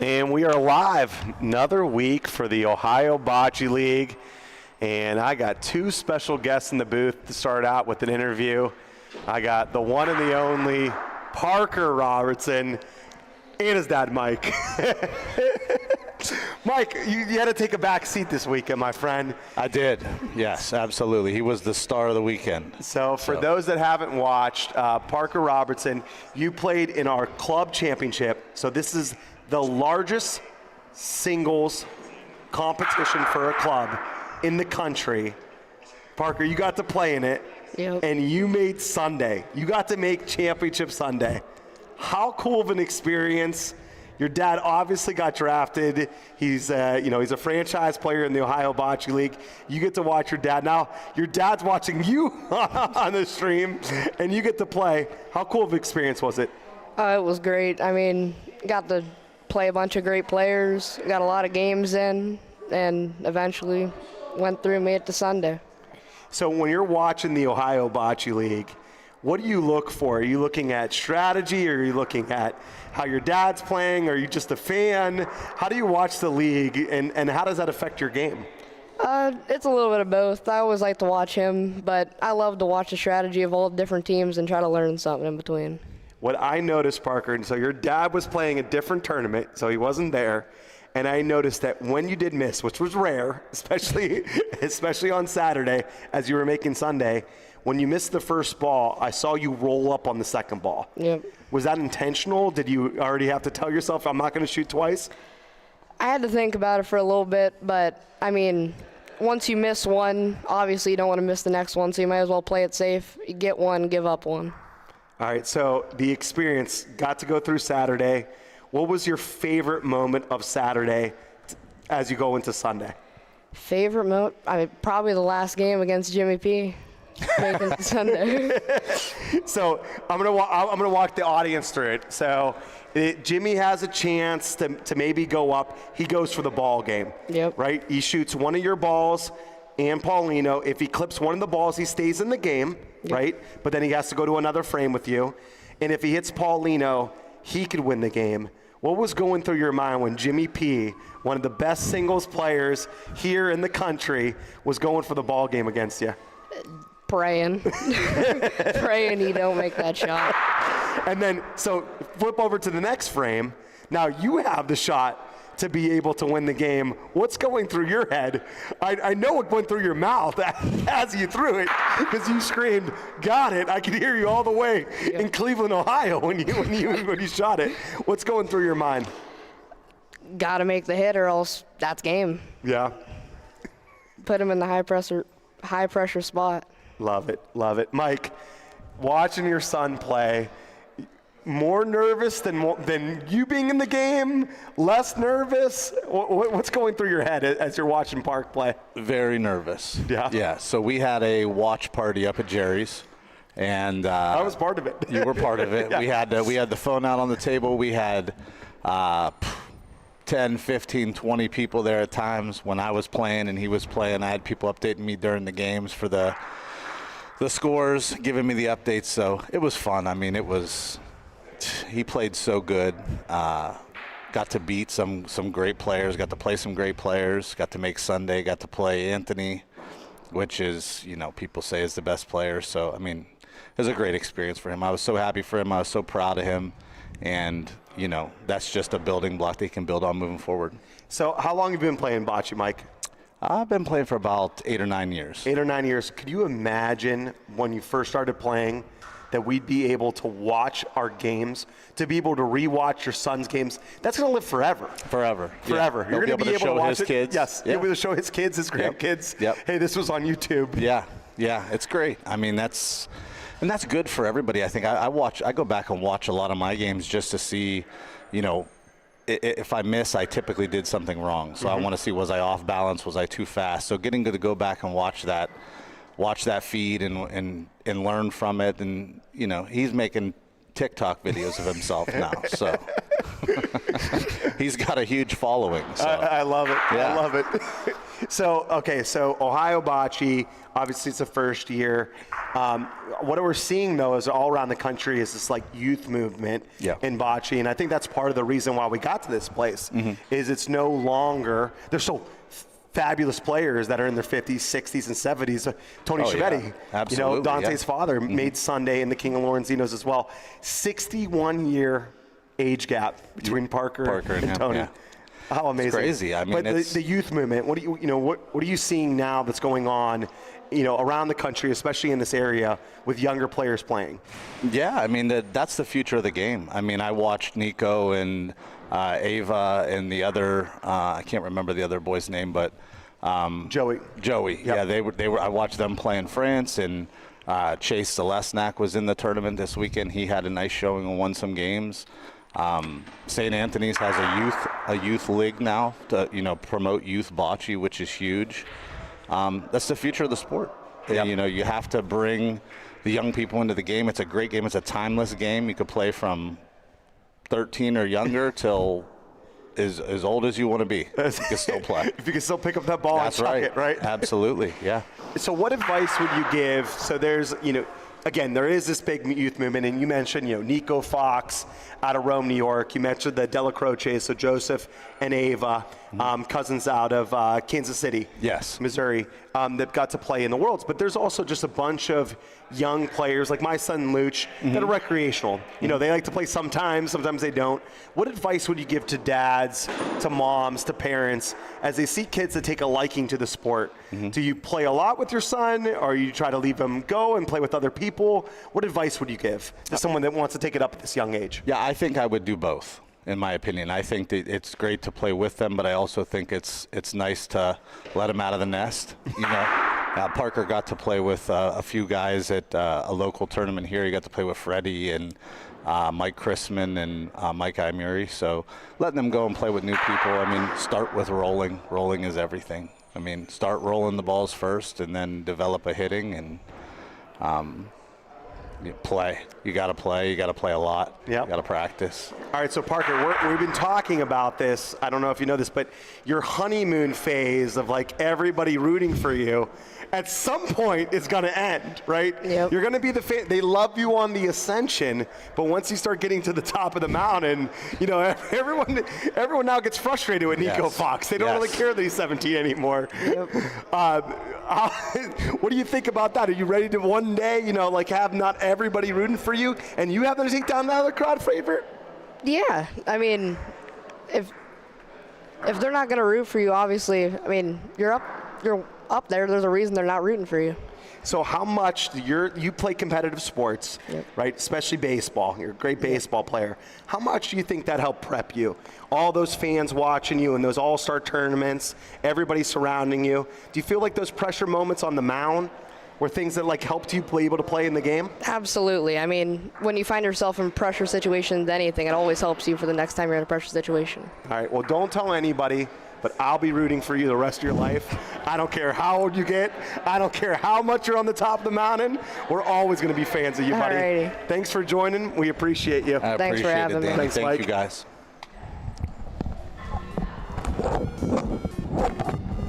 And we are live another week for the Ohio Bocce League. And I got two special guests in the booth to start out with an interview. I got the one and the only Parker Robertson and his dad, Mike. Mike, you had to take a back seat this weekend, my friend. I did, yes, absolutely. He was the star of the weekend. So for those that haven't watched, Parker Robertson, you played in our club championship. So this is the largest singles competition for a club in the country. Parker, you got to play in it, and you made Sunday. You got to make Championship Sunday. How cool of an experience. Your dad obviously got drafted. He's a franchise player in the Ohio Bocce League. You get to watch your dad. Now, your dad's watching you on the stream, and you get to play. How cool of an experience was it? It was great. I mean, got to play a bunch of great players, got a lot of games in, and eventually went through and made it to Sunday. So when you're watching the Ohio Bocce League, what do you look for? Are you looking at strategy, or are you looking at how your dad's playing? Are you just a fan? How do you watch the league, and how does that affect your game? It's a little bit of both. I always like to watch him, but I love to watch the strategy of all the different teams and try to learn something in between. What I noticed, Parker, and so your dad was playing a different tournament, so he wasn't there, and I noticed that when you did miss, which was rare, especially on Saturday as you were making Sunday, when you missed the first ball, I saw you roll up on the second ball. Yep. Was that intentional? Did you already have to tell yourself, I'm not going to shoot twice? I had to think about it for a little bit, but, I mean, once you miss one, obviously you don't want to miss the next one, so you might as well play it safe. You get one, give up one. All right, so the experience got to go through Saturday. What was your favorite moment of Saturday as you go into Sunday? Favorite moment? I mean, probably the last game against Jimmy P. Making it to Sunday. So I'm gonna walk the audience through it. So Jimmy has a chance to maybe go up. He goes for the ball game. Yep. Right? He shoots one of your balls and Paulino. If he clips one of the balls, he stays in the game. Yep. Right? But then he has to go to another frame with you. And if he hits Paulino, he could win the game. What was going through your mind when Jimmy P., one of the best singles players here in the country, was going for the ball game against you? Praying. Praying he don't make that shot. And then, so flip over to the next frame. Now you have the shot to be able to win the game. What's going through your head? I know it went through your mouth as you threw it, because you screamed, "Got it!" I could hear you all the way in Cleveland, Ohio, when you shot it. What's going through your mind? Got to make the hit, or else that's game. Yeah. Put him in the high pressure spot. Love it, love it. Mike, watching your son play, more nervous than you being in the game? Less nervous? What's going through your head as you're watching Park play? Very nervous. Yeah? Yeah, so we had a watch party up at Jerry's. And I was part of it. You were part of it. Yeah. We had the phone out on the table. We had 10, 15, 20 people there at times. When I was playing and he was playing, I had people updating me during the games for the scores, giving me the updates. So it was fun. I mean, he played so good. Got to beat some great players, got to play some great players, got to make Sunday, got to play Anthony, which is, people say is the best player. So, I mean, it was a great experience for him. I was so happy for him. I was so proud of him. And, that's just a building block they can build on moving forward. So how long have you been playing bocce, Mike? I've been playing for about 8 or 9 years. 8 or 9 years. Could you imagine when you first started playing that we'd be able to watch our games, to be able to rewatch your son's games? That's going to live forever. Forever. Forever. Yeah. You're going to be able to watch his kids. Yes. Yeah. You'll be able to show his kids, his grandkids. Yep. Hey, this was on YouTube. Yeah. Yeah. It's great. I mean, that's good for everybody. I think I go back and watch a lot of my games just to see, if I miss, I typically did something wrong. So I want to see, was I off balance? Was I too fast? So getting to go back and watch that feed and learn from it. And, he's making TikTok videos of himself now. So he's got a huge following. So. I love it. Yeah. I love it. So Ohio Bocce, obviously it's the first year. What we're seeing, though, is all around the country is this like youth movement in Bocce, and I think that's part of the reason why we got to this place, is it's no longer, there's so fabulous players that are in their 50s, 60s, and 70s. Tony Schiavetti, absolutely, Dante's father, made Sunday in the King of Lorenzinos as well. 61-year age gap between Parker and Tony. Yeah. How amazing! It's crazy. I mean, but the youth movement. What are you seeing now that's going on, around the country, especially in this area, with younger players playing? Yeah, I mean that's the future of the game. I mean, I watched Nico and Ava and the other. I can't remember the other boy's name, but Joey. Yep. Yeah, they were. I watched them play in France, and Chase Selesnak was in the tournament this weekend. He had a nice showing and won some games. St. Anthony's has a youth league now to promote youth bocce, which is huge. That's the future of the sport. Yep. You have to bring the young people into the game. It's a great game. It's a timeless game. You could play from 13 or younger till as old as you want to be. You can still play. If you can still pick up that ball That's and chuck right. it, right? Absolutely, yeah. So what advice would you give? So there's, again, there is this big youth movement, and you mentioned, Nico Fox out of Rome, New York. You mentioned the Della Croce, so Joseph and Ava, cousins out of Kansas City, Yes. Missouri, that got to play in the Worlds. But there's also just a bunch of young players, like my son Luch, that are recreational. They like to play sometimes they don't. What advice would you give to dads, to moms, to parents, as they see kids that take a liking to the sport? Do you play a lot with your son, or you try to leave him go and play with other people? What advice would you give to someone that wants to take it up at this young age? Yeah, I think I would do both, in my opinion. I think that it's great to play with them, but I also think it's nice to let them out of the nest. Parker got to play with a few guys at a local tournament here. He got to play with Freddie and Mike Chrisman and Mike Imuri. So letting them go and play with new people, start with rolling. Rolling is everything. Start rolling the balls first and then develop a hitting and play. You got to play. You got to play a lot. Yep. You got to practice. All right, so Parker, we've been talking about this. I don't know if you know this, but your honeymoon phase of like everybody rooting for you, at some point is going to end, right? Yep. You're going to be the fan. They love you on the ascension, but once you start getting to the top of the mountain, everyone now gets frustrated with Nico Fox. They don't really care that he's 17 anymore. Yep. What do you think about that? Are you ready to one day, have not everybody rooting for you, and you have them take down another crowd favorite? Yeah, if they're not gonna root for you, obviously, you're up there. There's a reason they're not rooting for you. So how much you play competitive sports, right? Especially baseball. You're a great baseball player. How much do you think that helped prep you? All those fans watching you in those all-star tournaments, everybody surrounding you. Do you feel like those pressure moments on the mound were things that helped you be able to play in the game? Absolutely. When you find yourself in pressure situations, anything, it always helps you for the next time you're in a pressure situation. All right, well, don't tell anybody, but I'll be rooting for you the rest of your life. I don't care how old you get. I don't care how much you're on the top of the mountain. We're always going to be fans of you, buddy. Alrighty. Thanks for joining. We appreciate you. I Thanks for appreciate having it, me. Danny. Thanks, Thank Mike. you, guys.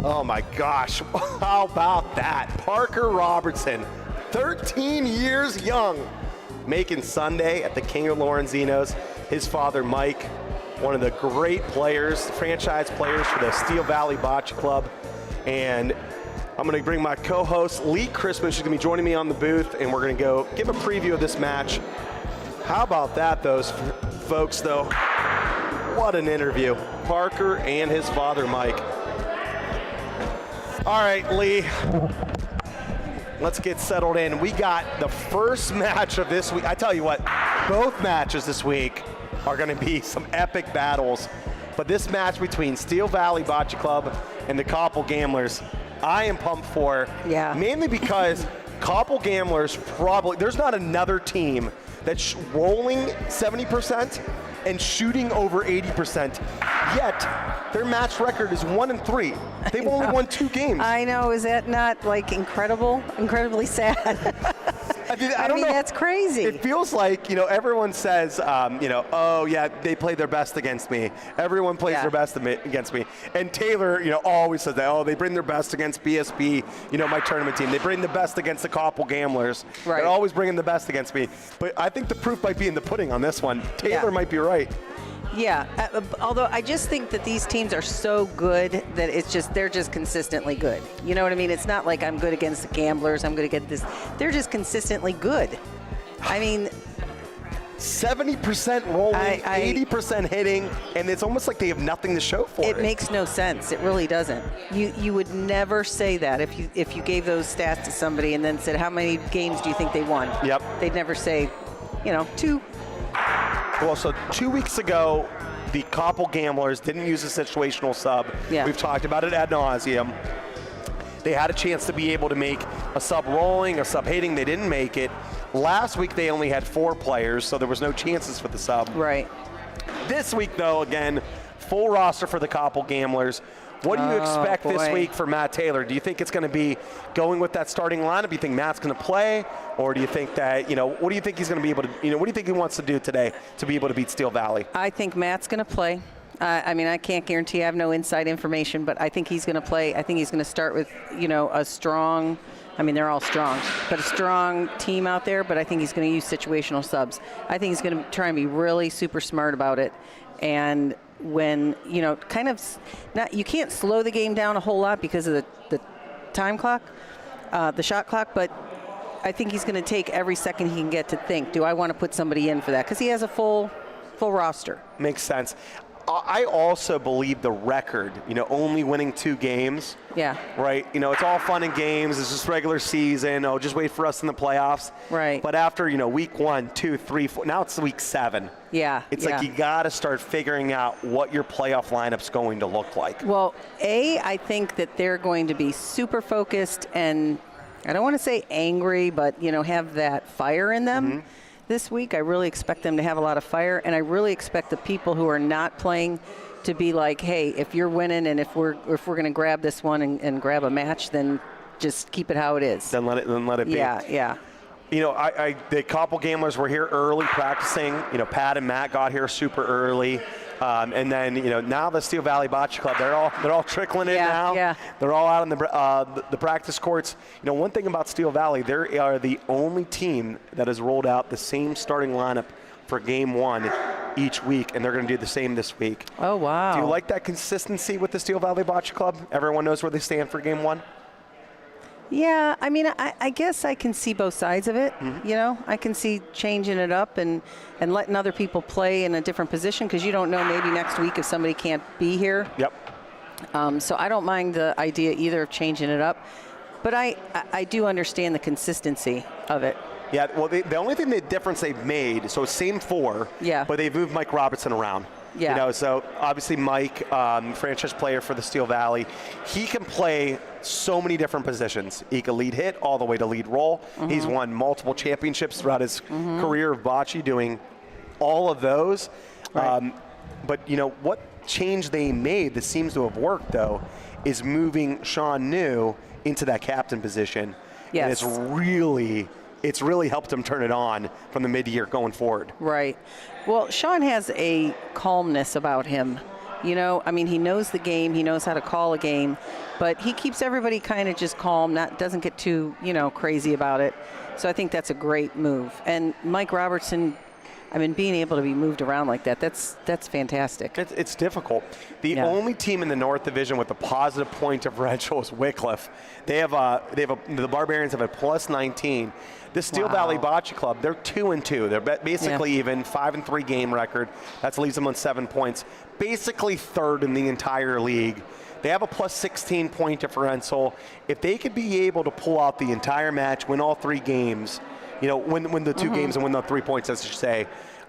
Oh my gosh, how about that? Parker Robertson, 13 years young, making Sunday at the King of Lorenzinos. His father, Mike, one of the great players, franchise players for the Steel Valley Bocce Club. And I'm going to bring my co-host, Lee Chrisman. She's going to be joining me on the booth, and we're going to go give a preview of this match. How about that, those folks, though? What an interview. Parker and his father, Mike. All right, Lee, let's get settled in. We got the first match of this week. I tell you what, both matches this week are going to be some epic battles. But this match between Steel Valley Bocce Club and the Koppel Gamblers, I am pumped for. Yeah. Mainly because Koppel Gamblers there's not another team that's rolling 70% and shooting over 80%. Yet, their match record is 1-3. They've only won 2 games. I know. Is that not incredible? Incredibly sad. I I mean, that's crazy. It feels like, everyone says, oh, yeah, they played their best against me. Everyone plays their best against me. And Taylor, always says that, oh, they bring their best against BSB, my tournament team. They bring the best against the Koppel Gamblers. Right. They're always bringing the best against me. But I think the proof might be in the pudding on this one. Taylor might be right. Yeah, although I just think that these teams are so good that they're just consistently good. You know what I mean? It's not like I'm good against the Gamblers, I'm good against this. They're just consistently good. I mean, 70% rolling, 80% hitting, and it's almost like they have nothing to show for it. It makes no sense. It really doesn't. You would never say that if you gave those stats to somebody and then said, how many games do you think they won? Yep. They'd never say, 2. Well, so 2 weeks ago, the Koppel Gamblers didn't use a situational sub. Yeah. We've talked about it ad nauseum. They had a chance to be able to make a sub rolling, a sub hitting. They didn't make it. Last week, they only had 4 players, so there was no chances for the sub. Right. This week, though, again, full roster for the Koppel Gamblers. What do you expect this week for Matt Taylor? Do you think it's going to be going with that starting lineup? Do you think Matt's going to play? Or do you think that, what do you think he's going to be able to, what do you think he wants to do today to be able to beat Steel Valley? I think Matt's going to play. I can't guarantee. I have no inside information, but I think he's going to play. I think he's going to start with, a strong, they're all strong, but a strong team out there, but I think he's going to use situational subs. I think he's going to try and be really super smart about it. And when, you can't slow the game down a whole lot because of the time clock, the shot clock, but I think he's going to take every second he can get to think, do I want to put somebody in for that? Because he has a full roster. Makes sense. I also believe the record, only winning 2 games. Yeah. Right? It's all fun and games. It's just regular season. Oh, just wait for us in the playoffs. Right. But after, week 1, 2, 3, 4, now it's week 7. Yeah. It's like you got to start figuring out what your playoff lineup's going to look like. Well, I think that they're going to be super focused and I don't want to say angry, but, have that fire in them. Mm-hmm. This week, I really expect them to have a lot of fire, and I really expect the people who are not playing to be like, hey, if you're winning and if we're going to grab this one and grab a match, then just keep it how it is. Then let it be. Yeah. The Koppel Gamblers were here early practicing. Pat and Matt got here super early. And then, now the Steel Valley Bocce Club, they're all trickling in now. Yeah. They're all out on the practice courts. One thing about Steel Valley, they are the only team that has rolled out the same starting lineup for game 1 each week, and they're going to do the same this week. Oh, wow. Do you like that consistency with the Steel Valley Bocce Club? Everyone knows where they stand for game 1? Yeah, I guess I can see both sides of it. Mm-hmm. I can see changing it up and letting other people play in a different position because you don't know maybe next week if somebody can't be here. Yep. So I don't mind the idea either of changing it up. But I do understand the consistency of it. Yeah, well, the only thing, the difference they've made, so same 4, but they've moved Mike Robertson around. Yeah. So obviously Mike, franchise player for the Steel Valley, he can play so many different positions. He can lead hit all the way to lead roll. Mm-hmm. He's won multiple championships throughout his career of bocce doing all of those. Right. But what change they made that seems to have worked, though, is moving Sean New into that captain position. Yes. And it's really helped him turn it on from the mid-year going forward. Right. Well, Sean has a calmness about him. He knows the game. He knows how to call a game. But he keeps everybody kind of just calm, doesn't get too, crazy about it. So I think that's a great move. And Mike Robertson, being able to be moved around like that, that's fantastic. It's difficult. The only team in the North Division with a positive point differential is Wickliffe. The Barbarians have a plus 19. The Steel Valley Bocce Club, they're 2-2. They're basically even 5-3 game record. That leaves them on 7 points. Basically third in the entire league. They have a plus 16 point differential. If they could be able to pull out the entire match, win all 3 games, win the 2 games and win the 3 points, as you say.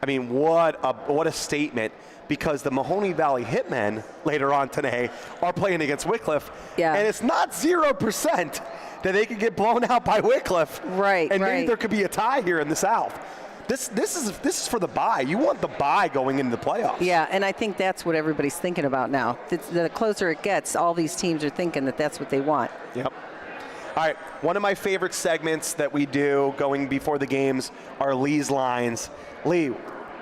What a statement, because the Mahoning Valley Hitmen later on today are playing against Wickliffe. Yeah. And it's not 0% that they could get blown out by Wickliffe. Right. And maybe there could be a tie here in the South. This is for the bye. You want the bye going into the playoffs. Yeah, and I think that's what everybody's thinking about now. The closer it gets, all these teams are thinking that that's what they want. Yep. All right, one of my favorite segments that we do going before the games are Lee's Lines. Lee,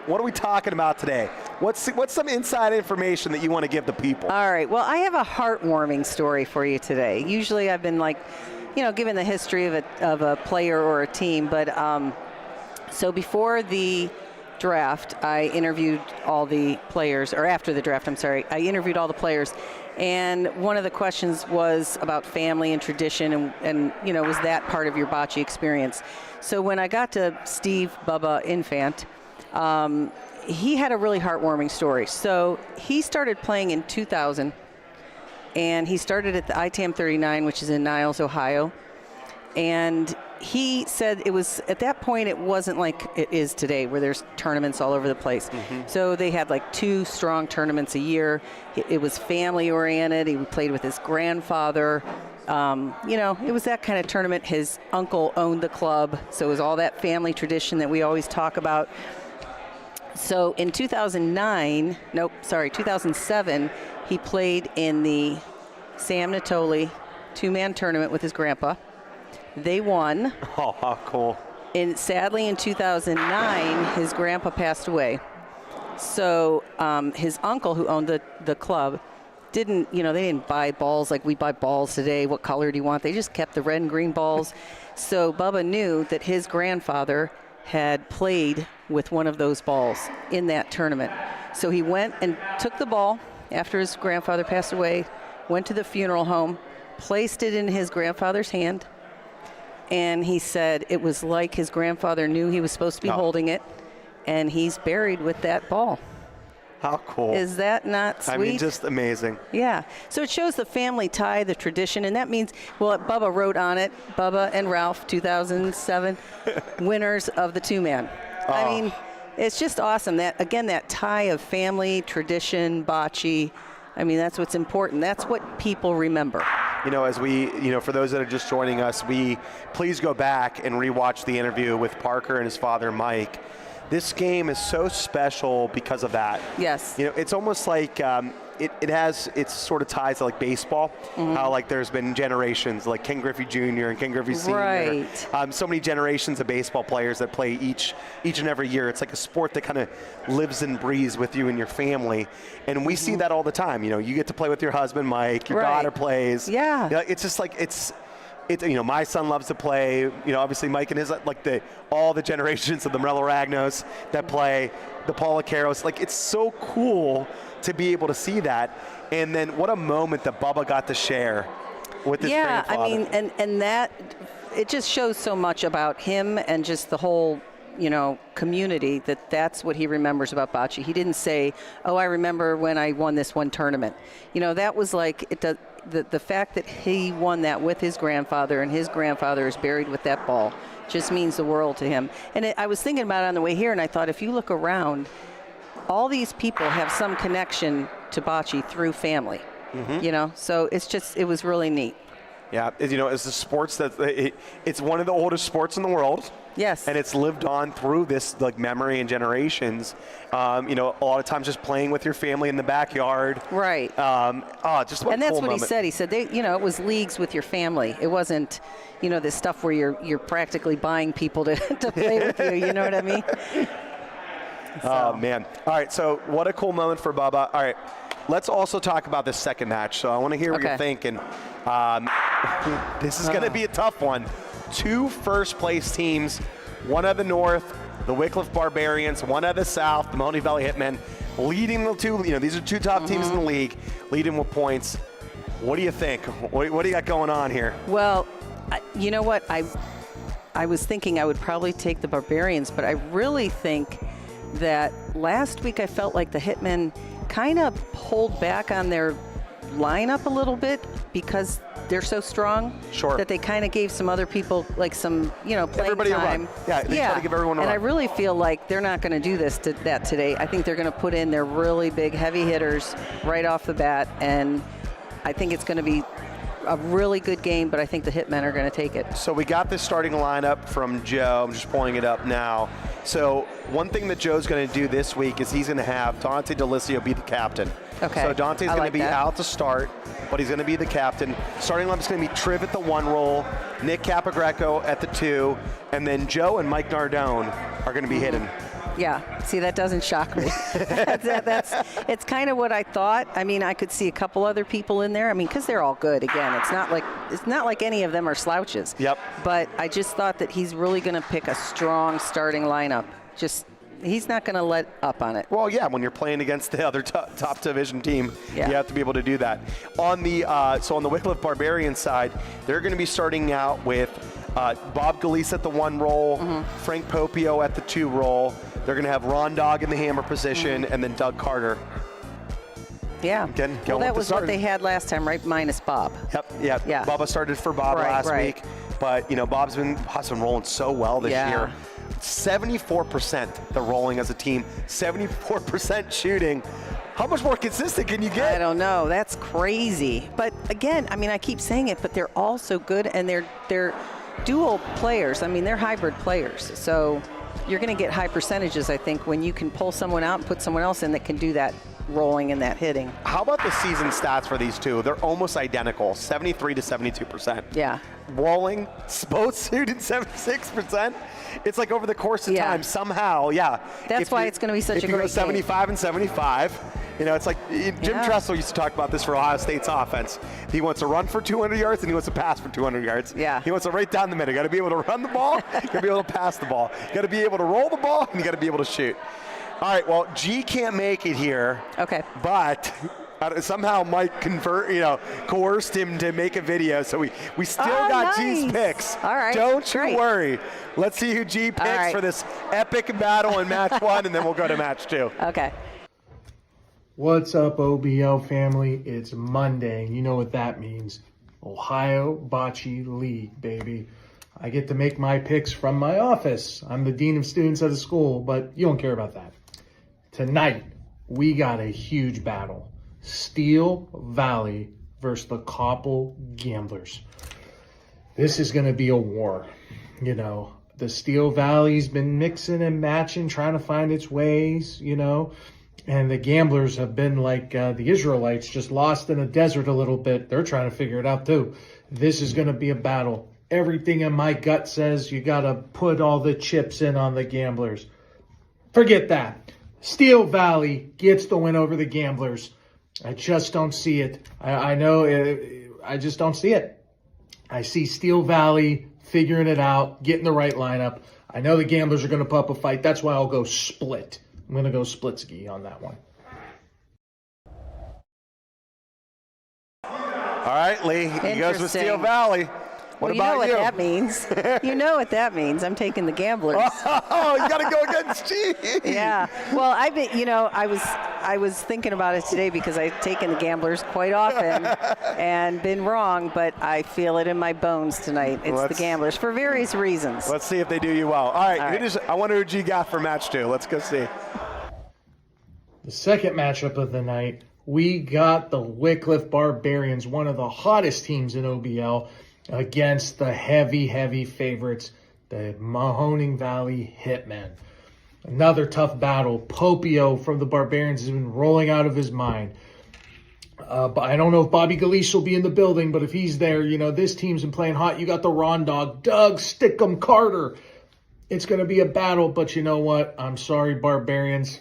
what are we talking about today? What's some inside information that you want to give the people? All right. Well, I have a heartwarming story for you today. Usually I've been like, given the history of a player or a team, but so before the draft, I interviewed all the players, or after the draft, I'm sorry, I interviewed all the players, and one of the questions was about family and tradition, and was that part of your bocce experience? So when I got to Steve Bubba Infant, he had a really heartwarming story. So he started playing in 2000, and he started at the ITAM 39, which is in Niles, Ohio, and he said it was, at that point, it wasn't like it is today where there's tournaments all over the place. So they had like 2 strong tournaments a year. It was family oriented. He played with his grandfather. It was that kind of tournament. His uncle owned the club. So it was all that family tradition that we always talk about. So in 2007, he played in the Sam Natoli 2-man tournament with his grandpa. They won. Oh, how cool. And sadly, in 2009, his grandpa passed away. So his uncle, who owned the club, they didn't buy balls like we buy balls today. What color do you want? They just kept the red and green balls. So Bubba knew that his grandfather had played with one of those balls in that tournament. So he went and took the ball after his grandfather passed away, went to the funeral home, placed it in his grandfather's hand, and he said it was like his grandfather knew he was supposed to be holding it, and he's buried with that ball. How cool. Is that not sweet? I mean, just amazing. Yeah. So it shows the family tie, the tradition, and that means, well, Bubba wrote on it, Bubba and Ralph, 2007, winners of the 2-man. Oh. I mean, it's just awesome. That, again, that tie of family, tradition, bocce, I mean, that's what's important. That's what people remember. As we, for those that are just joining us, please go back and rewatch the interview with Parker and his father, Mike. This game is so special because of that. Yes. It's almost like it's sort of ties to like baseball. How like there's been generations like Ken Griffey Jr. and Ken Griffey Sr. Right. So many generations of baseball players that play each and every year. It's like a sport that kind of lives and breathes with you and your family. And we see that all the time. You get to play with your husband, Mike. Your daughter plays. Yeah. It's just like it's my son loves to play. Obviously Mike and his all the generations of the Morello Ragnos that play, the Paula Caros. Like, it's so cool to be able to see that. And then what a moment that Bubba got to share with his grandfather. I mean, and that it just shows so much about him and just the whole community that's what he remembers about bocce. He didn't say, "Oh, I remember when I won this one tournament." That was like the fact that he won that with his grandfather, and his grandfather is buried with that ball, just means the world to him. And I was thinking about it on the way here, and I thought, if you look around, all these people have some connection to bocce through family. So it was really neat. Yeah, it's the sports it's one of the oldest sports in the world. Yes. And it's lived on through this like memory and generations. A lot of times just playing with your family in the backyard. Right. Just what and a that's cool what moment. he said. He said it was leagues with your family. It wasn't, this stuff where you're practically buying people to play with you. You know what I mean? Oh man. All right. So what a cool moment for Bubba. All right. Let's also talk about this second match. So I want to hear what you're thinking. This is going to be a tough one. 2 first-place teams, one of the North, the Wickliffe Barbarians, one of the South, the Mahoning Valley Hitmen, leading the 2. These are 2 top teams in the league, leading with points. What do you think? What do you got going on here? Well, you know what? I was thinking I would probably take the Barbarians, but I really think that last week I felt like the Hitmen kind of pulled back on their lineup a little bit because they're so strong that they kind of gave some other people like some, playing Everybody time. A run. Yeah, they try to give everyone a run. And I really feel like they're not going to do that today. I think they're going to put in their really big heavy hitters right off the bat, and I think it's going to be a really good game, but I think the Hitmen are going to take it. So we got this starting lineup from Joe. I'm just pulling it up now. So one thing that Joe's going to do this week is he's going to have Dante DeLisio be the captain. Okay. So Dante's I going like to be that. out to start, but he's going to be the captain. Starting lineup is going to be Triv at the 1 role, Nick Capagreco at the 2, and then Joe and Mike Nardone are going to be hitting. Yeah, see, that doesn't shock me. It's kind of what I thought. I mean, I could see a couple other people in there. I mean, because they're all good. Again, it's not like any of them are slouches. Yep. But I just thought that he's really going to pick a strong starting lineup. He's not going to let up on it. Well, yeah, when you're playing against the other top division team, Yeah. you have to be able to do that. On the Wickliffe Barbarians side, they're going to be starting out with Bob Galise at the 1 role, Frank Popio at the 2 role. They're going to have Ron Dog in the hammer position, and then Doug Carter. Yeah. Again, Well, going that with the was what starter. they had last time, right? Minus Bob. Yep, yeah. Yeah. Bubba started for Bob last Right. week, but Bob's been rolling so well this Yeah. year. 74% they're rolling as a team, 74% shooting. How much more consistent can you I get? don't know. That's crazy. But again, I mean, I keep saying it, but they're all so good, and they're dual players. I mean, they're hybrid players. So you're going to get high percentages, I think, when you can pull someone out and put someone else in that can do that rolling and that hitting. How about the season stats for these two? They're almost identical, 73 to 72%. Yeah. Rolling, both shooting 76%. It's like over the course of Yeah. time, somehow, yeah. That's If why you- it's gonna be such if a you go great 75 and 75, it's like Jim Yeah. Tressel used to talk about this for Ohio State's offense. He wants to run for 200 yards and he wants to pass for 200 yards. Yeah. He wants to right down the middle. You got to be able to run the ball, you got to be able to pass the ball. You got to be able to roll the ball, and you got to be able to shoot. All right, well, G can't make it here. Okay. But somehow Mike coerced him to make a video, so we still got G's nice. picks. All right, Don't you great. worry. Let's see who G picks right. for this epic battle in match 1, and then we'll go to match 2. Okay. What's up, OBL family? It's Monday, and you know what that means. Ohio Bocce League, baby. I get to make my picks from my office. I'm the dean of students at the school, but you don't care about that. Tonight, we got a huge battle. Steel Valley versus the Koppel Gamblers. This is going to be a war. The Steel Valley's been mixing and matching, trying to find its ways, and the Gamblers have been like the Israelites, just lost in the desert a little bit. They're trying to figure it out too. This is going to be a battle. Everything in my gut says you got to put all the chips in on the Gamblers. Forget that. Steel Valley gets the win over the Gamblers. I just don't see it. I know I just don't see it. I see Steel Valley figuring it out, getting the right lineup. I know the Gamblers are going to put up a fight. That's why I'll go split. I'm going to go split ski on that one. All right, Lee, he goes with Steel Interesting. Valley. What Well, you know about what you? that means. You know what that means. I'm taking the Gamblers. Oh, you got to go against G. Yeah. Well, I was thinking about it today because I've taken the Gamblers quite often and been wrong, but I feel it in my bones tonight. It's the Gamblers for various reasons. Let's see if they do you well. All right, All right. I wonder who G got for match 2. Let's go see. The second matchup of the night, we got the Wickliffe Barbarians, one of the hottest teams in OBL, against the heavy favorites, the Mahoning Valley Hitmen. Another tough battle. Popio from the Barbarians has been rolling out of his mind. But I don't know if Bobby Galise will be in the building, but if he's there, this team's been playing hot. You got the Ron Dog, Doug Stickum Carter. It's going to be a battle, but you know what? I'm sorry, Barbarians.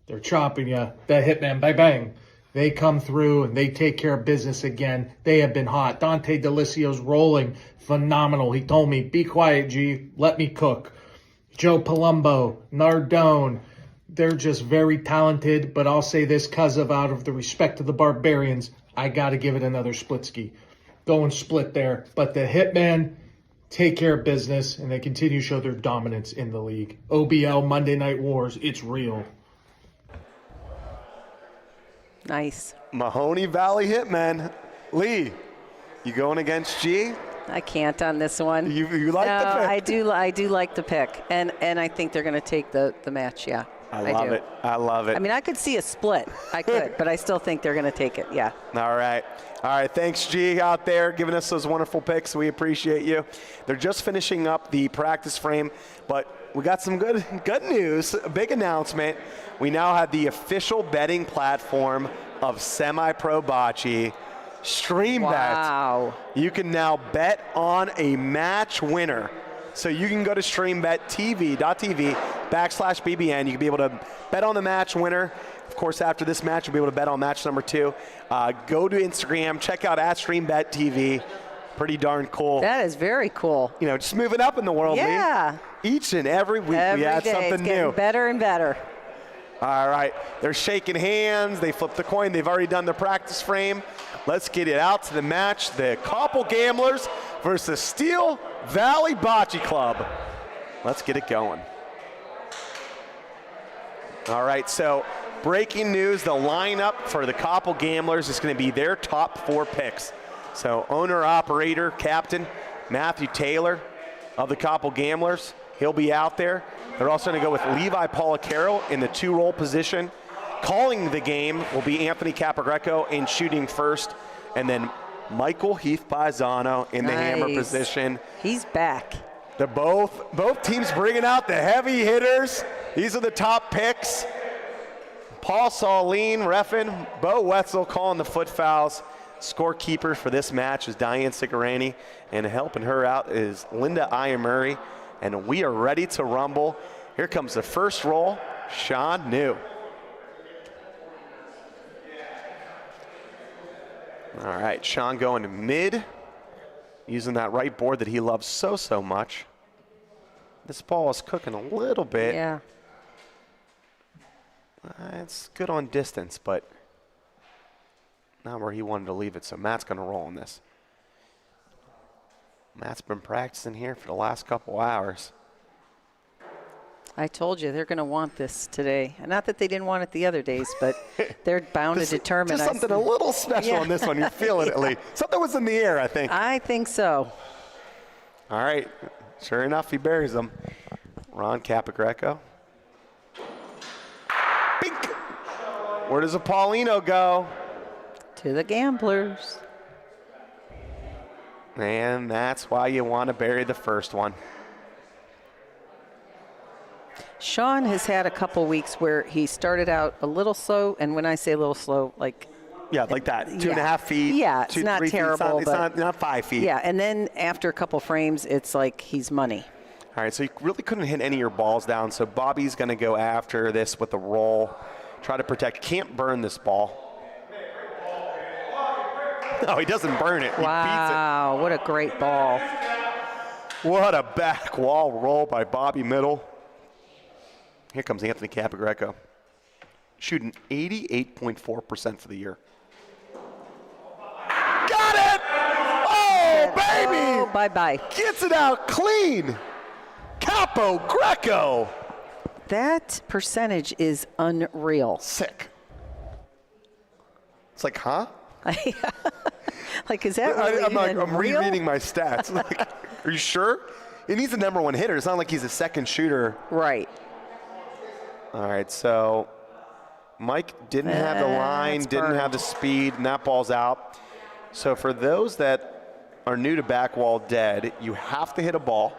They're chopping you. The Hitmen, bang, bang. They come through and they take care of business again. They have been hot. Dante DeLisio's rolling. Phenomenal. He told me, be quiet, G. Let me cook. Joe Palumbo, Nardone. They're just very talented, but I'll say this out of the respect of the Barbarians, I got to give it another split ski. Going split there. But the Hitmen take care of business, and they continue to show their dominance in the league. OBL Monday Night Wars, it's real. Nice. Mahoning Valley Hitmen. Lee, you going against G? I can't on this one. You like the pick? I do like the pick, and I think they're going to take the match. Yeah. I love do. it. I love it. I mean, I could see a split. I could, but I still think they're going to take it. Yeah. All right. All right. Thanks, G, out there, giving us those wonderful picks. We appreciate you. They're just finishing up the practice frame, but we got some good news. A big announcement. We now have the official betting platform of Semi-Pro Bocce, StreamBet. Wow. You can now bet on a match winner. So you can go to streambet.tv/BBN. You can be able to bet on the match winner. Of course, after this match, you'll be able to bet on match number 2. Go to Instagram, check out @StreamBetTV. Pretty darn cool. That is very cool. You know, just moving up in the world. Yeah. Lee. Each and every week Every we add day something it's getting new. better and better. All right, they're shaking hands. They flip the coin. They've already done the practice frame. Let's get it out to the match. The Koppel Gamblers versus Steel Valley Bocce Club. Let's get it going. All right, so breaking news, the lineup for the Koppel Gamblers is going to be their top 4 picks. So owner, operator, captain, Matthew Taylor of the Koppel Gamblers. He'll be out there. They're also going to go with Levi Policaro in the 2-role position. Calling the game will be Anthony Capogreco in shooting first, and then Michael Heath Paisano in the hammer position. He's back. They're both teams bringing out the heavy hitters. These are the top picks. Paul Saline reffing, Bo Wetzel calling the foot fouls. Scorekeeper for this match is Diane Sigarani, and helping her out is Linda Iamurray. And we are ready to rumble. Here comes the first roll, Sean New. All right, Sean going to mid, using that right board that he loves so much. This ball is cooking a little bit. Yeah. It's good on distance, but not where he wanted to leave it, so Matt's going to roll on this. Matt's been practicing here for the last couple hours. I told you they're going to want this today. Not that they didn't want it the other days, but they're bound to determine. Just something a little special on this one. You're feeling it, Lee. Something was in the air, I think. I think so. All right. Sure enough, he buries them. Ron Capogreco. Bink. Where does a Paulino go? To the Gamblers. And that's why you want to bury the first one. Sean has had a couple weeks where he started out a little slow, and when I say a little slow, like like that, 2.5 feet. Yeah, it's not 3 feet. terrible. It's not 5 feet. Yeah, and then after a couple frames, it's like he's money. All right, so you really couldn't hit any of your balls down. So Bobby's going to go after this with a roll, try to protect. Can't burn this ball. No, he doesn't burn it. Wow, what a great ball. He beats it. What a back wall roll by Bobby Middle. Here comes Anthony Capogreco, shooting 88.4% for the year. Got it! Oh, baby! Oh, bye-bye. Gets it out clean. Capogreco. That percentage is unreal. Sick. It's like, huh? Like, is that really I'm real? rereading my stats. Like, are you sure? And he's the #1 hitter. It's not like he's a second shooter. Right. All right, so Mike didn't have the line, didn't have the speed, and that ball's out. So for those that are new to backwall dead, you have to hit a ball.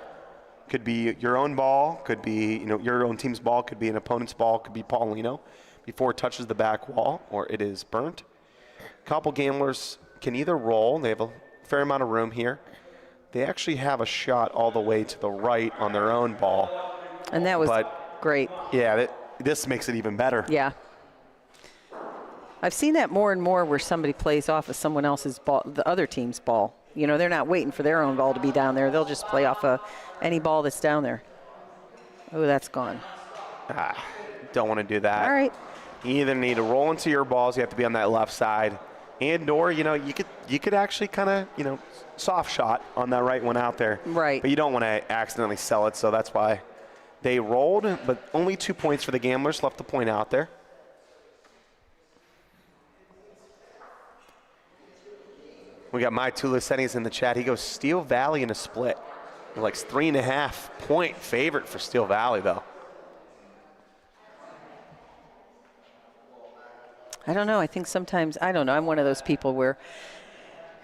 Could be your own ball, could be your own team's ball, could be an opponent's ball, could be Paulino, before it touches the back wall or it is burnt. Koppel Gamblers can either roll, they have a fair amount of room here. They actually have a shot all the way to the right on their own ball. And that was great. Yeah, this makes it even better. Yeah. I've seen that more and more where somebody plays off of someone else's ball, the other team's ball. You know, they're not waiting for their own ball to be down there. They'll just play off of any ball that's down there. Oh, that's gone. Don't want to do that. All right. You either need to roll into your balls, you have to be on that left side, and or you could actually kind of soft shot on that right one out there. Right. But you don't want to accidentally sell it, so that's why they rolled, but only 2 points for the Gamblers, left the point out there. We got my Tulisenis in the chat. He goes Steel Valley in a split. He likes 3.5 point favorite for Steel Valley, though. I don't know. I think sometimes, I don't know. I'm one of those people where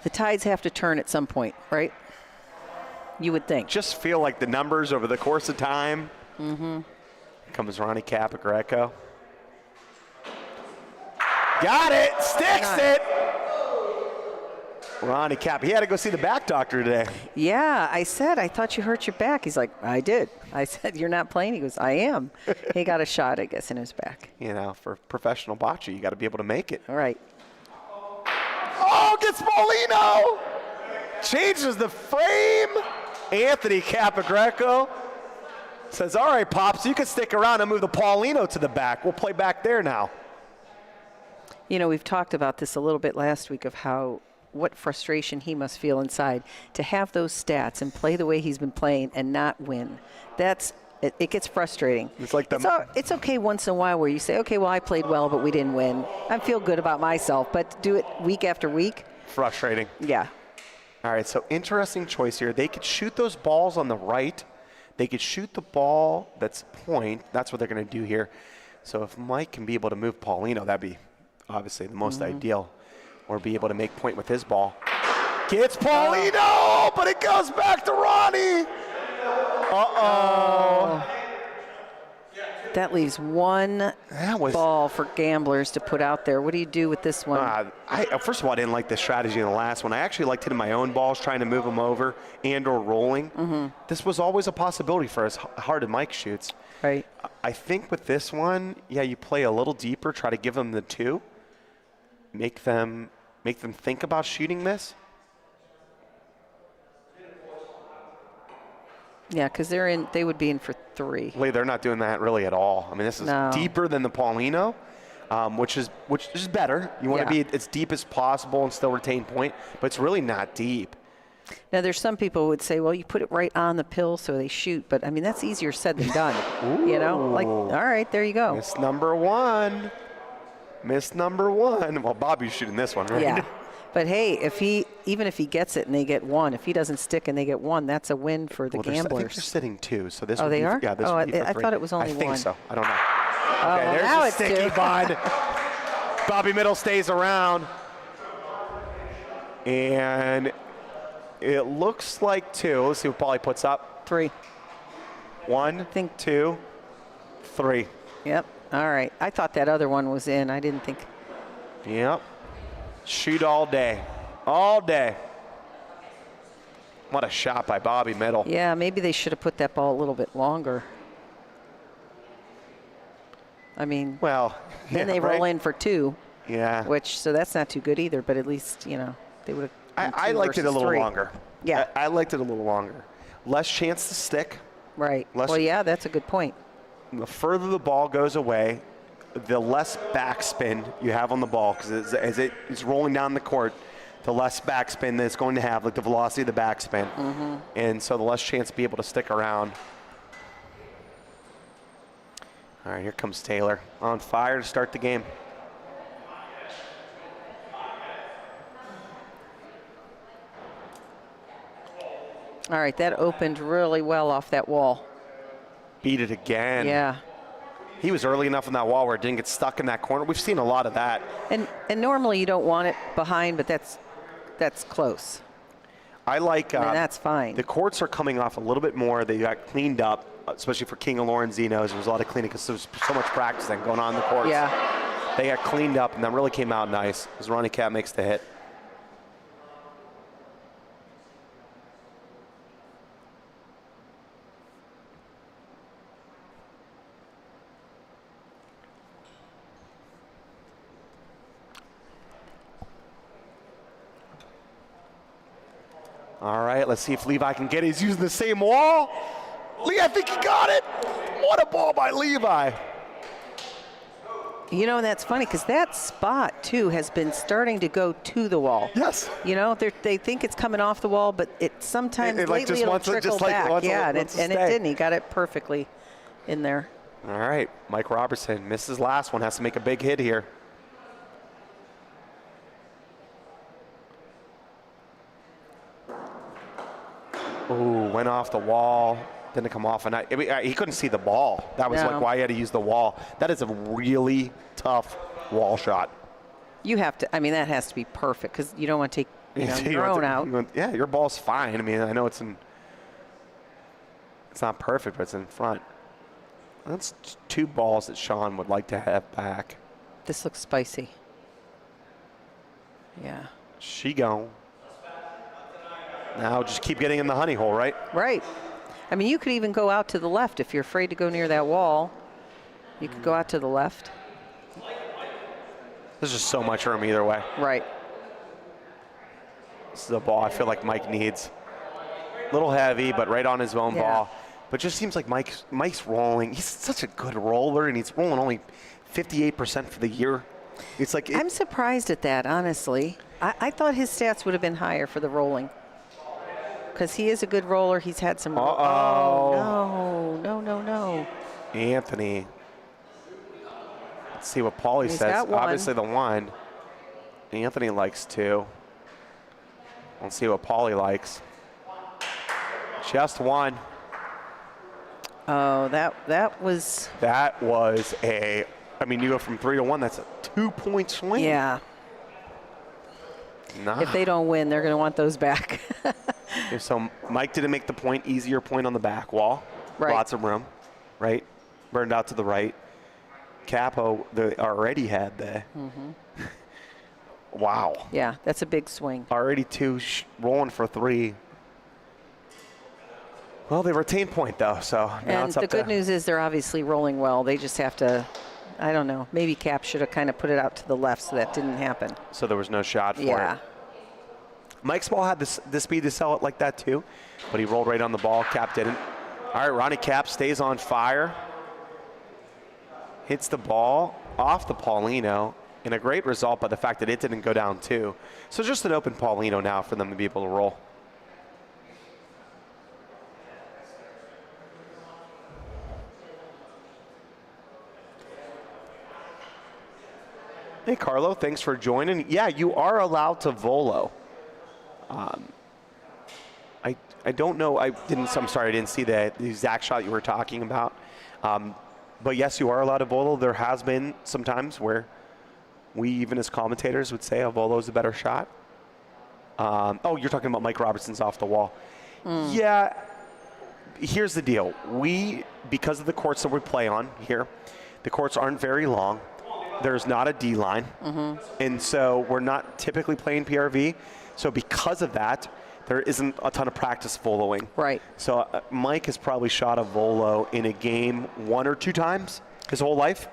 the tides have to turn at some point, right? You would think. Just feel like the numbers over the course of time. Mm-hmm. Comes Ronnie Capagreco. Got it. Sticks it. Ronnie Cap. He had to go see the back doctor today. Yeah, I said, I thought you hurt your back. He's like, I did. I said, you're not playing? He goes, I am. He got a shot, I guess, in his back. You know, for professional bocce, you got to be able to make it. All right. Oh, gets Paulino. Changes the frame. Anthony Capagreco says, all right, Pops, you can stick around and move the Paulino to the back. We'll play back there now. You know, we've talked about this a little bit last week of what frustration he must feel inside to have those stats and play the way he's been playing and not win. It gets frustrating. It's like it's okay once in a while where you say, okay, well, I played well, but we didn't win. I feel good about myself, but to do it week after week. Frustrating. Yeah. All right, so interesting choice here. They could shoot those balls on the right. They could shoot the ball that's point. That's what they're going to do here. So if Mike can be able to move Paulino, that'd be obviously the most ideal. Or be able to make point with his ball. Gets Paulino, but it goes back to Ronnie. Uh-oh. That leaves one ball for gamblers to put out there. What do you do with this one? First of all, I didn't like the strategy in the last one. I actually liked hitting my own balls, trying to move them over and or rolling. Mm-hmm. This was always a possibility for as hard as Mike shoots. Right. I think with this one, yeah, you play a little deeper, try to give them the 2. Make them think about shooting this. Yeah, because they would be in for 3. They're not doing that really at all. I mean, this is deeper than the Paulino, which is better. You want to be as deep as possible and still retain point, but it's really not deep. Now, there's some people who would say, well, you put it right on the pill so they shoot, but I mean, that's easier said than done. You know, like, all right, there you go. Miss number 1. Miss number 1. Well, Bobby's shooting this one, right? Yeah. But hey, even if he gets it and they get 1, if he doesn't stick and they get 1, that's a win for the gamblers. I think they're sitting 2, so this. Oh, they are? Yeah, this. I thought it was only 1. I think so. I don't know. Oh, Okay, there's now a it's sticky 2. bud. Bobby Middle stays around, and it looks like 2. Let's see what Paulie puts up. 3. 1, 2, 3. Yep. All right. I thought that other one was in. I didn't think. Yep. Shoot all day. All day. What a shot by Bobby Middle. Yeah, maybe they should have put that ball a little bit longer. I mean, then they roll in for 2. Yeah. So that's not too good either, but at least, you know, they would have. I liked it a little 3. longer. Yeah. I liked it a little longer. Less chance to stick. Right. Less, well, yeah, that's a good point. The further the ball goes away, the less backspin you have on the ball, because as it is rolling down the court, the less backspin that it's going to have, like the velocity of the backspin. Mm-hmm. And so the less chance to be able to stick around. All right, here comes Taylor. On fire to start the game. All right, that opened really well off that wall. Beat it again. Yeah. He was early enough on that wall where it didn't get stuck in that corner. We've seen a lot of that. And normally you don't want it behind, but that's close. I like. That's fine. The courts are coming off a little bit more. They got cleaned up, especially for King and Lorenzino's. There was a lot of cleaning because there was so much practicing going on in the courts. Yeah. They got cleaned up, and that really came out nice as Ronnie Cap makes the hit. All right, let's see if Levi can get it. He's using the same wall. Lee, I think he got it. What a ball by Levi. You know, that's funny because that spot, too, has been starting to go to the wall. Yes. You know, they think it's coming off the wall, but it sometimes It lately it'll trickle back. Wants yeah, to and it didn't. He got it perfectly in there. All right, Mike Robertson missed his last one. Has to make a big hit here. Ooh, went off the wall. Didn't come off, and he couldn't see the ball. That was like why he had to use the wall. That is a really tough wall shot. You have to. I mean, that has to be perfect because you don't want to take your own out. Yeah, your ball's fine. I mean, I know it's not perfect, but it's in front. That's 2 balls that Sean would like to have back. This looks spicy. Yeah. She gone. Now just keep getting in the honey hole, right? Right. I mean, you could even go out to the left if you're afraid to go near that wall. You could go out to the left. There's just so much room either way. Right. This is a ball I feel like Mike needs. A little heavy, but right on his own ball. But just seems like Mike's rolling. He's such a good roller, and he's rolling only 58% for the year. It's like I'm surprised at that, honestly. I thought his stats would have been higher for the rolling. Because he is a good roller. He's had some. Oh, no. Anthony. Let's see what Paulie says. Got 1. Obviously the 1. Anthony likes 2. Let's see what Paulie likes. Just 1. Oh, that was. That was a. I mean, you go from 3 to 1. That's a 2-point swing. Yeah. Nah. If they don't win, they're going to want those back. So Mike didn't make the point. Easier point on the back wall. Right. Lots of room. Right. Burned out to the right. Capo already had the. Wow. Yeah, that's a big swing. Already 2 rolling for 3. Well, they retain point though, so now And it's up the good news is they're obviously rolling well. They just have to. I don't know. Maybe Cap should have kind of put it out to the left, so that didn't happen. So there was no shot for Yeah. it. Mike's ball had the speed to sell it like that too, but he rolled right on the ball. Cap didn't. All right, Ronnie Cap stays on fire. Hits the ball off the Paulino, and a great result by the fact that it didn't go down too. So just an open Paulino now for them to be able to roll. Hey, Carlo, thanks for joining. Yeah, you are allowed to volo. I don't know. I'm sorry, I didn't see the exact shot you were talking about. But yes, you are allowed to volo. There has been some times where we, even as commentators, would say a volo is a better shot. Oh, you're talking about Mike Robertson's off the wall. Yeah. Here's the deal. Because of the courts that we play on here, the courts aren't very long. There's not a D line. And so we're not typically playing PRV. So because of that, there isn't a ton of practice voloing. Right. So Mike has probably shot a volo in a game 1 or 2 times his whole life.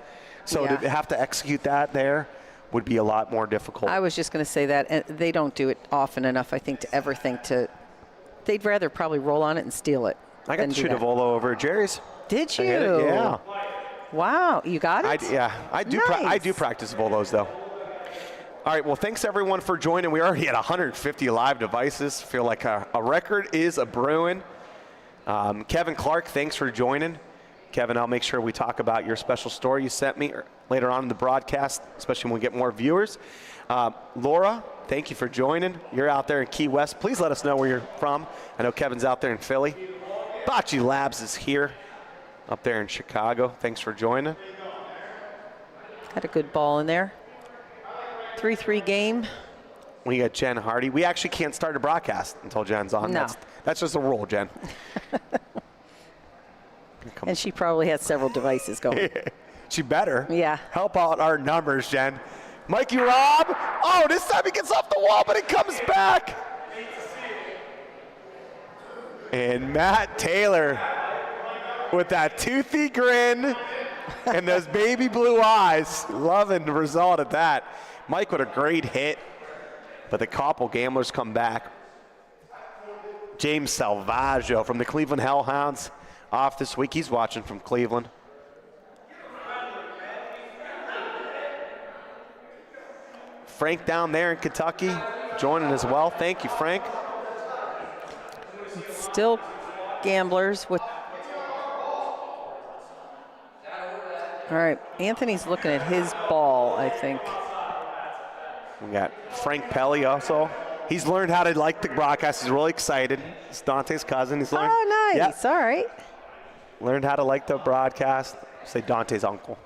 So Yeah. to have to execute that there would be a lot more difficult. I was just going to say that. And they don't do it often enough, I think, to ever think to. They'd rather probably roll on it and steal it. I got than to do shoot a that. volo over at Jerry's. Did you? I hit it, yeah. Wow, you got it? I do Nice. practice volos though. All right, well, thanks everyone for joining. We already had 150 live devices. Feel like a record is a brewing. Kevin Clark, thanks for joining. Kevin, I'll make sure we talk about your special story you sent me later on in the broadcast, especially when we get more viewers. Laura, thank you for joining. You're out there in Key West. Please let us know where you're from. I know Kevin's out there in Philly. Bocce Labs is here, up there in Chicago. Thanks for joining. Had a good ball in there. 3-3 game. We got Jen Hardy. We actually can't start a broadcast until Jen's on. No. That's just a rule, Jen. And she probably has several devices going. She better. Yeah. Help out our numbers, Jen. Mikey Robb. Oh, this time he gets off the wall, but it comes back. And Matt Taylor with that toothy grin and those baby blue eyes. Loving the result of that. Mike with a great hit, but the Koppel Gamblers come back. James Salvaggio from the Cleveland Hellhounds off this week. He's watching from Cleveland. Frank down there in Kentucky joining as well. Thank you, Frank. Still Gamblers with. All right, Anthony's looking at his ball, I think. We got Frank Pelly also. He's learned how to like the broadcast. He's really excited. It's Dante's cousin. He's learned. Oh, nice. Yep. All right. Learned how to like the broadcast. Say Dante's uncle.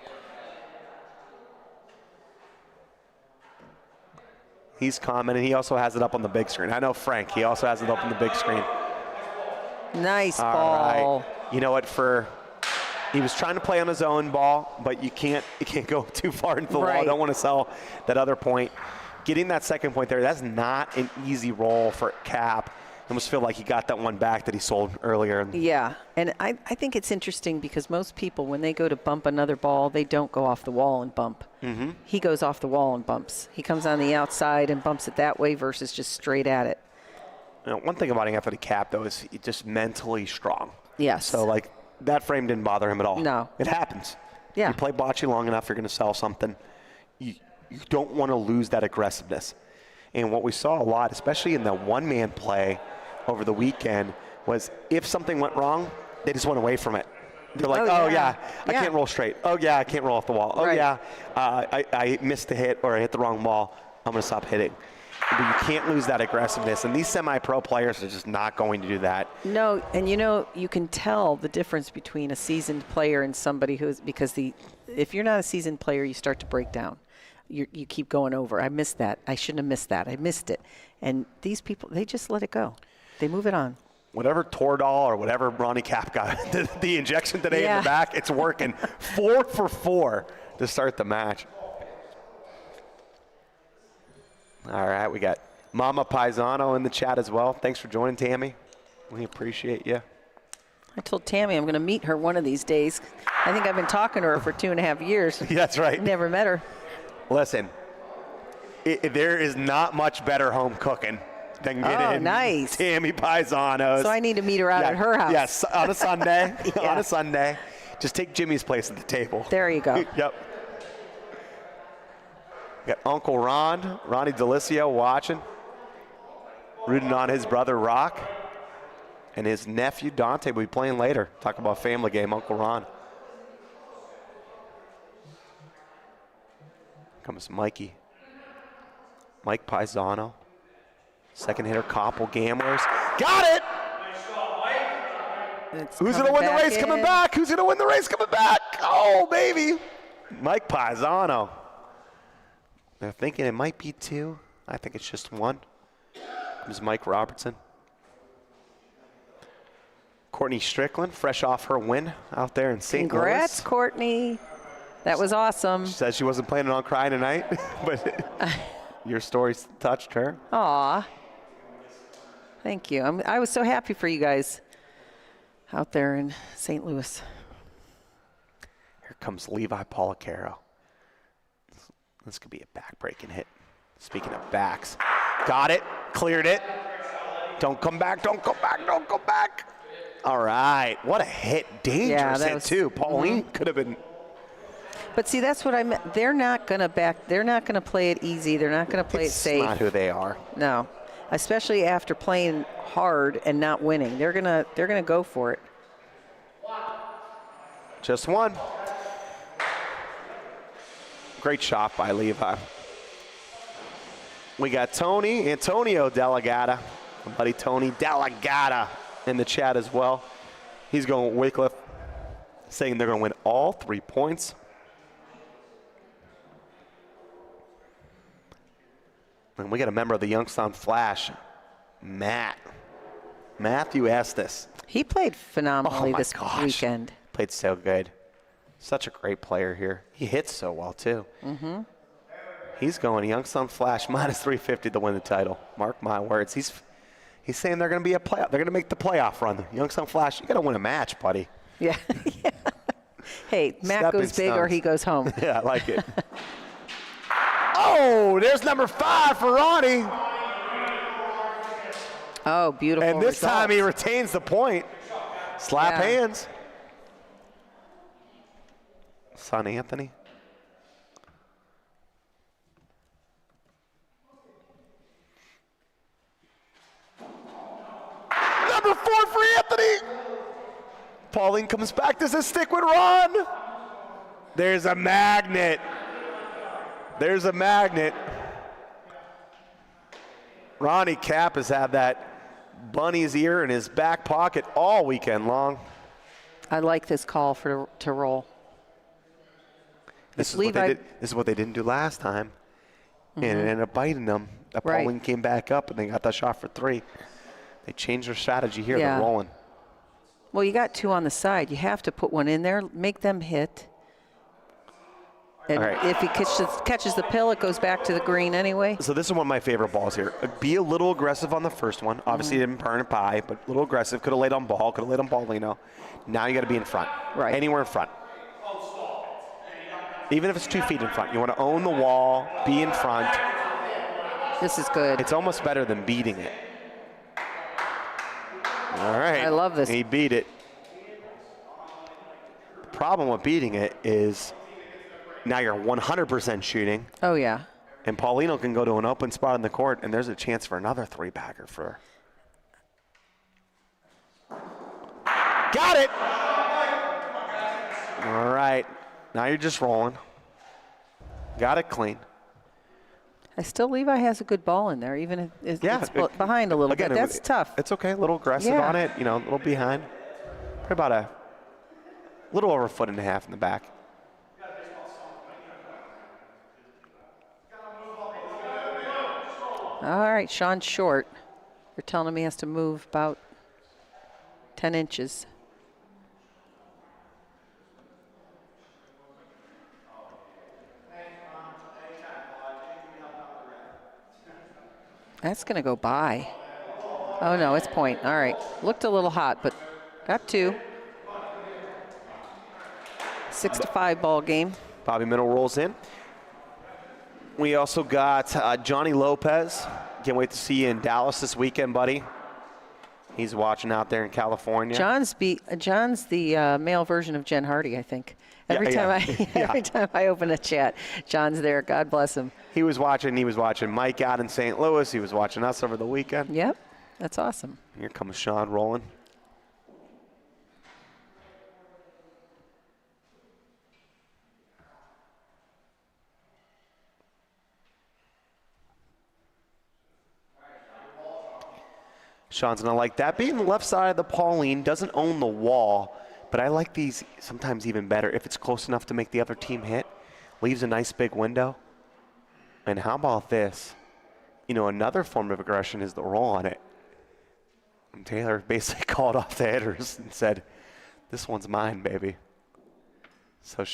He's coming, and he also has it up on the big screen. I know Frank. He also has it up on the big screen. Nice All ball. right. You know what? He was trying to play on his own ball, but you can't go too far into the wall. I don't want to sell that other point. Getting that second point there, that's not an easy roll for Cap. I almost feel like he got that one back that he sold earlier. Yeah, and I think it's interesting because most people, when they go to bump another ball, they don't go off the wall and bump. Mm-hmm. He goes off the wall and bumps. He comes on the outside and bumps it that way versus just straight at it. You know, one thing about Anthony Cap, though, is he's just mentally strong. Yes. So, like, that frame didn't bother him at all. No. It happens. Yeah. You play bocce long enough, you're going to sell something. You don't want to lose that aggressiveness. And what we saw a lot, especially in the one-man play over the weekend, was if something went wrong, they just went away from it. They're like, I can't roll straight. Oh, yeah, I can't roll off the wall. Oh, Right. yeah, I missed a hit or I hit the wrong ball. I'm going to stop hitting. But you can't lose that aggressiveness. And these semi-pro players are just not going to do that. No, and you can tell the difference between a seasoned player and somebody who's, because if you're not a seasoned player, you start to break down. You keep going over. I missed that. I shouldn't have missed that. I missed it. And these people, they just let it go. They move it on. Whatever Toradol or whatever Ronnie Cap got, the injection today in the back, it's working. 4 for 4 to start the match. All right, we got Mama Paisano in the chat as well. Thanks for joining, Tammy. We appreciate you. I told Tammy I'm going to meet her one of these days. I think I've been talking to her for 2.5 years. That's right. Never met her. Listen, there is not much better home cooking than getting nice. Tammy Paisano's. So I need to meet her out at her house. Yes, on a Sunday. Yeah. On a Sunday. Just take Jimmy's place at the table. There you go. Yep. Got Uncle Ron, Ronnie Delicio watching, rooting on his brother Rock, and his nephew Dante will be playing later. Talk about family game, Uncle Ron. Comes Mikey. Mike Paisano. Second hitter, Koppel, Gamblers. Got it! Who's going to win the race coming back? Who's going to win the race coming back? Oh, baby. Mike Paisano. They're thinking it might be 2. I think it's just 1. Comes Mike Robertson. Courtney Strickland, fresh off her win out there in St. Louis. Congrats, Courtney. That was awesome. She says she wasn't planning on crying tonight, but your story's touched her. Aw. Thank you. I was so happy for you guys out there in St. Louis. Here comes Levi Policaro. This could be a back-breaking hit. Speaking of backs. Got it. Cleared it. Don't come back. Don't go back. Don't go back. All right. What a hit. Dangerous hit, too. Pauline could have been. But see, that's what I meant. They're not going to play it easy. They're not going to play it safe. It's not who they are. No. Especially after playing hard and not winning. They're going to go for it. Just 1. Great shot by Levi. We got Antonio Delagata, my buddy Tony Delagata in the chat as well. He's going Wickliffe, saying they're going to win all 3 points. And we got a member of the Youngstown Flash, Matthew Estes. He played phenomenally this weekend. Played so good. Such a great player here. He hits so well, too. Mm-hmm. He's going Youngstown Flash minus 350 to win the title. Mark my words. He's saying they're going to be a playoff. They're going to make the playoff run. Youngstown Flash, you got to win a match, buddy. Yeah. Hey, Matt goes big or he goes home. Yeah, I like it. Oh, there's number 5 for Ronnie. Oh, beautiful. And this time he retains the point. Slap hands. Son Anthony. Number 4 for Anthony. Pauline comes back. Does it stick with Ron? There's a magnet. There's a magnet. Ronnie Cap has had that bunny's ear in his back pocket all weekend long. I like this call to roll. This is what they didn't do last time, and it ended up biting them. that Right. Pauline came back up and they got that shot for 3. They changed their strategy here. Yeah. They're rolling. Well, you got 2 on the side. You have to put one in there, make them hit. And All right. if he catches the pill, it goes back to the green anyway. So this is one of my favorite balls here. Be a little aggressive on the first one. Obviously, Mm-hmm. didn't burn it by, but a little aggressive. Could have laid on ball. Could have laid on Paulino. Now you got to be in front. Right. Anywhere in front. Even if it's 2 feet in front, you want to own the wall, be in front. This is good. It's almost better than beating it. All right. I love this. He beat it. The problem with beating it is now you're 100% shooting, Oh, yeah. and Paulino can go to an open spot in the court, and there's a chance for another 3-bagger for. Got it! All right. Now you're just rolling. Got it clean. Levi has a good ball in there, even if it's behind a little Again, bit. That's tough. It's okay. A little aggressive Yeah. on it. A little behind. Probably about a little over 1.5 feet in the back. All right, Sean's short. You're telling him he has to move about 10 inches. That's going to go by. Oh, no, it's point. All right. Looked a little hot, but got 2. 6-5 ball game. Bobby Middle rolls in. We also got Johnny Lopez. Can't wait to see you in Dallas this weekend, buddy. He's watching out there in California. John's the male version of Jen Hardy, I think. Every Yeah, time I open a chat, John's there. God bless him. He was watching Mike out in St. Louis. He was watching us over the weekend. Yep, that's awesome. Here comes Sean rolling. Sean's going to like that. Being the left side of the Pauline, doesn't own the wall, but I like these sometimes even better if it's close enough to make the other team hit. Leaves a nice big window. And how about this? Another form of aggression is the roll on it. And Taylor basically called off the hitters and said, this one's mine, baby. So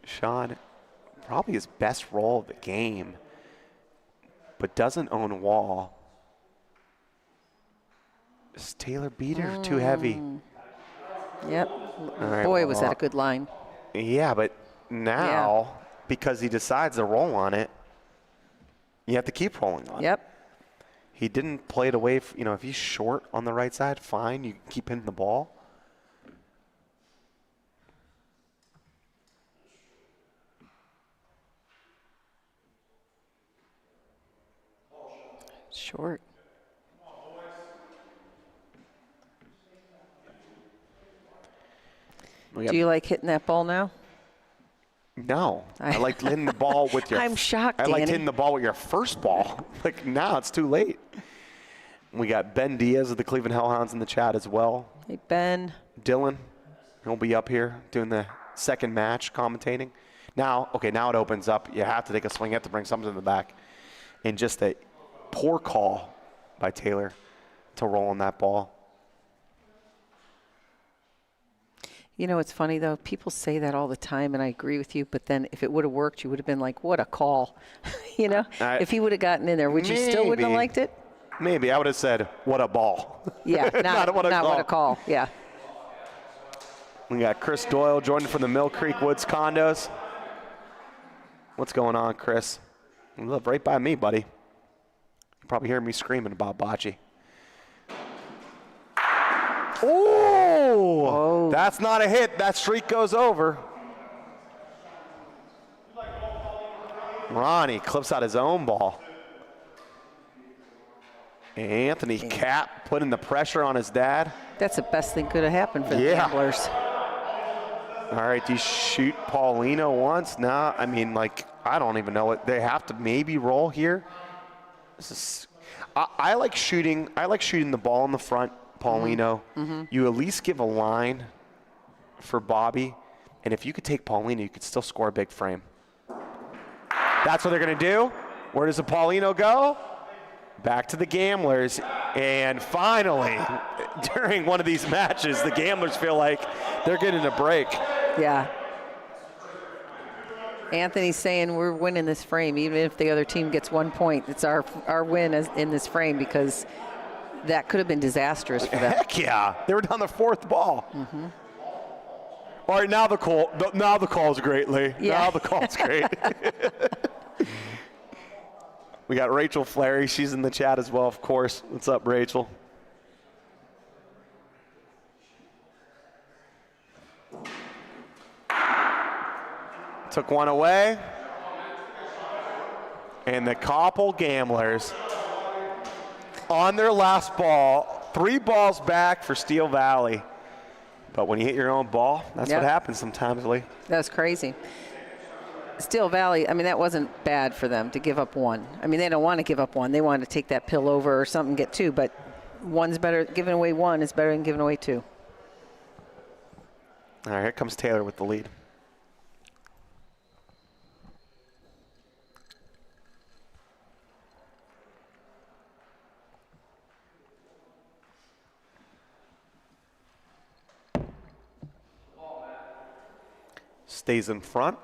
Sean, probably his best roll of the game, but doesn't own a wall. Is Taylor beat it or too heavy? Yep. right, Boy, was well, that a good line. Yeah, but now, because he decides to roll on it, you have to keep rolling on it. Yep. He didn't play it away. If he's short on the right side, fine. You keep hitting the ball. Short. Do you like hitting that ball now? No. I liked hitting the ball with your. I'm shocked, I liked Danny. hitting the ball with your first ball. Now it's too late. We got Ben Diaz of the Cleveland Hellhounds in the chat as well. Hey, Ben. Dylan, he'll be up here doing the second match, commentating. Now it opens up. You have to take a swing. You have to bring something to the back. And just a poor call by Taylor to roll on that ball. It's funny, though. People say that all the time, and I agree with you. But then if it would have worked, you would have been like, what a call. If he would have gotten in there, would you still wouldn't have liked it? Maybe. I would have said, what a ball. Yeah, not what a call. Yeah. We got Chris Doyle joining from the Mill Creek Woods condos. What's going on, Chris? You live right by me, buddy. You probably hear me screaming about Bocce. Oh, that's not a hit. That streak goes over. Ronnie clips out his own ball. Anthony Capp putting the pressure on his dad. That's the best thing could have happened for the Gamblers. All right, do you shoot Paulino once? Nah, I don't even know what they have to maybe roll here. This is. I like shooting. I like shooting the ball in the front, Paulino. Mm-hmm. You at least give a line for Bobby, and if you could take Paulino, you could still score a big frame. That's what they're gonna do. Where does the Paulino go? Back to the Gamblers, and finally, during one of these matches, the Gamblers feel like they're getting a break. Yeah. Anthony's saying we're winning this frame, even if the other team gets 1 point. It's our win in this frame, because that could have been disastrous for them. Heck yeah, they were down the 4th ball. All right, now the call's great, Lee. Yeah. Now the call's great. We got Rachel Flary. She's in the chat as well, of course. What's up, Rachel? Took one away. And the Koppel Gamblers on their last ball, 3 balls back for Steel Valley. But when you hit your own ball, that's what happens sometimes, Lee. That was crazy. Steel Valley, I mean, that wasn't bad for them to give up 1. I mean, they don't want to give up 1. They want to take that pill over or something, get 2. But 1's better. Giving away 1 is better than giving away 2. All right, here comes Taylor with the lead. Stays in front.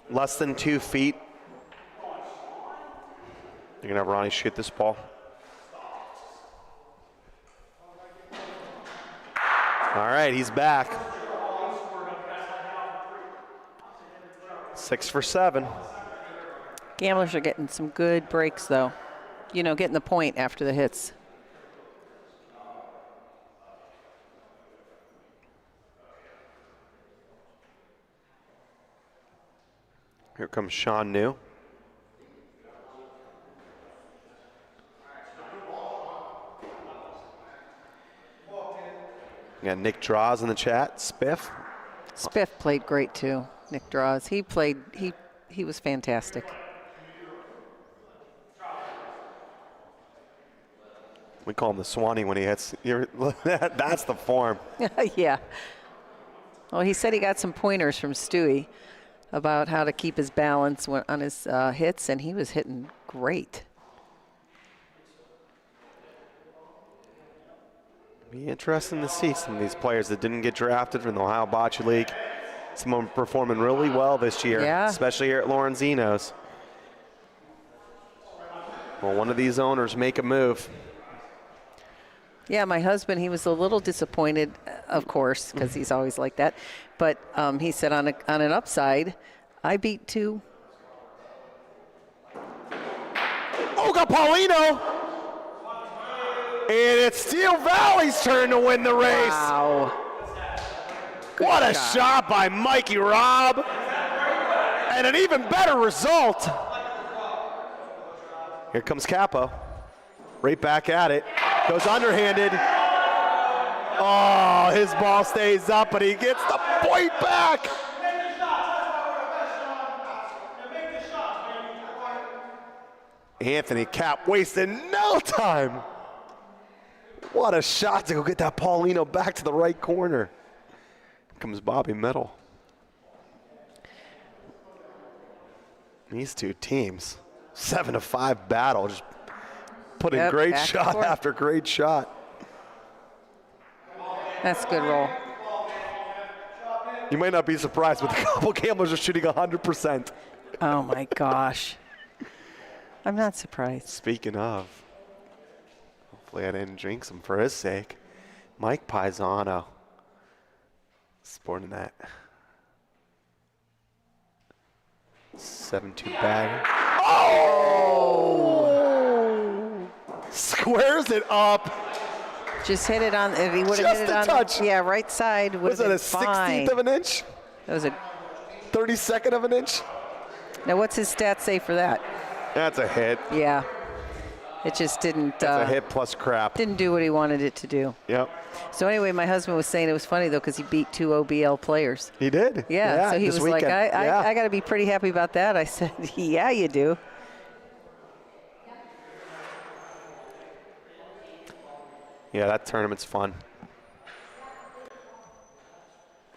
Less than 2 feet. You're gonna have Ronnie shoot this ball. All right, he's back. 6 for 7. Gamblers are getting some good breaks, though. You know, getting the point after the hits. Here comes Sean New. We got Nick Draws in the chat. Spiff. Spiff played great, too. Nick Draws. He was fantastic. We call him the Swanee when he hits. That's the form. Yeah. Well, he said he got some pointers from Stewie about how to keep his balance on his hits, and he was hitting great. Be interesting to see some of these players that didn't get drafted from the Ohio Bocce League. Some of them performing really well this year, especially here at Lorenzino's. Well, one of these owners make a move. Yeah, my husband, he was a little disappointed, of course, because he's always like that. But he said on an upside, I beat 2. Olga Paulino! And it's Steel Valley's turn to win the race. Wow. What a shot by Mikey Robb. And an even better result. Here comes Capo. Right back at it. Goes underhanded. Oh, his ball stays up, but he gets the point back. Anthony Cap wasting no time. What a shot to go get that Paulino back to the right corner. Here comes Bobby Middle. These two teams, 7-5 battle, just putting great shot after great shot. That's a good roll. You might not be surprised, but the couple gamblers are shooting 100%. Oh, my gosh. I'm not surprised. Speaking of, hopefully I didn't drink some for his sake. Mike Paisano, sporting that 7-2 bag. Oh! Squares it up. Just hit it on, if he would have hit it on, touch. Yeah, right side would have been fine. Was that a 16th of an inch? That was a 32nd of an inch? Now, what's his stats say for that? That's a hit. Yeah. It just didn't. That's a hit plus crap. Didn't do what he wanted it to do. Yep. So anyway, my husband was saying it was funny, though, because he beat 2 OBL players. He did. Yeah. So he was weekend. like, I got to be pretty happy about that. I said, yeah, you do. Yeah, that tournament's fun.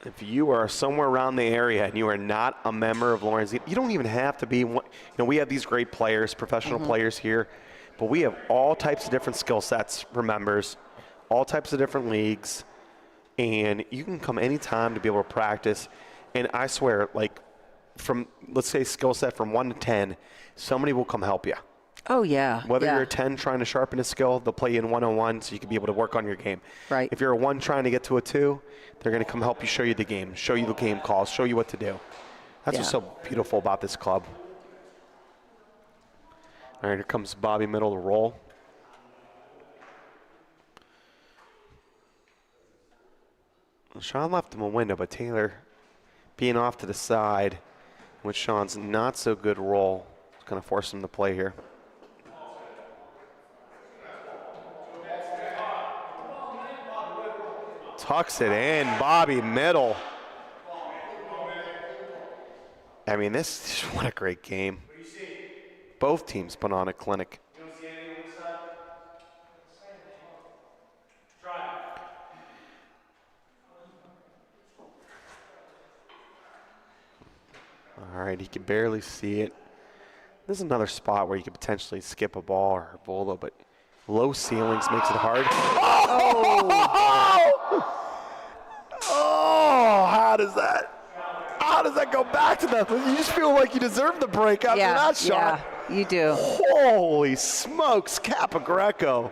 If you are somewhere around the area and you are not a member of Lawrence, you don't even have to be one. We have these great players, professional players here, but we have all types of different skill sets for members, all types of different leagues, and you can come anytime to be able to practice. And I swear, like, from, let's say, skill set from 1 to 10, somebody will come help you. Oh, yeah. Whether yeah. you're a 10 trying to sharpen a skill, they'll play you in one-on-one so you can be able to work on your game. Right. If you're a 1 trying to get to a 2, they're going to come help you, show you the game, show you the game calls, show you what to do. That's what's so beautiful about this club. All right, here comes Bobby Middle to roll. Sean left him a window, but Taylor being off to the side with Sean's not so good roll is going to force him to play here. Tucks it in, Bobby Middle. I mean, what a great game. Both teams put on a clinic. All right, he can barely see it. This is another spot where you could potentially skip a ball or a bolo, but low ceilings makes it hard. Oh, how does that go back to the, you just feel like you deserve the break after that shot. Yeah, you do. Holy smokes, Capogreco.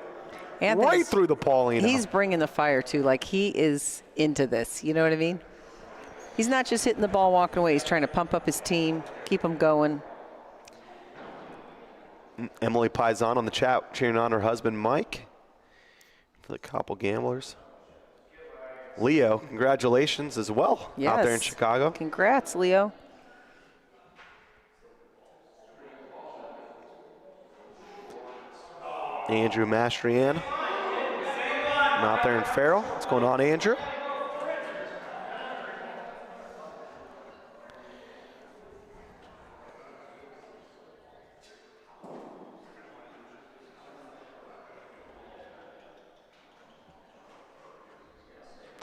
Right through the Paulino. He's bringing the fire, too. Like, he is into this. You know what I mean? He's not just hitting the ball, walking away. He's trying to pump up his team, keep them going. Emily Paisan on the chat cheering on her husband, Mike, for the Koppel Gamblers. Leo, congratulations as well out there in Chicago. Congrats, Leo. Andrew Mastrian out there in Farrell. What's going on, Andrew?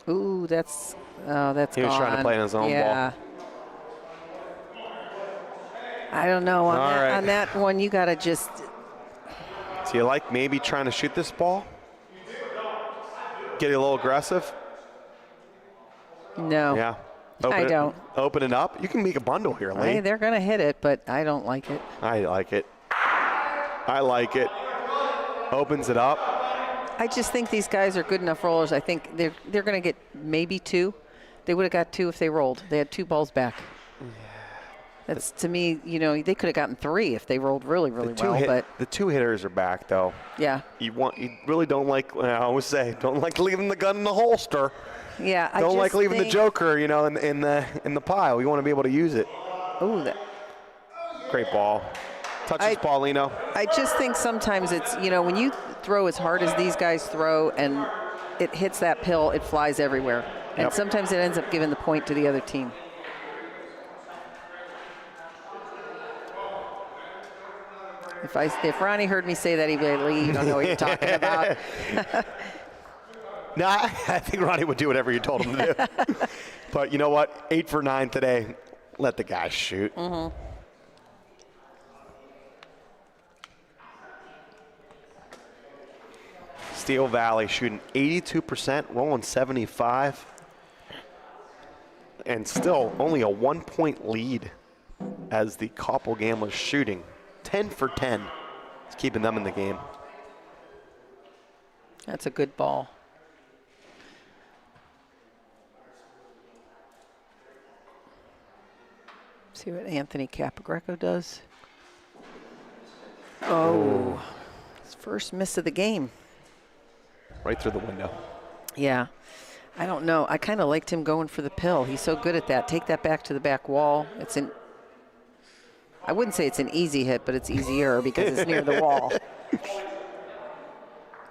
Ooh, that's He was trying to play on his own ball. I don't know. On that one, you got to just. So you like maybe trying to shoot this ball? Get a little aggressive? No. Yeah. I don't. Open it up. You can make a bundle here, Lee. Hey, they're going to hit it, but I don't like it. I like it. I like it. Opens it up. I just think these guys are good enough rollers. I think they're going to get maybe 2. They would have got 2 if they rolled. They had 2 balls back. Yeah. That's, to me, they could have gotten 3 if they rolled really, really well. But the 2 hitters are back, though. Yeah. You really don't like. I always say, don't like leaving the gun in the holster. Yeah. Don't like leaving the joker, in the pile. You want to be able to use it. Oh, great ball. Touches Paulino. I just think sometimes it's, when you throw as hard as these guys throw and it hits that pill, it flies everywhere. And sometimes it ends up giving the point to the other team. If Ronnie heard me say that, he'd be like, Lee, you don't know what you're talking about. No, I think Ronnie would do whatever you told him to do. But you know what? 8 for 9 today. Let the guys shoot. Mm-hmm. Steel Valley shooting 82%, rolling 75. And still only a 1-point lead as the Koppel Gamblers shooting 10 for 10. It's keeping them in the game. That's a good ball. See what Anthony Capogreco does. Oh, his first miss of the game. Right through the window. Yeah. I don't know. I kind of liked him going for the pill. He's so good at that. Take that back to the back wall. I wouldn't say it's an easy hit, but it's easier because it's near the wall. If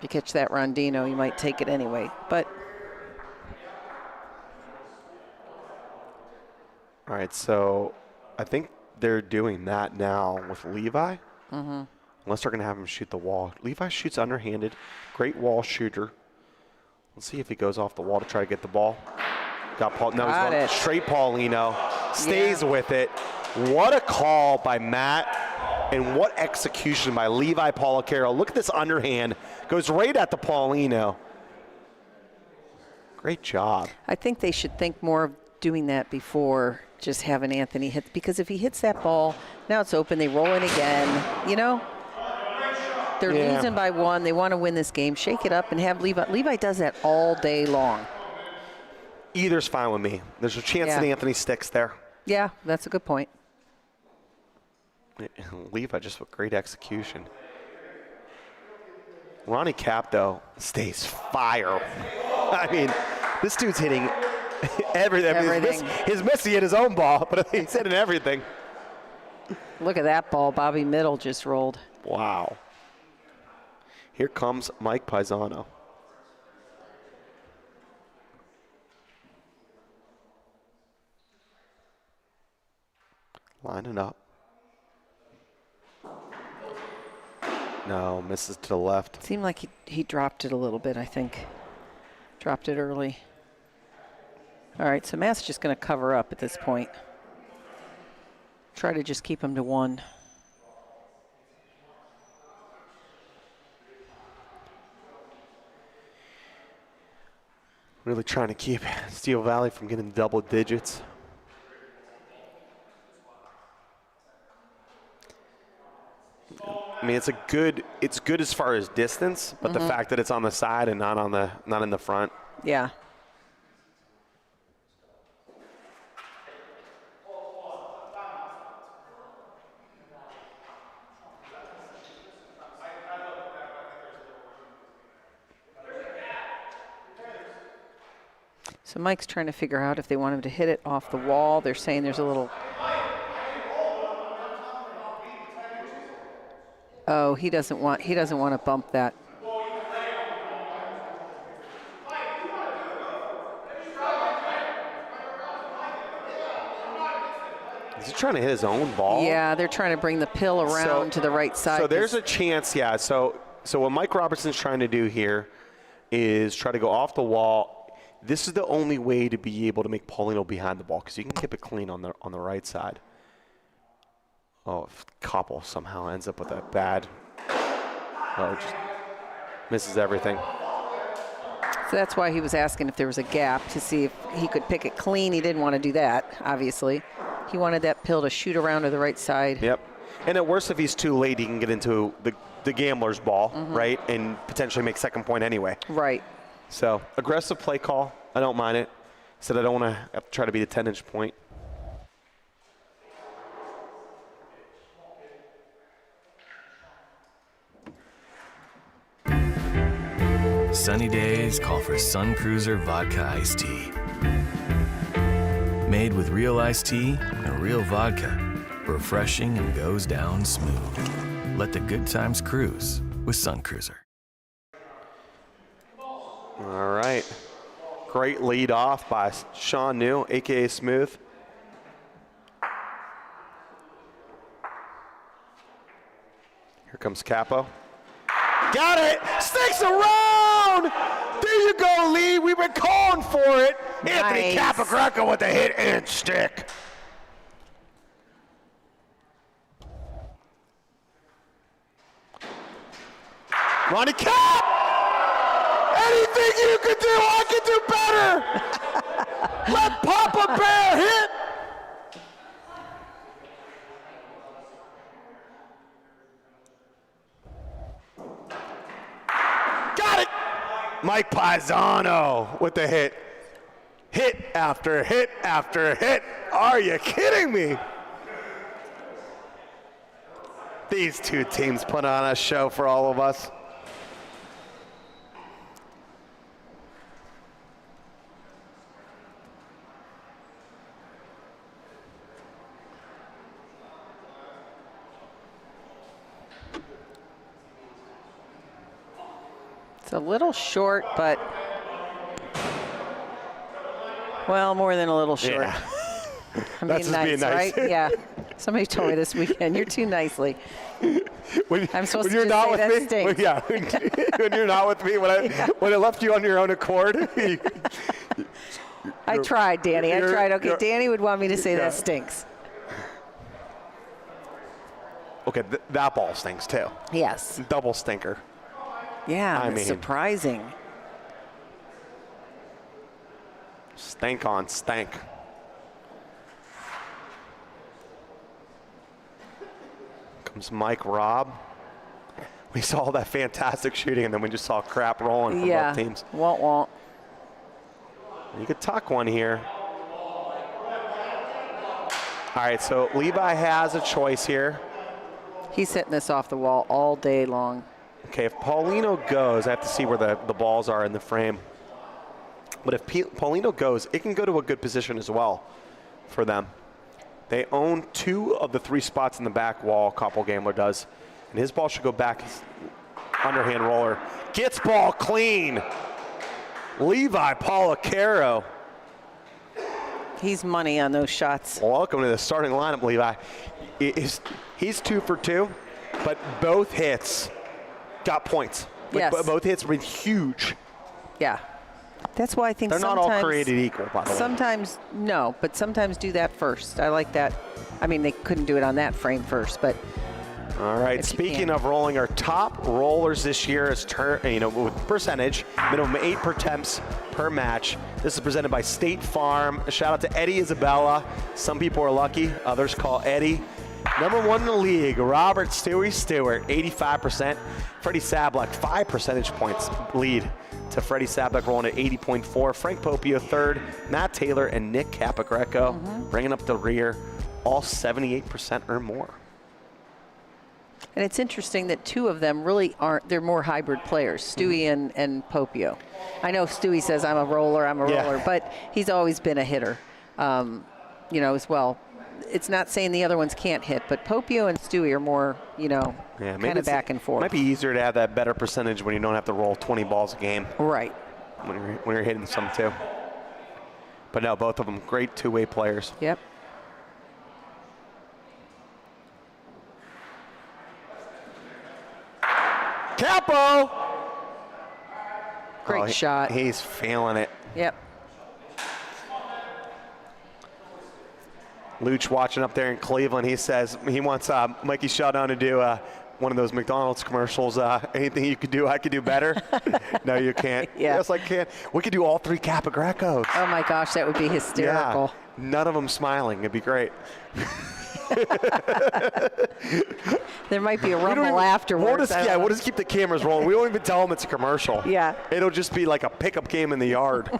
you catch that rondino, you might take it anyway. But all right, so I think they're doing that now with Levi. Mm-hmm. Unless they're going to have him shoot the wall. Levi shoots underhanded. Great wall shooter. Let's see if he goes off the wall to try to get the ball. Got Paul. No, Got he's going it. straight Paulino. Stays with it. What a call by Matt, and what execution by Levi Policaro. Look at this underhand. Goes right at the Paulino. Great job. I think they should think more of doing that before just having Anthony hit, because if he hits that ball, now it's open, they roll in again, you know? They're losing by 1. They want to win this game. Shake it up and have Levi. Levi does that all day long. Either's fine with me. There's a chance that Anthony sticks there. Yeah, that's a good point. Levi just with great execution. Ronnie Cap, though, stays fire. I mean, this dude's hitting everything. I mean, he's missing hit his own ball, but he's hitting everything. Look at that ball. Bobby Middle just rolled. Wow. Here comes Mike Paisano. Lining up. No, misses to the left. Seemed like he dropped it a little bit, I think. Dropped it early. All right, so Matt's just going to cover up at this point. Try to just keep him to 1. Really trying to keep Steel Valley from getting double digits. I mean, it's good as far as distance, but the fact that it's on the side and not in the front. Yeah. So Mike's trying to figure out if they want him to hit it off the wall. They're saying there's a little. Oh, he doesn't want to bump that. Is he trying to hit his own ball? Yeah, they're trying to bring the pill around to the right side. So there's a chance, yeah. So what Mike Robertson's trying to do here is try to go off the wall. This is the only way to be able to make Paulino behind the ball, because you can keep it clean on the right side. Oh, if Koppel somehow ends up with a bad, just misses everything. So that's why he was asking if there was a gap to see if he could pick it clean. He didn't want to do that, obviously. He wanted that pill to shoot around to the right side. Yep. And at worst, if he's too late, he can get into the gambler's ball, right, and potentially make second point anyway. Right. So aggressive play call. I don't mind it. Said I don't want to try to beat a 10-inch point. Sunny days call for Sun Cruiser Vodka Iced Tea. Made with real iced tea and real vodka. Refreshing and goes down smooth. Let the good times cruise with Sun Cruiser. All right. Great lead off by Sean New, a.k.a. Smooth. Here comes Capo. Got it! Sticks around! There you go, Lee. We've been calling for it. Nice. Anthony Capagreco with the hit and stick. Ronnie Cap! Anything you can do, I can do better. Let Papa Bear hit. Got it. Mike Paisano with the hit. Hit after hit after hit. Are you kidding me? These two teams put on a show for all of us. It's a little short, but, well, more than a little short. Yeah. I That's mean, just being nice. right? Yeah. Somebody told me this weekend, you're too nicely. I'm supposed to you're just not say with that me, stinks. yeah. When you're not with me, when I left you on your own accord. I tried, Danny. I tried. Okay, you're- Danny would want me to say Yeah. that stinks. Okay, that ball stinks too. Yes. Double stinker. Yeah, I that's mean- surprising. Stank on stank. Comes Mike Robb. We saw that fantastic shooting, and then we just saw crap rolling from Yeah. both teams. Won't. You could tuck one here. All right, so Levi has a choice here. He's hitting this off the wall all day long. Okay, if Paulino goes, I have to see where the balls are in the frame. But if Paulino goes, it can go to a good position as well for them. They own 2 of the 3 spots in the back wall, Koppel Gambler does. And his ball should go back. Underhand roller. Gets ball clean. Levi Policaro. He's money on those shots. Welcome to the starting lineup, Levi. He's 2 for 2, but both hits got points. Yes. Both hits were huge. Yeah. That's why I think They're not all created equal, by the way. Sometimes, no, but sometimes do that first. I like that. I mean, they couldn't do it on that frame first, but All right. if you Speaking can. of rolling, our top rollers this year is with percentage, minimum 8 attempts per match. This is presented by State Farm. A shout out to Eddie Isabella. Some people are lucky, others call Eddie. Number 1 in the league, Robert Stewie Stewart, 85%. Freddie Sablak, 5 percentage points lead to Freddie Sablak, rolling at 80.4. Frank Popio, 3rd. Matt Taylor and Nick Capagreco bringing up the rear, all 78% or more. And it's interesting that 2 of them really aren't, they're more hybrid players, Stewie and Popio. I know Stewie says, I'm a roller, Yeah. but he's always been a hitter, as well. It's not saying the other ones can't hit, but Popio and Stewie are more, kind of back and forth. Might be easier to have that better percentage when you don't have to roll 20 balls a game Right. when you're hitting some too. But no, both of them great 2-way players. Yep. Capo! Great shot. He's feeling it. Yep. Luch watching up there in Cleveland. He says he wants Mikey Showdown to do one of those McDonald's commercials. Anything you could do, I could do better. No, you can't. Yeah. Yes, I can. We could do all 3 Capagrecos. Oh my gosh, that would be hysterical. Yeah. None of them smiling. It'd be great. There might be a We don't rumble even- afterwards. I don't know. We'll just keep the cameras rolling. We won't even tell them it's a commercial. Yeah. It'll just be like a pickup game in the yard.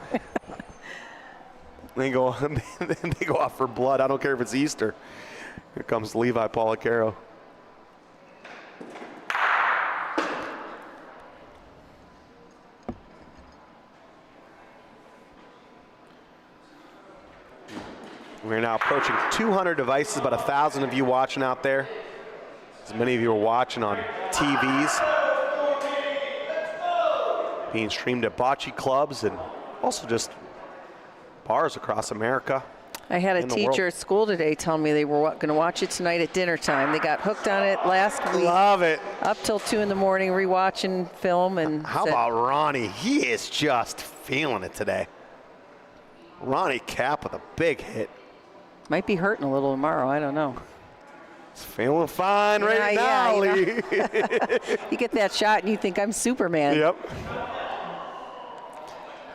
They go off for blood. I don't care if it's Easter. Here comes Levi Policaro. We're now approaching 200 devices, about 1,000 of you watching out there. As many of you are watching on TVs. Being streamed at bocce clubs and also just bars across America. I had a in the teacher world. at school today tell me they were going to watch it tonight at dinner time. They got hooked on it last week. Love it. Up till 2 in the morning rewatching film. And How said, about Ronnie? He is just feeling it today. Ronnie Cap with a big hit. might be hurting a little tomorrow. I don't know. He's feeling fine right Yeah, now, you Lee. You get that shot and you think I'm Superman. Yep.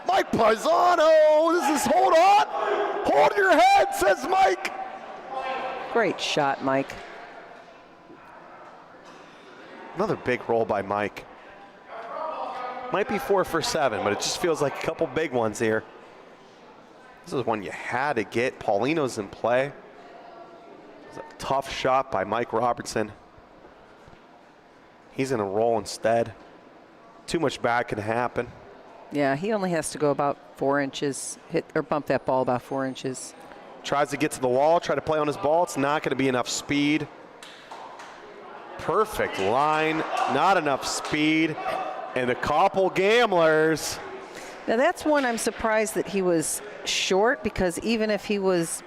Mike Paisano, this is, hold on. Hold your head, says Mike. Great shot, Mike. Another big roll by Mike. Might be 4 for 7, but it just feels like a couple big ones here. This is one you had to get. Paulino's in play. It's a tough shot by Mike Robertson. He's going to roll instead. Too much back can happen. Yeah, he only has to go about 4 inches, hit or bump that ball about 4 inches. Tries to get to the wall, try to play on his ball. It's not going to be enough speed. Perfect line, not enough speed. And the Koppel Gamblers. Now that's one I'm surprised that he was short, because even if he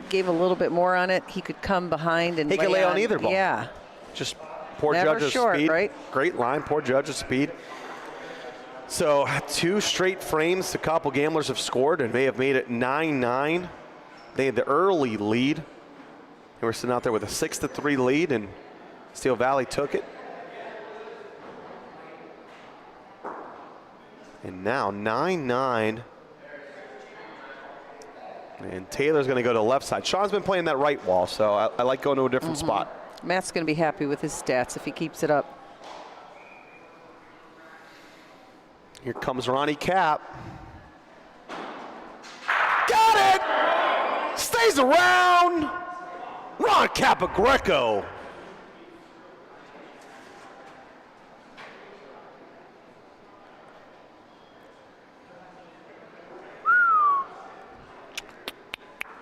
gave a little bit more on it, he could come behind and He could lay on either ball. Yeah. Just poor Never judge of short, speed. right? Great line, poor judge of speed. So 2 straight frames. A couple gamblers have scored, and they have made it 9-9. They had the early lead. They were sitting out there with a 6-3 lead, and Steel Valley took it. And now 9-9. And Taylor's going to go to the left side. Sean's been playing that right wall, so I like going to a different spot. Matt's going to be happy with his stats if he keeps it up. Here comes Ronnie Cap. Got it! Stays around! Ron Capagreco.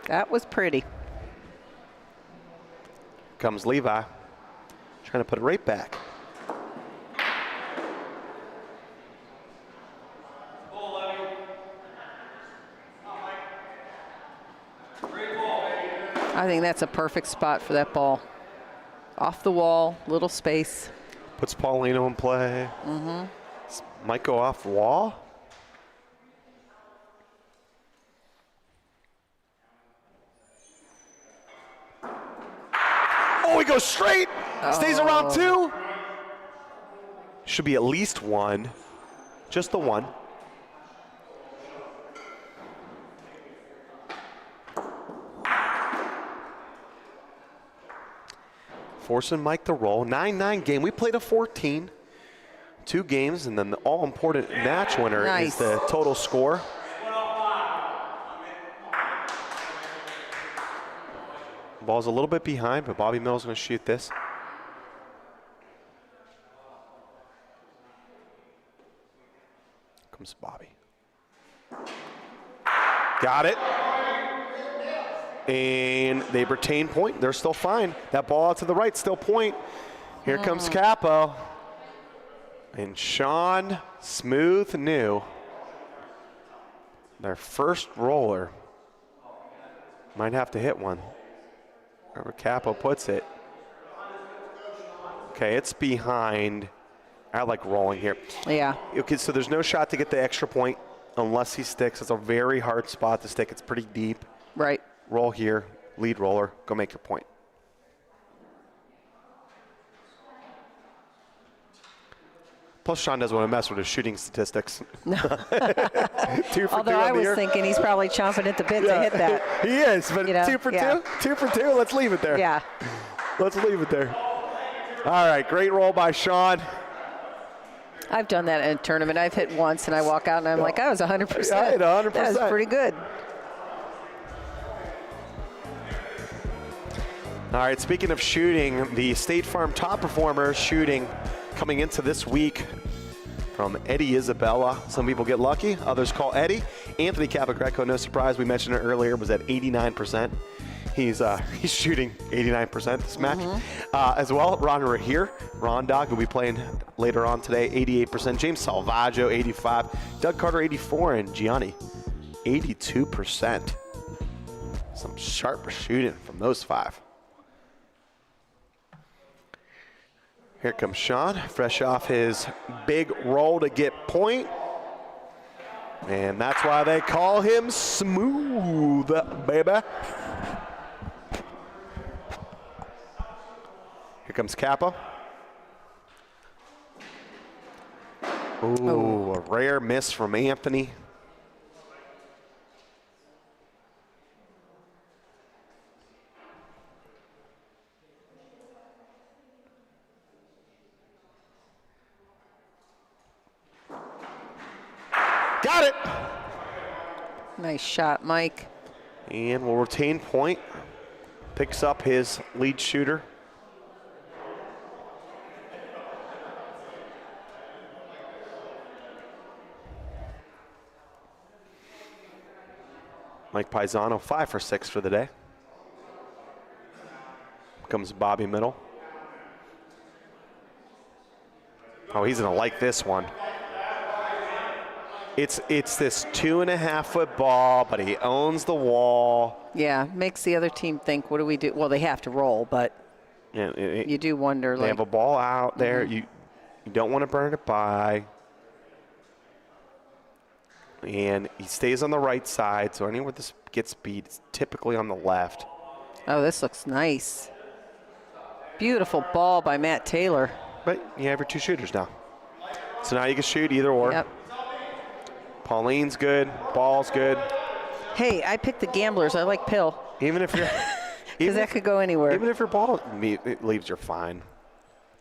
That was pretty. Comes Levi, trying to put it right back. I think that's a perfect spot for that ball. Off the wall, little space. Puts Paulino in play. Might go off the wall. Oh, he goes straight. Stays around 2. Should be at least 1. Just the 1. Forcing Mike to roll. 9-9 game. We played a 14. 2 games, and then the all-important match winner is the total score. Ball's a little bit behind, but Bobby Mills going to shoot this. Comes Bobby. Got it. And they retain point. They're still fine. That ball out to the right, still point. Here comes Capo. And Sean Smooth knew their first roller might have to hit one. Wherever Capo puts it. Okay, it's behind. I like rolling here. Yeah. Okay, so there's no shot to get the extra point unless he sticks. It's a very hard spot to stick. It's pretty deep. Right. Roll here, lead roller, go make your point. Plus, Sean doesn't want to mess with his shooting statistics. No. 2 for 2 Although I was thinking he's probably chomping at the bit to hit that. He is, but 2 for 2? 2 for 2, let's leave it there. Yeah. Let's leave it there. All right, great roll by Sean. I've done that in a tournament. I've hit once, and I walk out, and I'm like, I was 100%. I hit 100%. That was pretty good. All right, speaking of shooting, the State Farm top performer shooting coming into this week from Eddie Isabella. Some people get lucky, others call Eddie. Anthony Capagreco, no surprise, we mentioned it earlier, was at 89%. He's shooting 89% this match. As well, Ron Rahir, Ron Dog, who'll be playing later on today, 88%. James Salvaggio, 85%. Doug Carter, 84%. And Gianni, 82%. Some sharp shooting from those 5. Here comes Sean, fresh off his big roll to get point. And that's why they call him Smooth, baby. Here comes Kappa. Ooh, a rare miss from Anthony. Got it. Nice shot, Mike. And will retain point. Picks up his lead shooter. Mike Paisano, 5 for 6 for the day. Comes Bobby Middle. Oh, he's gonna like this one. It's this 2.5-foot ball, but he owns the wall. Yeah, makes the other team think, what do we do? Well, they have to roll, but Yeah, you do wonder. They have a ball out there. You don't want to burn it by. And he stays on the right side, so anywhere this gets beat, it's typically on the left. Oh, this looks nice. Beautiful ball by Matt Taylor. But you have your 2 shooters now. So now you can shoot either or. Yep. Pauline's good. Ball's good. Hey, I picked the gamblers. I like Pill. Even if you're, Because that could go anywhere. even if your ball it leaves, you're fine.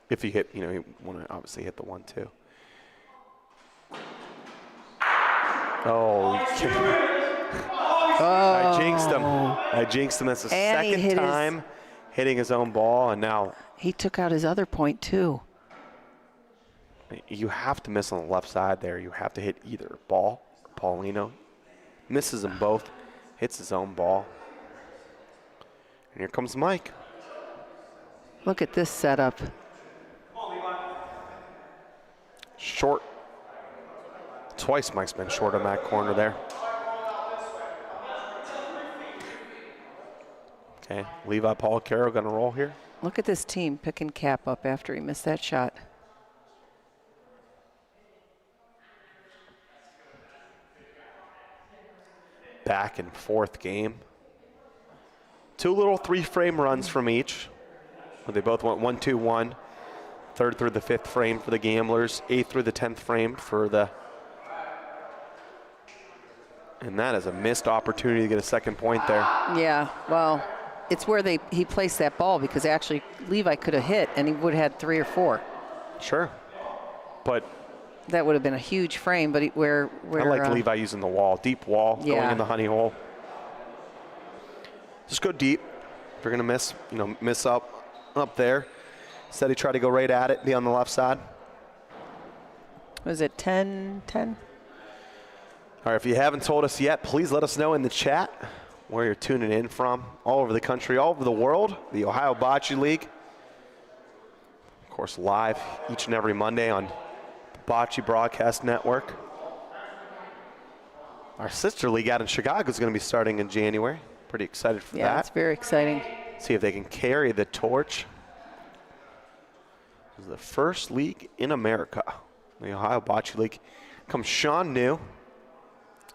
If you hit, you want to obviously hit the 1-2. Oh, I jinxed him. That's the And he second hit time hitting his own ball, and now He took out his other point, too. you have to miss on the left side there. You have to hit either ball or Paulino. Misses them both, hits his own ball. And here comes Mike. Look at this setup. Short. Twice Mike's been short on that corner there. Okay, Levi Paul Caro gonna roll here. Look at this team picking Cap up after he missed that shot. Back and forth game. 2 little 3-frame runs from each. They both went 1-2-1. 3rd through the 5th frame for the Gamblers. 8th through the 10th frame for the. And that is a missed opportunity to get a second point there. Yeah, well, it's where he placed that ball because actually Levi could have hit and he would have had 3 or 4. Sure. But That would have been a huge frame, but where I like Levi using the wall. Deep wall, going Yeah. in the honey hole. Just go deep. If you're going to miss up there. Instead, he tried to go right at it, be on the left side. Was it 10-10? All right, if you haven't told us yet, please let us know in the chat where you're tuning in from. All over the country, all over the world, the Ohio Bocce League. Of course, live each and every Monday on the Bocce Broadcast Network. Our sister league out in Chicago is going to be starting in January. Pretty excited for Yeah, that. it's very exciting. See if they can carry the torch. This is the first league in America, the Ohio Bocce League. Comes Sean New.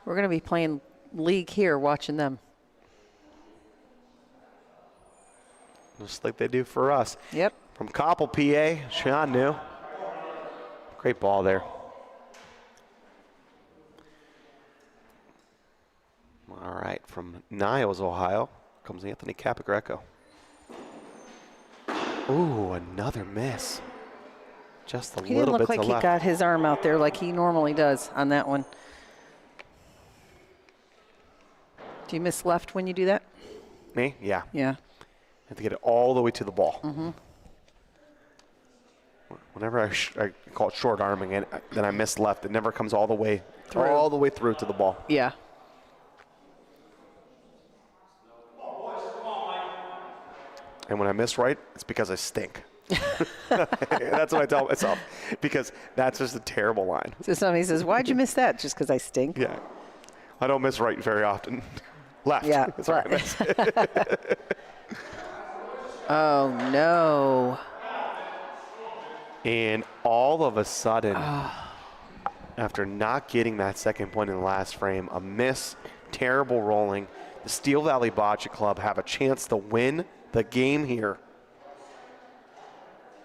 We're going to be playing league here, watching them. Just like they do for us. Yep. From Koppel, PA, Sean New. Great ball there. All right, from Niles, Ohio, comes Anthony Capagreco. Ooh, another miss. Just a He didn't little look bit like to he left. got his arm out there like he normally does on that one. Do you miss left when you do that? Me? Yeah. Yeah. Have to get it all the way to the ball. Mm-hmm. Whenever I call it short arming it, then I miss left. It never comes all the way through to the ball. Yeah. And when I miss right, it's because I stink. That's what I tell myself, because that's just a terrible line. So somebody says, "Why'd you miss that?" Just because I stink. Yeah, I don't miss right very often. Left. Yeah. That's where I miss. Oh no. And all of a sudden, after not getting that second point in the last frame, a miss, terrible rolling, the Steel Valley Bocce Club have a chance to win the game here.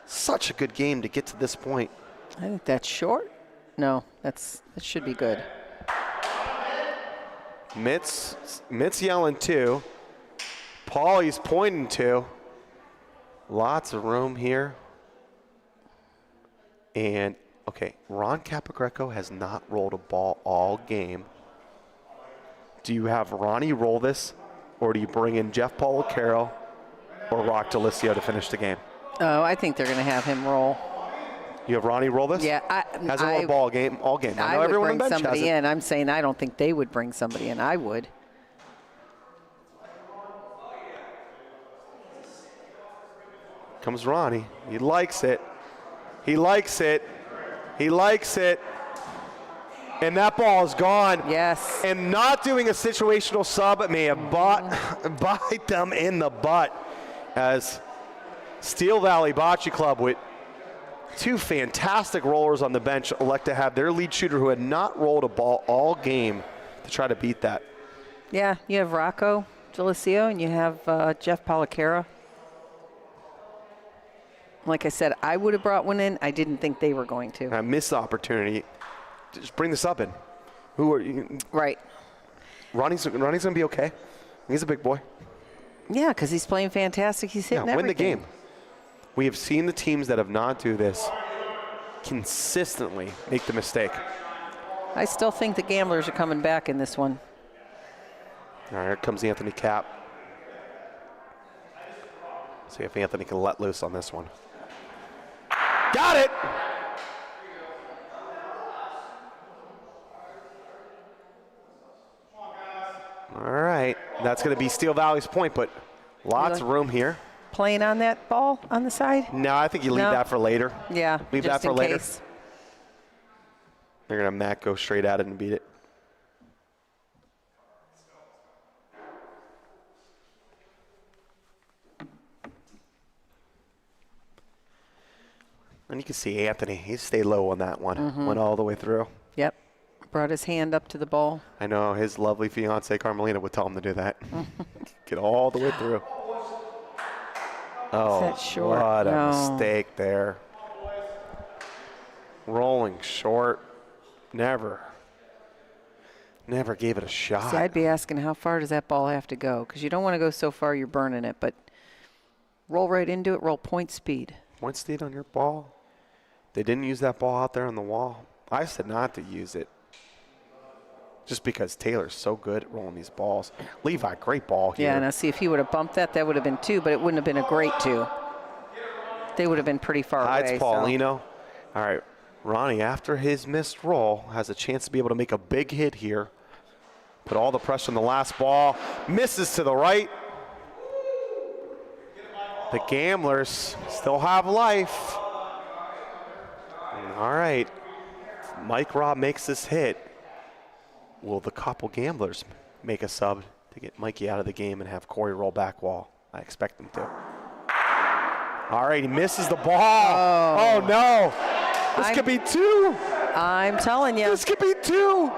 Such a good game to get to this point. I think that's short. No, that should be good. Mitt's yelling too. Paulie's pointing to. Lots of room here. And, okay, Ron Capagreco has not rolled a ball all game. Do you have Ronnie roll this, or do you bring in Jeff Policaro or Rock Delisio to finish the game? Oh, I think they're going to have him roll. You have Ronnie roll this? Yeah. Hasn't rolled a ball all game. I know would everyone on bring bench somebody has it. in. I'm saying I don't think they would bring somebody in. I would. Comes Ronnie. He likes it. He likes it. He likes it. And that ball is gone. Yes. And not doing a situational sub may have bite them in the butt, as Steel Valley Bocce Club with Two fantastic rollers on the bench elect to have their lead shooter who had not rolled a ball all game to try to beat that. Yeah, you have Rocco Delicio and you have Jeff Policcara. Like I said, I would have brought one in. I didn't think they were going to. I missed the opportunity. Just bring this up in. Who are you? Right. Ronnie's going to be okay. He's a big boy. Yeah, because he's playing fantastic. He's hitting win the everything. game. We have seen the teams that have not do this consistently make the mistake. I still think the Gamblers are coming back in this one. All right, here comes Anthony Cap. See if Anthony can let loose on this one. Got it! All right, that's going to be Steel Valley's point, but lots of room here. Playing on that ball on the side? No, I think you leave that for later. Yeah, leave just that for in later. case. They're going to have Matt go straight at it and beat it. And you can see Anthony, he stayed low on that one. Went all the way through. Yep. Brought his hand up to the ball. I know his lovely fiance Carmelina would tell him to do that. Get all the way through. Oh, that short? what a No. mistake there. Rolling short. Never gave it a shot. See, I'd be asking how far does that ball have to go? Because you don't want to go so far you're burning it, but roll right into it, roll point speed. Point speed on your ball. They didn't use that ball out there on the wall. I said not to use it. Just because Taylor's so good at rolling these balls. Levi, great ball here. Yeah, now see, if he would have bumped that, that would have been 2, but it wouldn't have been a great 2. They would have been pretty far away. Hides Paulino. All right, Ronnie, after his missed roll, has a chance to be able to make a big hit here. Put all the pressure on the last ball. Misses to the right. The Gamblers still have life. All right, Mike Robb makes this hit. Will the Koppel Gamblers make a sub to get Mikey out of the game and have Corey roll back wall? I expect them to. All right, he misses the ball. Oh no. This could be 2. I'm telling you. This could be 2.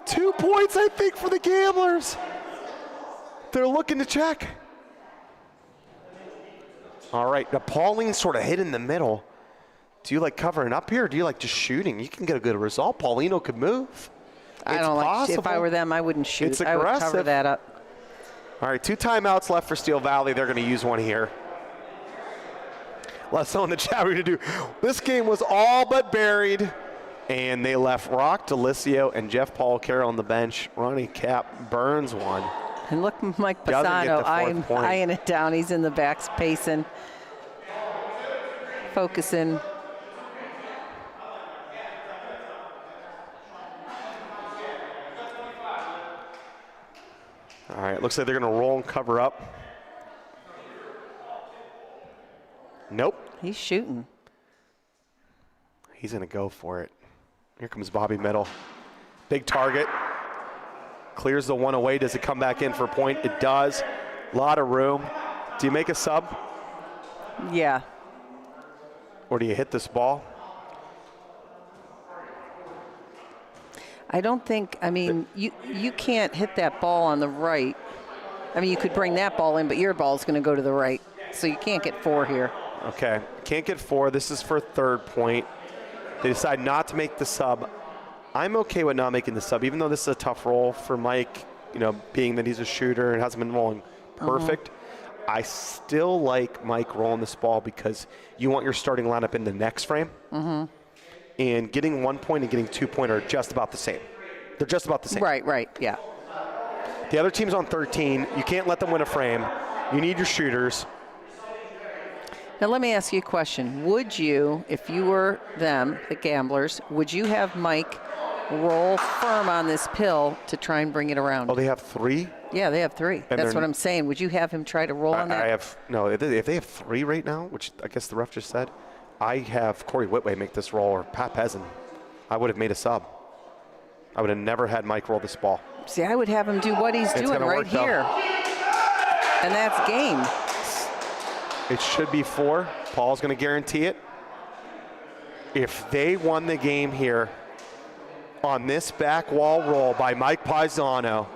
2 points, I think, for the Gamblers. They're looking to check. All right, now Pauline sort of hit in the middle. Do you like covering up here, or do you like just shooting? You can get a good result. Paulino could move. I don't like. If I were them, I wouldn't shoot. It's I would cover aggressive. that up. All right, 2 timeouts left for Steel Valley. They're going to use one here. Let's know in the chat what we're going to do. This game was all but buried, and they left Rock Delicio and Jeff Policcara on the bench. Ronnie Cap burns one. And look, Mike Doesn't get Pisano the fourth point. eyeing it down. He's in the backs, pacing, focusing. All right, looks like they're going to roll and cover up. Nope. He's shooting. He's going to go for it. Here comes Bobby Middle. Big target. Clears the one away. Does it come back in for a point? It does. A lot of room. Do you make a sub? Yeah. Or do you hit this ball? I don't think, I mean, you can't hit that ball on the right. I mean, you could bring that ball in, but your ball's going to go to the right. So you can't get 4 here. Okay, can't get 4. This is for 3rd point. They decide not to make the sub. I'm okay with not making the sub, even though this is a tough roll for Mike, you know, being that he's a shooter and hasn't been rolling perfect. I still like Mike rolling this ball because you want your starting lineup in the next frame. And getting 1 point and getting 2 point are just about the same. They're just about the same. Right, yeah. The other team's on 13. You can't let them win a frame. You need your shooters. Now let me ask you a question. Would you, if you were them, the Gamblers, would you have Mike roll firm on this pill to try and bring it around? Oh, they have 3? Yeah, they have 3. That's what I'm saying. Would you have him try to roll on that? I have, no, if they have 3 right now, which I guess the ref just said, I have Corey Whitway make this roll or Pat Pezin. I would have made a sub. I would have never had Mike roll this ball. See, I would have him do what he's doing right here. And that's game. It should be 4. Paul's going to guarantee it. if they won the game here on this back wall roll by Mike Paisano,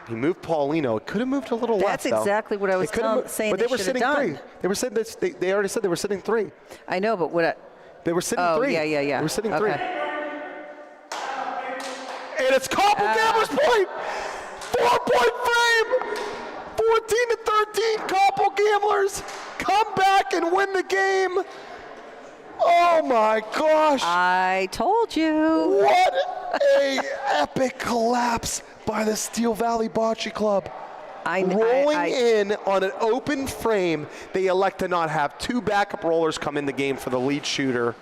he moved Paulino. It could have moved a little That's left, exactly what I was saying. But they were should sitting have done. 3. They were sitting. They already said they were sitting 3. I know, but what? They were sitting Oh, 3. yeah. They were sitting 3. Okay. And it's Koppel Gamblers point. 4-point frame. 14-13. Koppel Gamblers come back and win the game. Oh my gosh. I told you. What a epic collapse by the Steel Valley Bocce Club. Rolling in on an open frame, they elect to not have 2 backup rollers come in the game for the lead shooter.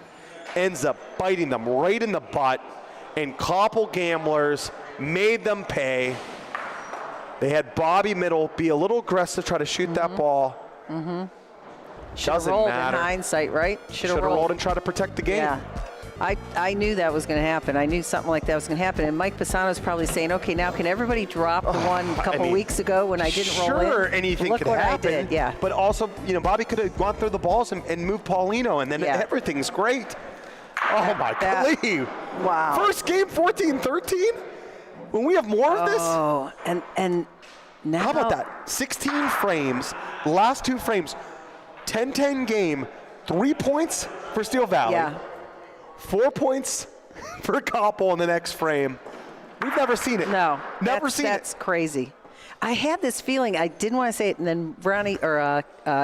Ends up biting them right in the butt, and Koppel Gamblers made them pay. They had Bobby Middle be a little aggressive, try to shoot that ball. Should have Doesn't rolled matter. in hindsight, right? Should have rolled and tried to protect the game. Yeah. I knew that was going to happen. I knew something like that was going to happen. And Mike Pisano's probably saying, okay, now can everybody drop the one a couple weeks ago when I didn't roll in? Sure, anything Look could what happen. I did. Yeah. But also, Bobby could have gone through the balls and moved Paulino, and then Yeah. everything's great. Oh, my that- golly. Wow. First game, 14-13? When we have more of this? Oh, and now. How about that? 16 frames, last 2 frames, 10-10 game, 3 points for Steel Valley. Yeah. 4 points for Koppel in the next frame. We've never seen it. No. Never seen That's it. crazy. I had this feeling, I didn't want to say it, and then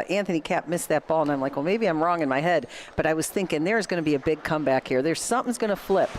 Anthony Capp missed that ball, and I'm like, well, maybe I'm wrong in my head. But I was thinking there's going to be a big comeback here. Something's going to flip.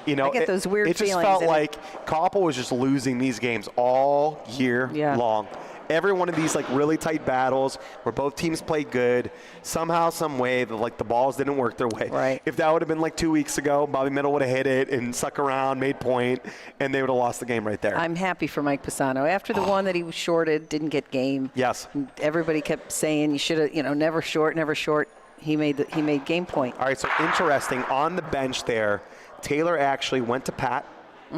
I get those weird it just feelings. felt like Koppel was just losing these games all year long. Every one of these really tight battles where both teams played good, somehow, some way, the balls didn't work their way. Right. If that would have been 2 weeks ago, Bobby Middle would have hit it and stuck around, made point, and they would have lost the game right there. I'm happy for Mike Pisano. After the one that he was shorted, didn't get game. Yes. Everybody kept saying you should have, never short, never short. He made game point. All right, so interesting. On the bench there, Taylor actually went to Pat.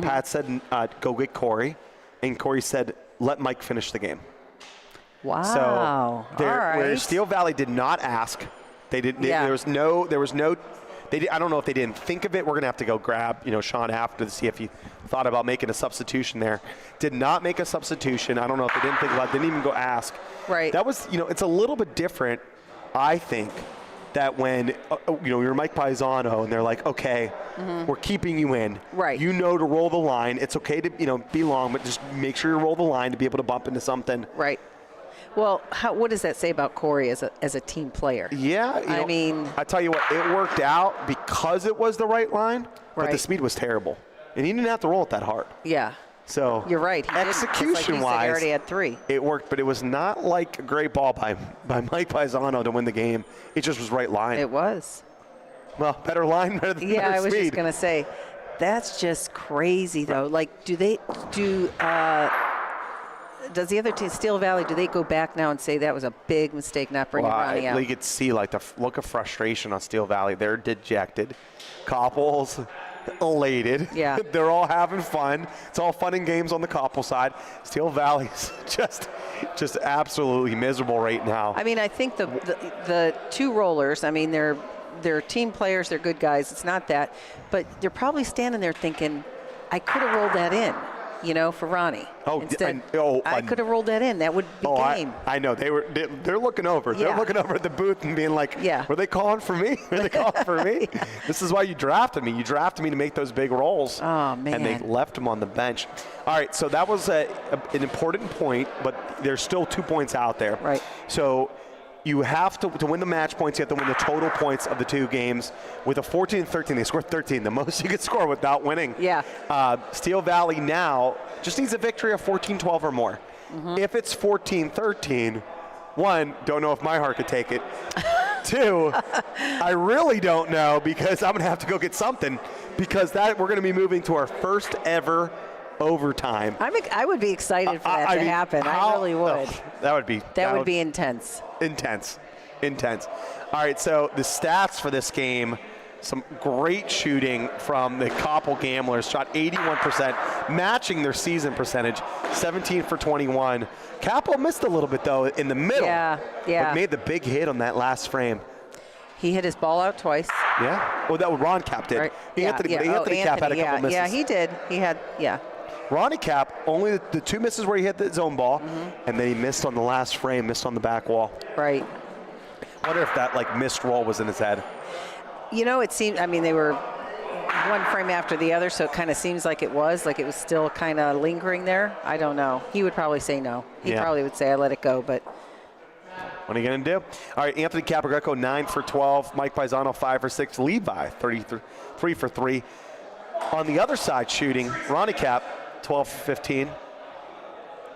Pat said, go get Corey. And Corey said, let Mike finish the game. Wow. So all right. where Steel Valley did not ask, they did. There was no. I don't know if they didn't think of it. We're gonna have to go grab Sean after to see if he thought about making a substitution there. Did not make a substitution. I don't know if they didn't think about it. Didn't even go ask. Right. That was it's a little bit different, I think, that when you're Mike Paisano and they're like, okay, we're keeping you in. Right. To roll the line. It's okay to be long, but just make sure you roll the line to be able to bump into something. Right. Well, what does that say about Corey as a team player? Yeah, I mean, I tell you what, it worked out because it was the right line, but the Right. speed was terrible, and he didn't have to roll it that hard. Yeah. So You're right. He execution-wise, he already had 3. it worked, but it was not like a great ball by Mike Paisano to win the game. It just was right line. It was. Well, better line, better speed. Yeah, I was just gonna say, that's just crazy though. Does the other team, Steel Valley, do they go back now and say that was a big mistake not bringing Ronnie out? You could see the look of frustration on Steel Valley. They're dejected. Koppel's elated. Yeah. They're all having fun. It's all fun and games on the Koppel side. Steel Valley's just absolutely miserable right now. I mean, I think the 2 rollers, I mean, they're team players, they're good guys. It's not that. But they're probably standing there thinking, I could have rolled that in. For Ronnie. I could have rolled that in. That would be game. I know. They're looking over. Yeah. They're looking over at the booth and being like, Yeah. were they calling for me? Were they calling for me? This is why you drafted me. You drafted me to make those big rolls. Oh, man. And they left him on the bench. All right, so that was an important point, but there's still 2 points out there. Right. So you have to win the match points, you have to win the total points of the 2 games. With a 14-13, they scored 13, the most you could score without winning. Yeah. Steel Valley now just needs a victory of 14-12 or more. If it's 14-13, 1, don't know if my heart could take it. 2, I really don't know because I'm going to have to go get something because we're going to be moving to our first ever overtime. I would be excited for that to happen. I really would. That would be intense. Intense. All right, so the stats for this game, some great shooting from the Koppel Gamblers. Shot 81%, matching their season percentage, 17 for 21. Koppel missed a little bit, though, in the middle. Yeah. But made the big hit on that last frame. He hit his ball out twice. Yeah. Oh, that was Ron Cap did. Right. Anthony Cap had a couple misses. Yeah, he did. He had, yeah. Ronnie Cap, only the 2 misses where he hit the zone ball, and then he missed on the last frame, missed on the back wall. Right. I wonder if that missed roll was in his head. You know, it seemed, I mean, they were one frame after the other, so it kind of seems like it was still kind of lingering there. I don't know. He would probably say no. He probably would say I let it go, but. What are you going to do? All right, Anthony Capogreco, 9 for 12. Mike Paisano, 5 for 6. Levi, 3 for 3. On the other side shooting, Ronnie Cap, 12 for 15.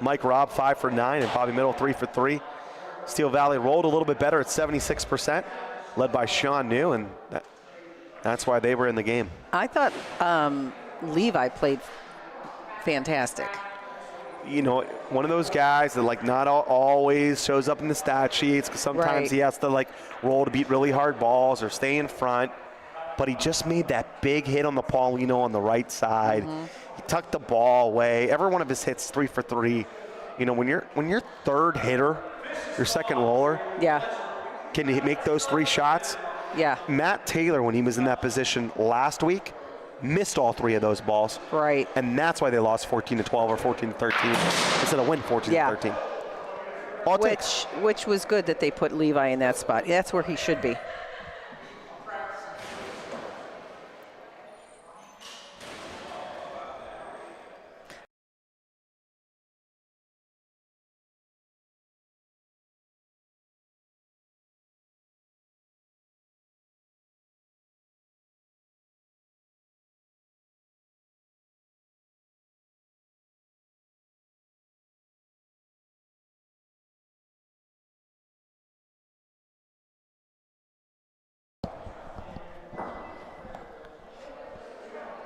Mike Robb, 5 for 9. And Bobby Middle, 3 for 3. Steel Valley rolled a little bit better at 76%, led by Sean New, and that's why they were in the game. I thought Levi played fantastic. You know, one of those guys that not always shows up in the stat sheets, because sometimes he has to roll to beat really hard balls or stay in front. But he just made that big hit on the Paulino on the right side. He tucked the ball away. Every one of his hits, 3 for 3. You know, when you're third hitter, your second roller, can you make those 3 shots? Yeah. Matt Taylor, when he was in that position last week, missed all 3 of those balls. Right. And that's why they lost 14-12 or 14-13 instead of win 14-13. Which was good that they put Levi in that spot. That's where he should be.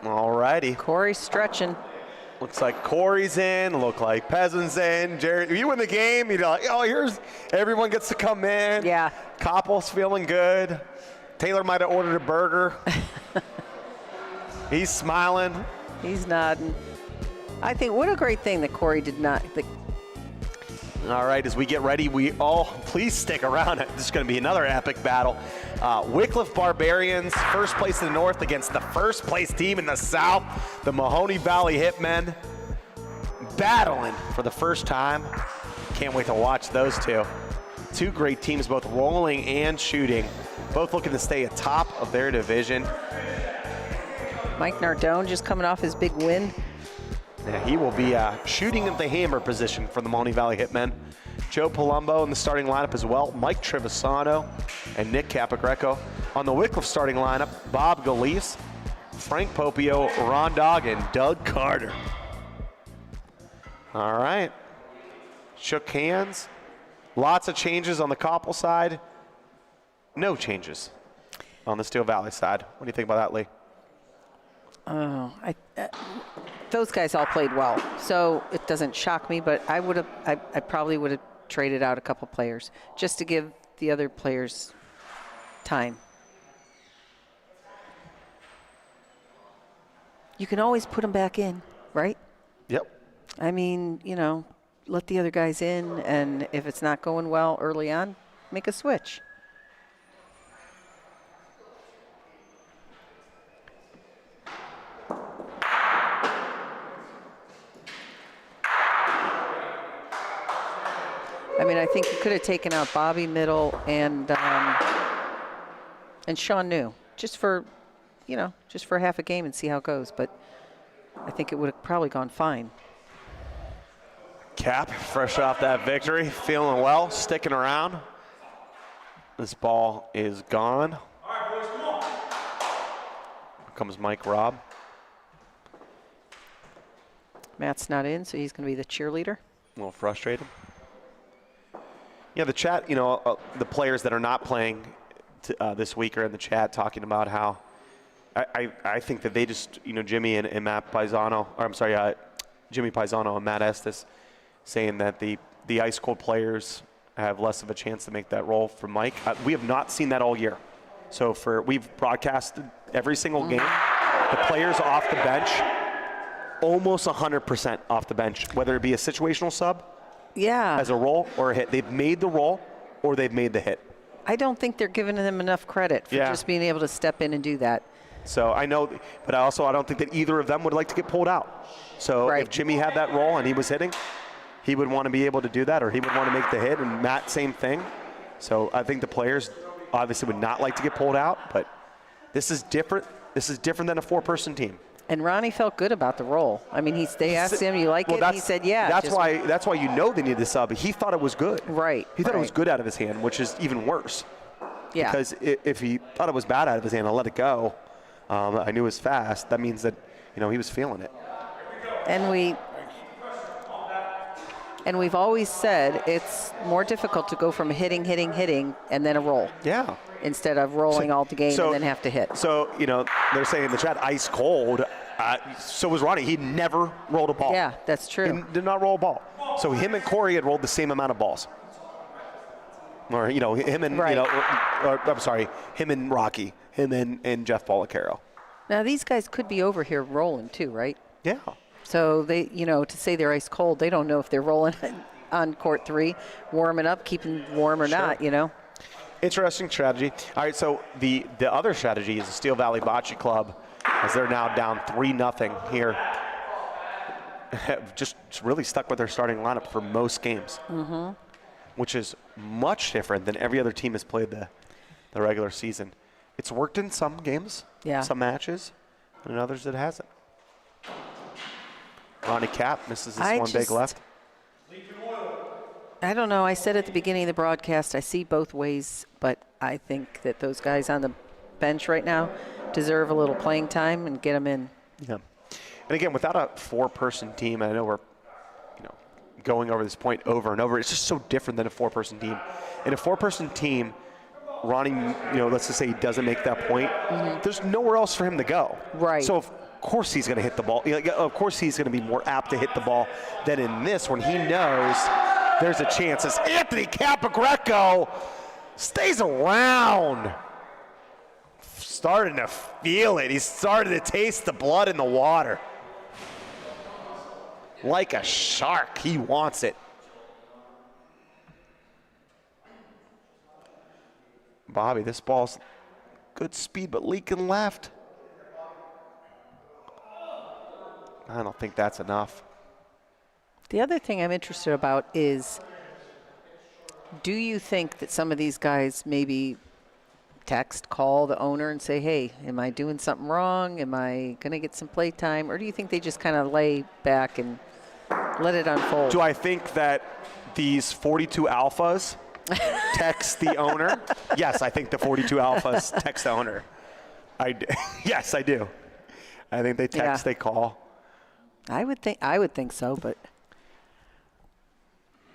All righty. Corey's stretching. Looks like Corey's in, look like Peasant's in. Jared, if you win the game, you're like, oh, here's, everyone gets to come in. Yeah. Koppel's feeling good. Taylor might have ordered a burger. He's smiling. He's nodding. I think what a great thing that Corey did not. All right, as we get ready, please stick around. This is going to be another epic battle. Wickliffe Barbarians, first place in the north against the first place team in the south, the Mahoning Valley Hitmen, battling for the first time. Can't wait to watch those two. Two great teams, both rolling and shooting, both looking to stay atop of their division. Mike Nardone just coming off his big win. Yeah, he will be shooting at the hammer position for the Mahoning Valley Hitmen. Joe Palumbo in the starting lineup as well. Mike Trevisano and Nick Capogreco. On the Wickliffe starting lineup, Bob Galise, Frank Popio, Ron Dog, and Doug Carter. All right. Shook hands. Lots of changes on the Koppel side. No changes on the Steel Valley side. What do you think about that, Lee? Oh, those guys all played well, so it doesn't shock me. But I probably would have traded out a couple players just to give the other players time. You can always put them back in, right? Yep. I mean, you know, let the other guys in, and if it's not going well early on, make a switch. I mean, I think you could have taken out Bobby Middle and Sean New just for half a game and see how it goes. But I think it would have probably gone fine. Cap, fresh off that victory, feeling well, sticking around. This ball is gone. All right, boys, come on. Here comes Mike Robb. Matt's not in, so he's going to be the cheerleader. A little frustrated. Yeah, the chat, the players that are not playing this week are in the chat talking about how I think that they just, Jimmy and Matt Paisano, or I'm sorry, Jimmy Paisano and Matt Estes saying that the ice cold players have less of a chance to make that role for Mike. We have not seen that all year. So we've broadcasted every single game. The players off the bench, almost 100% off the bench, whether it be a situational sub, yeah, as a roll or a hit. They've made the roll or they've made the hit. I don't think they're giving him enough credit for just being able to step in and do that. So I know, but I don't think that either of them would like to get pulled out. So if Jimmy had that role and he was hitting, he would want to be able to do that, or he would want to make the hit, and Matt, same thing. So I think the players obviously would not like to get pulled out, but this is different. This is different than a 4-person team. And Ronnie felt good about the role. I mean, they asked him, "You like it?" And he said, "Yeah." That's why you know they needed the sub. He thought it was good. Right. He thought it was good out of his hand, which is even worse. Yeah. Because if he thought it was bad out of his hand and let it go, I knew it was fast. That means that he was feeling it. And we've always said it's more difficult to go from hitting, and then a roll. Yeah. Instead of rolling all the game and then have to hit. So, they're saying in the chat, ice cold. So was Ronnie. He never rolled a ball. Yeah, that's true. He did not roll a ball. So him and Corey had rolled the same amount of balls. Or, him and, him and Rocky, him and Jeff Policaro. Now, these guys could be over here rolling too, right? Yeah. So they, to say they're ice cold, they don't know if they're rolling on court 3, warming up, keeping warm or not, Interesting strategy. All right, so the other strategy is the Steel Valley Bocce Club, as they're now down 3-0 here. just really stuck with their starting lineup for most games, which is much different than every other team has played the regular season. It's worked in some games, some matches, and in others it hasn't. Ronnie Cap misses this one big left. I don't know. I said at the beginning of the broadcast, I see both ways, but I think that those guys on the bench right now deserve a little playing time and get them in. Yeah. And again, without a 4-person team, and I know we're going over this point over and over, it's just so different than a 4-person team. In a 4-person team, Ronnie, let's just say he doesn't make that point, there's nowhere else for him to go. Right. So of course he's going to hit the ball. Of course he's going to be more apt to hit the ball than in this, when he knows there's a chance. As Anthony Capagreco stays around. Starting to feel it. He's starting to taste the blood in the water. Like a shark, he wants it. Bobby, this ball's good speed, but leaking left. I don't think that's enough. The other thing I'm interested about is, do you think that some of these guys maybe call the owner and say, hey, am I doing something wrong? Am I going to get some play time? Or do you think they just kind of lay back and let it unfold? Do I think that these 42 alphas text the owner? Yes, I think the 42 alphas text the owner. Yes, I do. I think they text, they call. I would think so, but.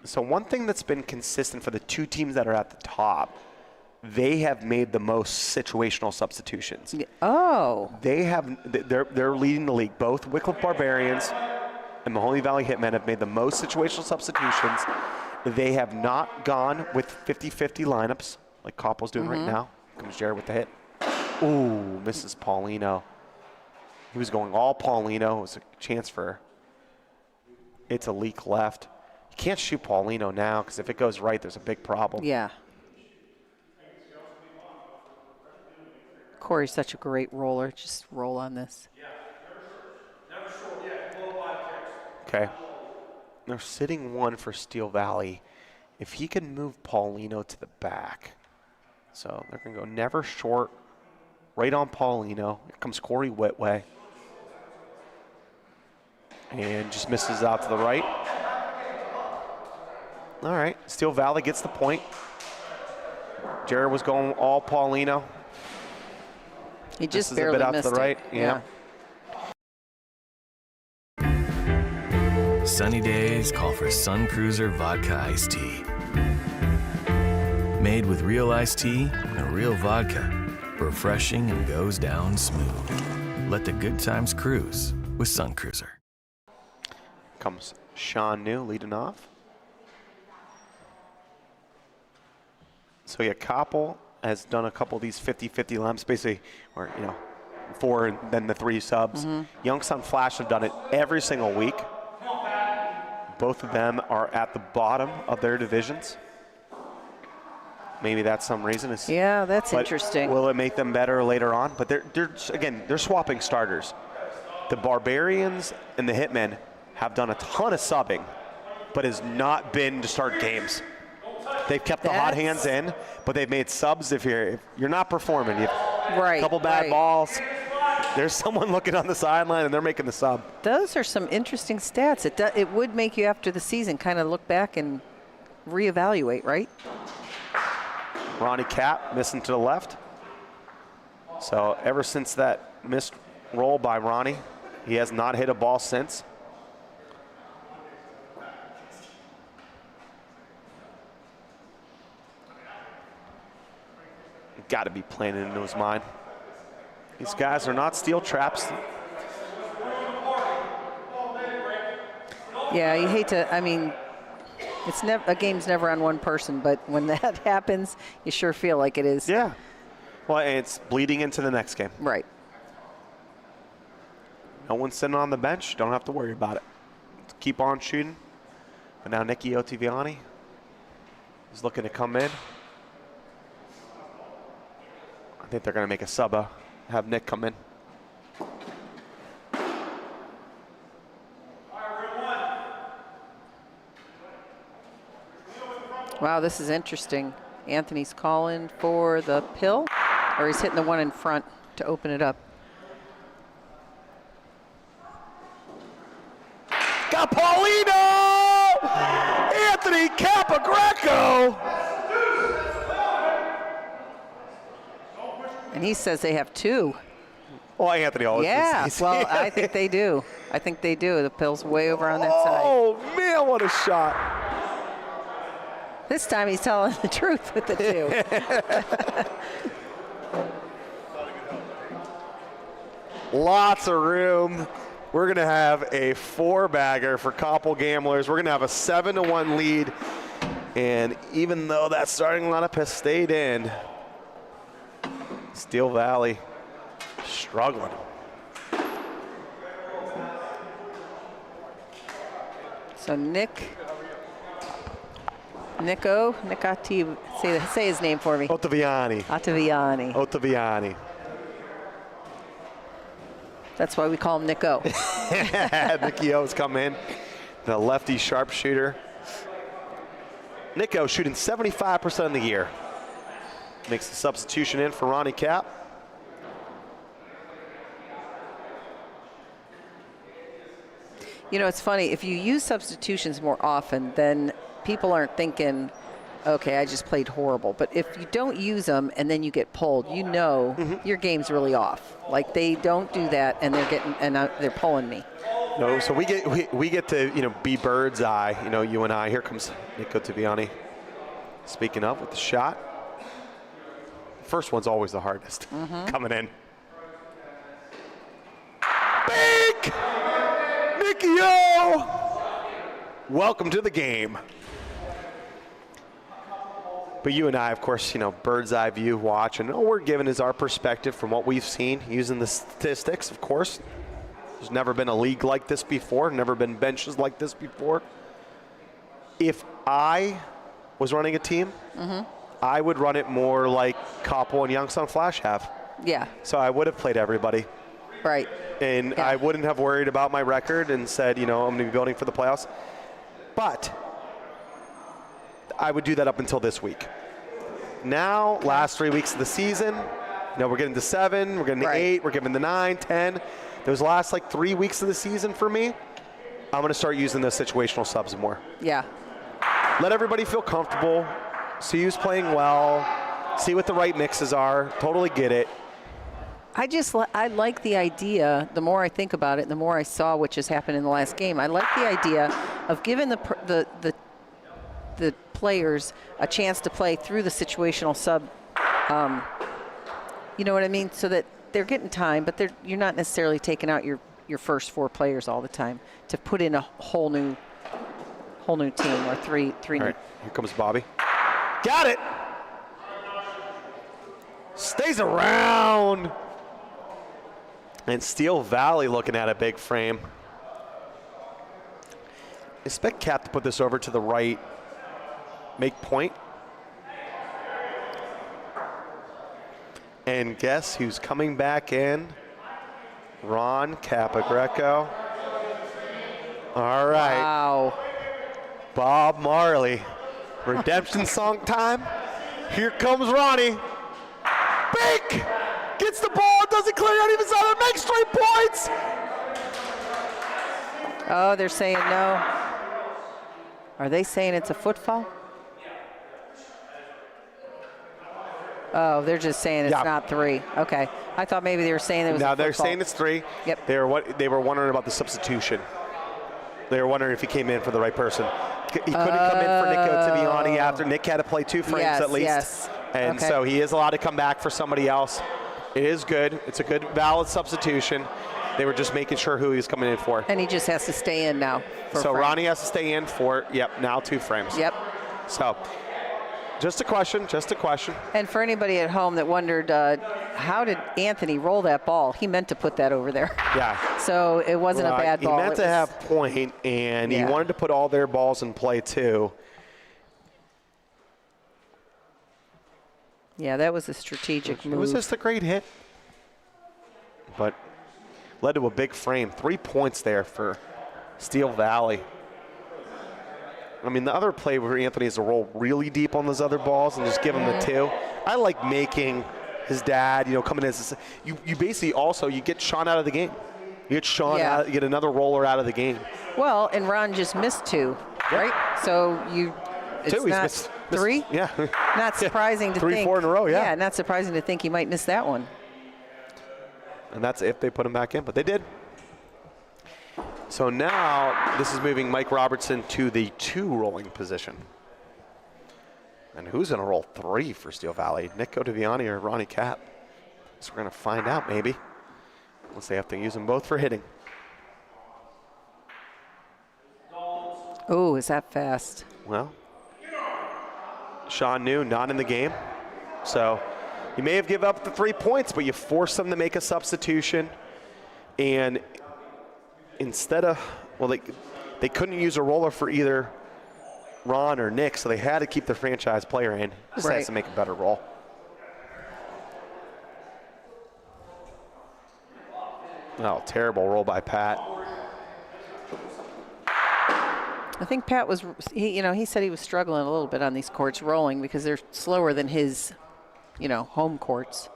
So one thing that's been consistent for the two teams that are at the top, they have made the most situational substitutions. Oh. They're leading the league. Both Wickliffe Barbarians and Mahoning Valley Hitmen have made the most situational substitutions. They have not gone with 50-50 lineups like Koppel's doing right now. Comes Jared with the hit. Ooh, misses Paulino. He was going all Paulino. It was a chance for it's a leak left. You can't shoot Paulino now, because if it goes right, there's a big problem. Yeah. Corey's such a great roller. Just roll on this. Okay. They're sitting one for Steel Valley. If he can move Paulino to the back. So they're going to go never short, right on Paulino. Here comes Corey Whitway. And just misses out to the right. All right, Steel Valley gets the point. Jared was going all Paulino. He just misses barely a bit out missed to the right. it. Yeah. Sunny days call for Sun Cruiser Vodka Iced Tea. Made with real iced tea and real vodka. Refreshing and goes down smooth. Let the good times cruise with Sun Cruiser. Comes Sean New leading off. So yeah, Koppel has done a couple of these 50-50 lamps, basically, where, 4 and then the 3 subs. Youngstown Flash have done it every single week. Both of them are at the bottom of their divisions. maybe that's some reason. Yeah, that's But interesting. Will it make them better later on? But they're swapping starters. The Barbarians and the Hitmen have done a ton of subbing, but has not been to start games. They've kept the hot hands in, but they've made subs if you're not performing. You have a couple bad balls. There's someone looking on the sideline, and they're making the sub. Those are some interesting stats. It would make you, after the season, kind of look back and reevaluate, right? Ronnie Cap missing to the left. So ever since that missed roll by Ronnie, he has not hit a ball since. Got to be playing into his mind. These guys are not steel traps. Yeah, you hate to. I mean, it's never a game's never on one person, but when that happens, you sure feel like it is. Yeah. Well, and it's bleeding into the next game. Right. No one's sitting on the bench. Don't have to worry about it. Keep on shooting. But now Nicky Ottaviani is looking to come in. I think they're going to make a sub, have Nick come in. Wow, this is interesting. Anthony's calling for the pill, or he's hitting the one in front to open it up. Got Paulino! Anthony Capagreco! And he says they have two. Well, Anthony always Yeah, well, I think they do. I think they do. The pill's way over on that side. Oh, man, what a shot. This time he's telling the truth with the two. Lots of room. We're going to have a 4-bagger for Koppel Gamblers. We're going to have a 7-1 lead. And even though that starting lineup has stayed in, Steel Valley struggling. So Nick Atti, say his name for me. Ottaviani. That's why we call him Nico. Nicky O's come in, the lefty sharpshooter. Nico shooting 75% of the year. Makes the substitution in for Ronnie Cap. You know, it's funny, if you use substitutions more often, then people aren't thinking, okay, I just played horrible. But if you don't use them and then you get pulled, you know your game's really off. Like, they don't do that, and they're pulling me. No, so we get to be bird's eye. You and I. Here comes Nick Ottaviani. Speaking of, with the shot. First one's always the hardest. Coming in. Big Nicky O! Welcome to the game. But you and I, of course, bird's eye view watch, and all we're giving is our perspective from what we've seen, using the statistics, of course. There's never been a league like this before, never been benches like this before. If I was running a team, I would run it more like Koppel and Youngstown Flash have. Yeah. So I would have played everybody. Right. And Yeah. I wouldn't have worried about my record and said, I'm going to be building for the playoffs. But I would do that up until this week. Now, last 3 weeks of the season, we're getting to 7, we're getting to 8, we're getting to 9, 10. Those last 3 weeks of the season for me, I'm going to start using those situational subs more. Yeah. Let everybody feel comfortable, see who's playing well, see what the right mixes are, totally get it. I like the idea. The more I think about it, the more I saw what just happened in the last game. I like the idea of giving the players a chance to play through the situational sub. You know what I mean? So that they're getting time, but you're not necessarily taking out your first 4 players all the time to put in a whole new team or three. All right, here comes Bobby. Got it. Stays around. And Steel Valley looking at a big frame. Expect Cap to put this over to the right. Make point. And guess who's coming back in? Ron Capagreco. All right. Wow. Bob Marley. Redemption song time. Here comes Ronnie. Big! Gets the ball, doesn't clear out even side, makes 3 points! Oh, they're saying no. Are they saying it's a foot foul? Oh, they're just saying it's not 3. Okay. I thought maybe they were saying it was a Now foot they're fault. saying it's 3. Yep. They were wondering about the substitution. They were wondering if he came in for the right person. He couldn't come in for Nick Ottaviani after Nick had to play 2 frames at least. Yes. And Okay. so he is allowed to come back for somebody else. It is good. It's a good, valid substitution. They were just making sure who he was coming in for. And he just has to stay in now. So Ronnie has to stay in for, now 2 frames. Yep. So just a question. And for anybody at home that wondered, how did Anthony roll that ball? He meant to put that over there. Yeah. So it wasn't a bad ball. He meant to have point, and he wanted to put all their balls in play too. Yeah, that was a strategic move. It was just a great hit. But led to a big frame. 3 points there for Steel Valley. I mean, the other play where Anthony has to roll really deep on those other balls and just give him the 2. I like making his dad, coming as you basically also you get Sean out of the game. You get Sean out, you get another roller out of the game. Well, and Ron just missed 2, right? So it's 2, he's not missed 3. Yeah. Not surprising to 3, think. 4 in a row. Yeah. Yeah, not surprising to think he might miss that one. And that's if they put him back in, but they did. So now this is moving Mike Robertson to the 2 rolling position. And who's going to roll 3 for Steel Valley? Nick Ottaviani or Ronnie Cap? So we're going to find out maybe. Unless they have to use them both for hitting. Oh, is that fast? Well, Sean New not in the game. So you may have given up the 3 points, but you forced them to make a substitution. And instead of, they couldn't use a roller for either Ron or Nick, so they had to keep the franchise player in. Just has to make a better roll. Oh, terrible roll by Pat. I think Pat was, he said he was struggling a little bit on these courts rolling because they're slower than his, home courts.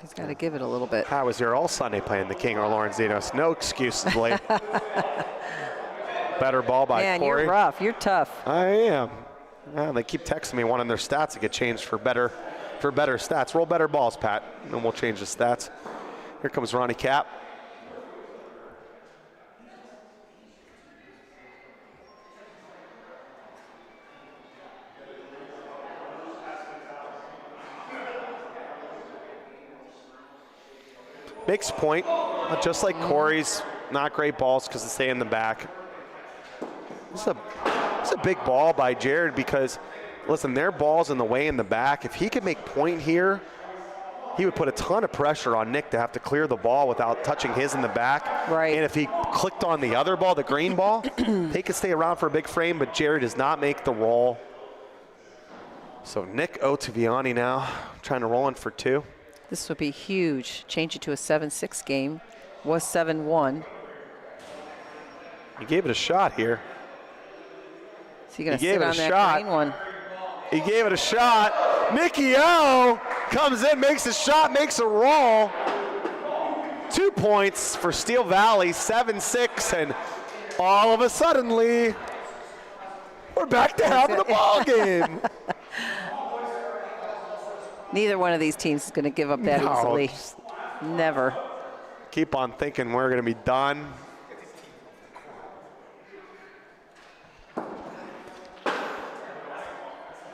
He's got to give it a little bit. Pat was here all Sunday playing the King or Lawrenzinos. No excuses, Blake. Better ball by Man, Corey. you're rough. You're tough. I am. Yeah, they keep texting me wanting their stats to get changed for better stats. Roll better balls, Pat, and then we'll change the stats. Here comes Ronnie Cap. Makes point, but just like Corey's, not great balls because they stay in the back. It's a big ball by Jared because, listen, their ball's in the way in the back. If he could make point here, he would put a ton of pressure on Nick to have to clear the ball without touching his in the back. Right. And if he clicked on the other ball, the green ball, they could stay around for a big frame, but Jared does not make the roll. So Nick Ottaviani now trying to roll in for 2. This would be huge. Change it to a 7-6 game. Was 7-1. He gave it a shot here. So you're going to He sit gave it on a that shot. green one. He gave it a shot. Nicky O comes in, makes a shot, makes a roll. 2 points for Steel Valley, 7-6, and all of a suddenly, we're back to having a ball game. Neither one of these teams is going to give up that easily. Never. Keep on thinking we're going to be done.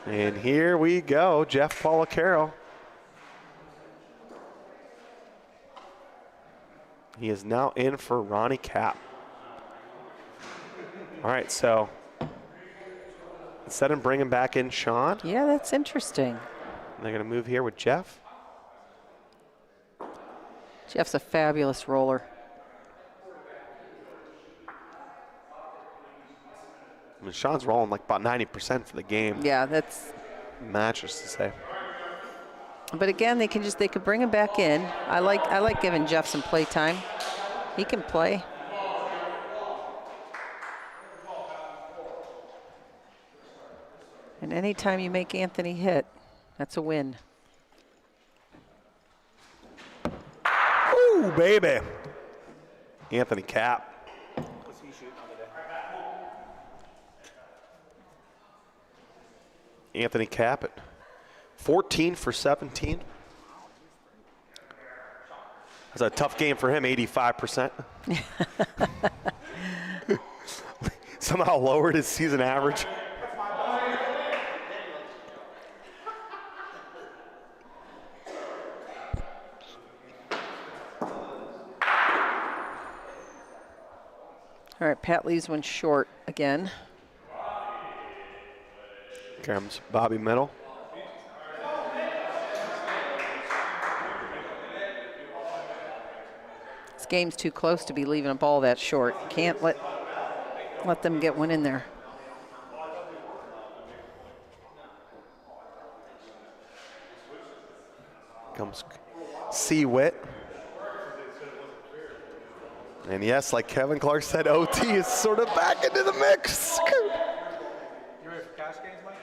And here we go, Jeff Policaro. He is now in for Ronnie Cap. All right, so instead of bringing back in Sean, Yeah, that's interesting. they're going to move here with Jeff. Jeff's a fabulous roller. I mean, Sean's rolling like about 90% for the game. Yeah, that's mattress to say. But again, they could bring him back in. I like giving Jeff some play time. He can play. And anytime you make Anthony hit, that's a win. Ooh, baby. Anthony Cap. What's he shooting on today? Anthony Cap at 14 for 17. That's a tough game for him, 85%. Somehow lowered his season average. All right, Pat leaves one short again. Comes Bobby Middle. This game's too close to be leaving a ball that short. Can't let them get one in there. Comes C. Witt. And yes, like Kevin Clark said, OT is sort of back into the mix. You ready for cash games, Mike?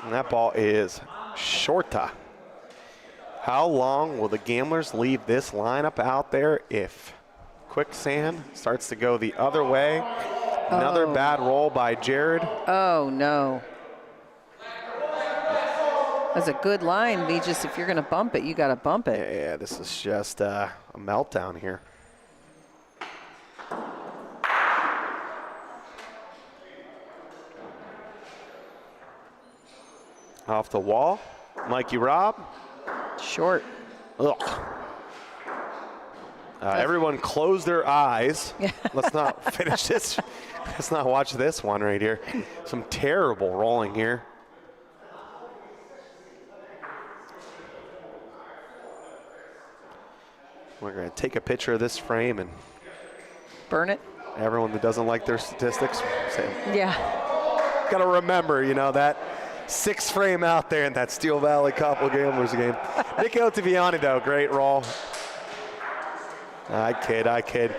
And that ball is shorta. How long will the Gamblers leave this lineup out there if Quicksand starts to go the other way? Another bad roll by Jared. Oh, no. That's a good line, Regis. If you're going to bump it, you got to bump it. Yeah, this is just a meltdown here. Off the wall, Mikey Robb. Short. Ugh. Everyone close their eyes. Let's not finish this. Let's not watch this one right here. Some terrible rolling here. We're going to take a picture of this frame and Burn it. everyone that doesn't like their statistics, say, Yeah. got to remember, you know, that 6th frame out there in that Steel Valley Koppel Gamblers game. Nick Ottaviani, though, great roll. I kid.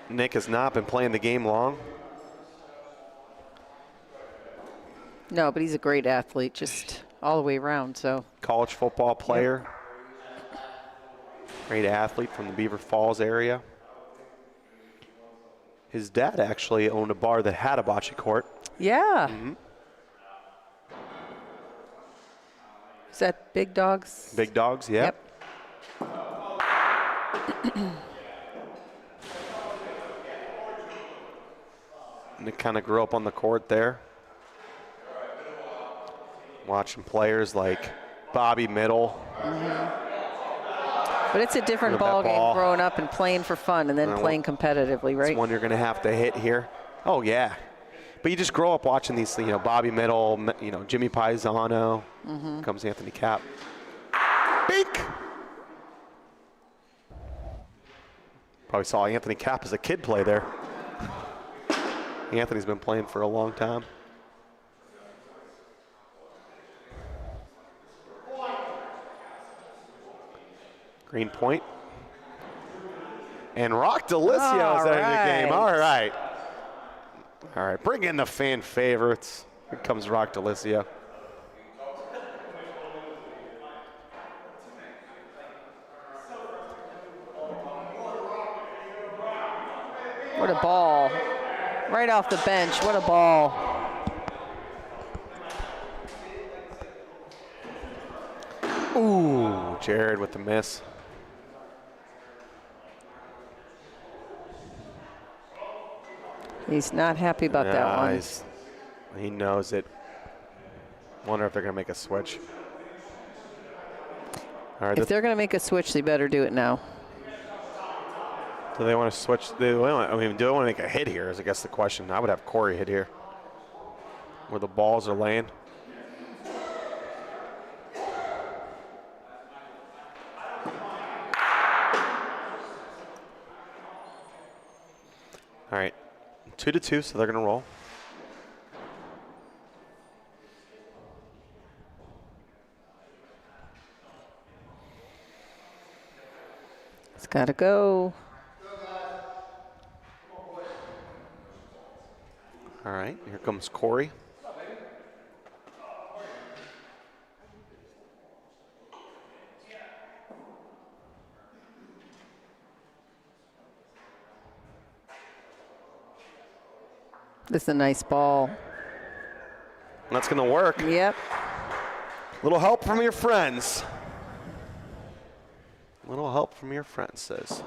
Nick has not been playing the game long. No, but he's a great athlete, just all the way around. So College football player. Great athlete from the Beaver Falls area. His dad actually owned a bar that had a bocce court. yeah. Is that Big Dogs? Big Dogs, yep. Nick kind of grew up on the court there. Watching players like Bobby Middle. But it's a different Look at that ball game ball. growing up and playing for fun and then And playing competitively, That's right? one you're going to have to hit here. Oh, yeah. But you just grow up watching these, you know, Bobby Middle, you know, Jimmy Paisano. Comes Anthony Cap. Bink! Probably saw Anthony Cap as a kid play there. Anthony's been playing for a long time. Green point. And Rock Delicio's All out of the game. right. All right. All right, bring in the fan favorites. Here comes Rock Delicio. What a ball. Right off the bench. What a ball. Ooh, Jared with the miss. He's not happy about that one. He knows it. Wonder if they're going to make a switch. All right, If they're going to make a switch, they better do it now. do they want to switch? Do they want to make a hit here is I guess the question. I would have Corey hit here where the balls are laying. All right, 2-2, so they're going to roll. It's got to go. All right, here comes Corey. This is a nice ball. That's going to work. Yep. Little help from your friends. Little help from your friends, says.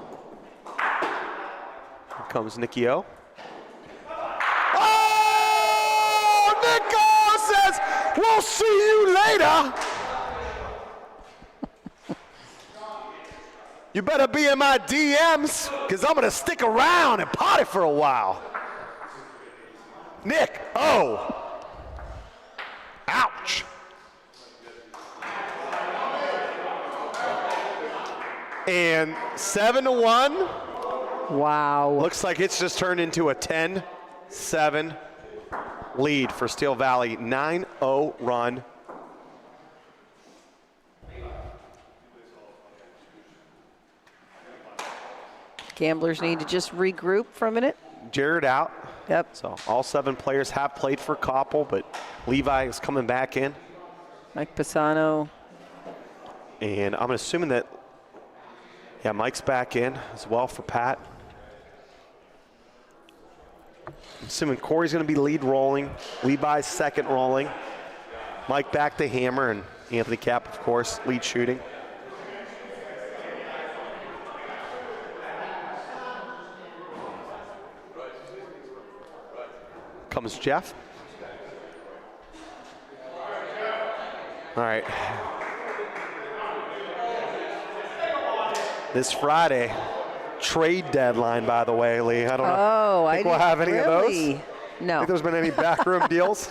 Here comes Nicky O. Oh! Nick O says, we'll see you later. You better be in my DMs, because I'm going to stick around and party for a while. Nick O. Ouch. And 7-1. Wow. Looks like it's just turned into a 10-7 lead for Steel Valley. 9-0 run. Gamblers need to just regroup for a minute. Jared out. Yep. So all 7 players have played for Koppel, but Levi is coming back in. Mike Pisano. And I'm assuming that, yeah, Mike's back in as well for Pat. I'm assuming Corey's going to be lead rolling. Levi's second rolling. Mike back to hammer, and Anthony Cap, of course, lead shooting. Comes Jeff. All right. This Friday, trade deadline, by the way, Lee. I don't know. Oh, I Think we'll have any of those? No. Think there's been any backroom deals?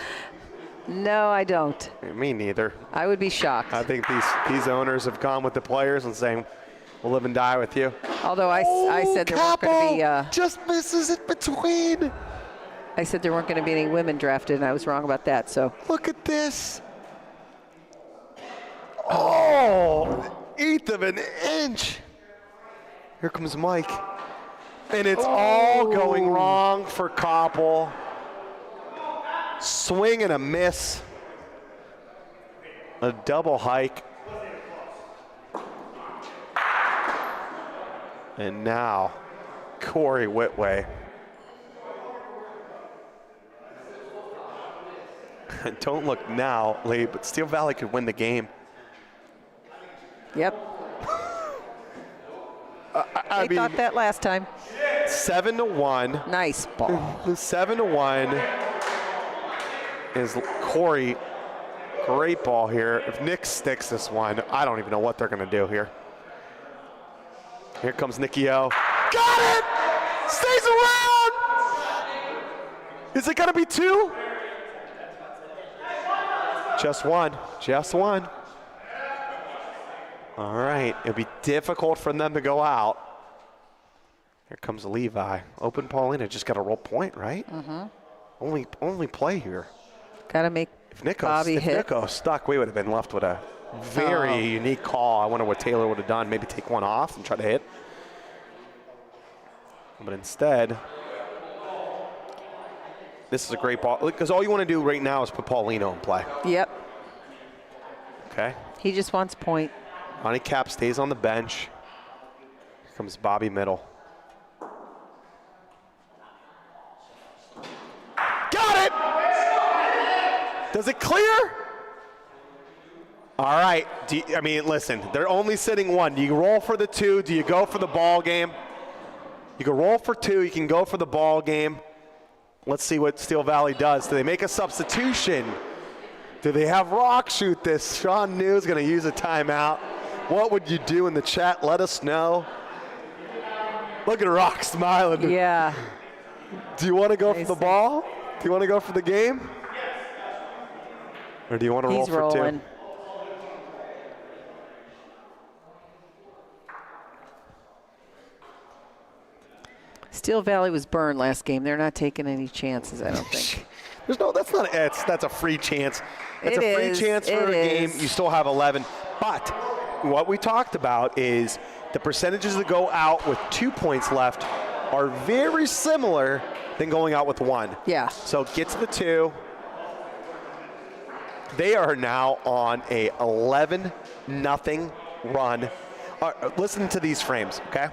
No, I don't. Me neither. I would be shocked. I think these owners have gone with the players and saying, we'll live and die with you. Although I said there weren't going to be. Just misses it between. I said there weren't going to be any women drafted, and I was wrong about that. So Look at this. Oh, eighth of an inch. Here comes Mike. And it's all going wrong for Koppel. Swing and a miss. A double hike. And now, Corey Whitway. Don't look now, Lee, but Steel Valley could win the game. yep. I They thought that last time. 7-1. Nice ball. 7-1 is Corey. Great ball here. If Nick sticks this one, I don't even know what they're going to do here. Here comes Nicky O. Got it! Stays around! Is it going to be 2? Just one. Just one. All right. It'll be difficult for them to go out. Here comes Levi. Open Paulina. Just got a roll point, right? Mm-hmm. Only play here. Got to make If Bobby hit. Nico stuck, we would have been left with a very unique call. I wonder what Taylor would have done. Maybe take one off and try to hit. But instead, this is a great ball. Because all you want to do right now is put Paulino in play. Yep. Okay? He just wants point. Ronnie Cap stays on the bench. Here comes Bobby Middle. Got it! Does it clear? All right. Listen, they're only sitting one. Do you roll for the 2? Do you go for the ball game? You can roll for 2. You can go for the ball game. Let's see what Steel Valley does. Do they make a substitution? Do they have Rock shoot this? Sean New is going to use a timeout. What would you do in the chat? Let us know. Look at Rock smiling. Yeah. Do you want to go for the ball? Do you want to go for the game? Or do you want to roll He's for rolling. 2? Steel Valley was burned last game. They're not taking any chances, I don't think. That's a free chance. It's It a free is. chance for It a game. is. You still have 11. But what we talked about is the percentages that go out with 2 points left are very similar than going out with 1. Yeah. So get to the 2. They are now on a 11-0 run. Listen to these frames, okay?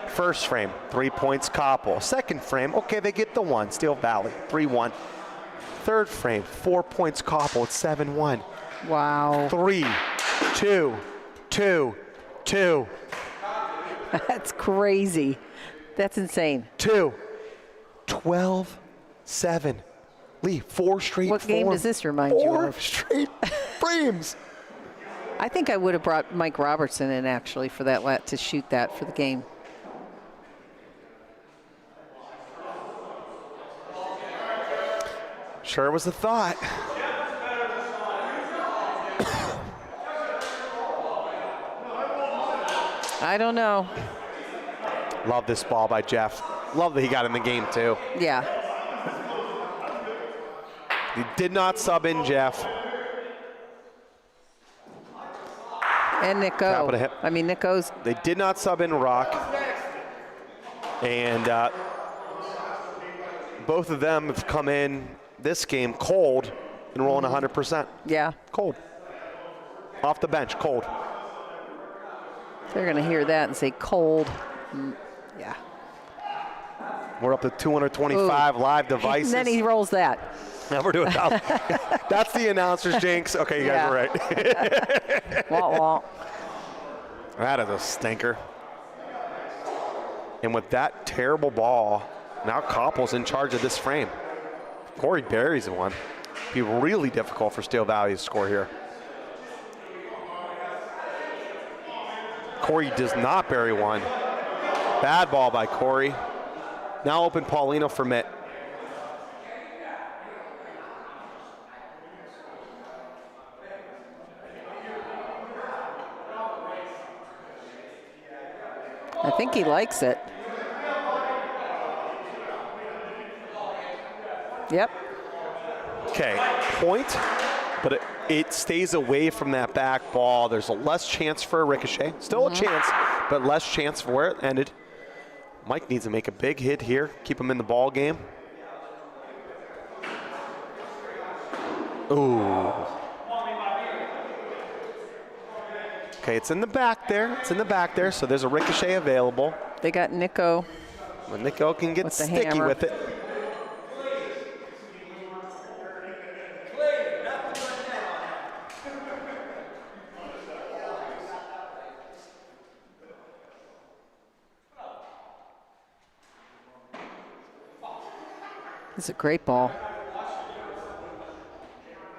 First frame, 3 points Koppel. Second frame, okay, they get the 1, Steel Valley, 3-1. Third frame, 4 points Koppel, it's 7-1. Wow. 3, 2, 2, 2, That's crazy. That's insane. 2, 12, 7. Lee, 4 straight. What game does this remind you of? 4 straight frames. I think I would have brought Mike Robertson in actually for that to shoot that for the game. Sure was a thought. I don't know. Love this ball by Jeff. Love that he got in the game too. Yeah. He did not sub in Jeff. And Nico. Tap of the hip. I mean, Nico's. They did not sub in Rock. And both of them have come in this game cold and rolling 100%. Yeah. Cold. Off the bench, cold. They're going to hear that and say cold. Yeah. We're up to 225 live devices. And then he rolls that. Never do it. That's the announcer's jinx. Okay, you guys are right. Wah, wah. That is a stinker. And with that terrible ball, now Koppel's in charge of this frame. Corey buries the one. Be really difficult for Steel Valley to score here. Corey does not bury one. Bad ball by Corey. Now open Paulino for Mitt. I think he likes it. Yep. Okay, point, but it stays away from that back ball. There's a less chance for a ricochet. Still a chance, but less chance for where it ended. Mike needs to make a big hit here, keep him in the ball game. Ooh. Okay, it's in the back there. It's in the back there, so there's a ricochet available. They got Nico. Well, Nico can get With the sticky hammer. with it. It's a great ball.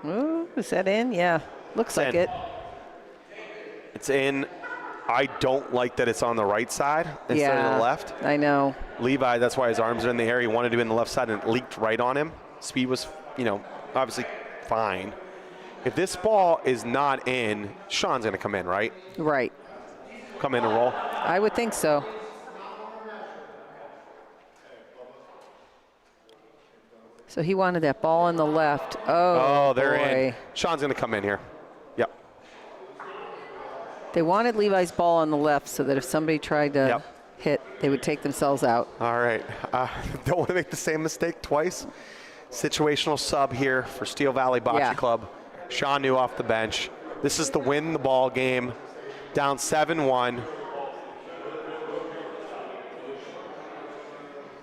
Ooh, is that in? Yeah. Looks like in. it. It's in. I don't like that it's on the right side instead of the left. I know. Levi, that's why his arms are in the air. He wanted to be in the left side and it leaked right on him. Speed was, obviously fine. If this ball is not in, Sean's going to come in, right? Right. Come in and roll. I would think so. So he wanted that ball on the left. Oh, they're boy. in. Sean's going to come in here. Yep. They wanted Levi's ball on the left so that if somebody tried to hit, they would take themselves out. All right. Don't want to make the same mistake twice. Situational sub here for Steel Valley Bocce Club. Sean New off the bench. This is to win the ball game. Down 7-1.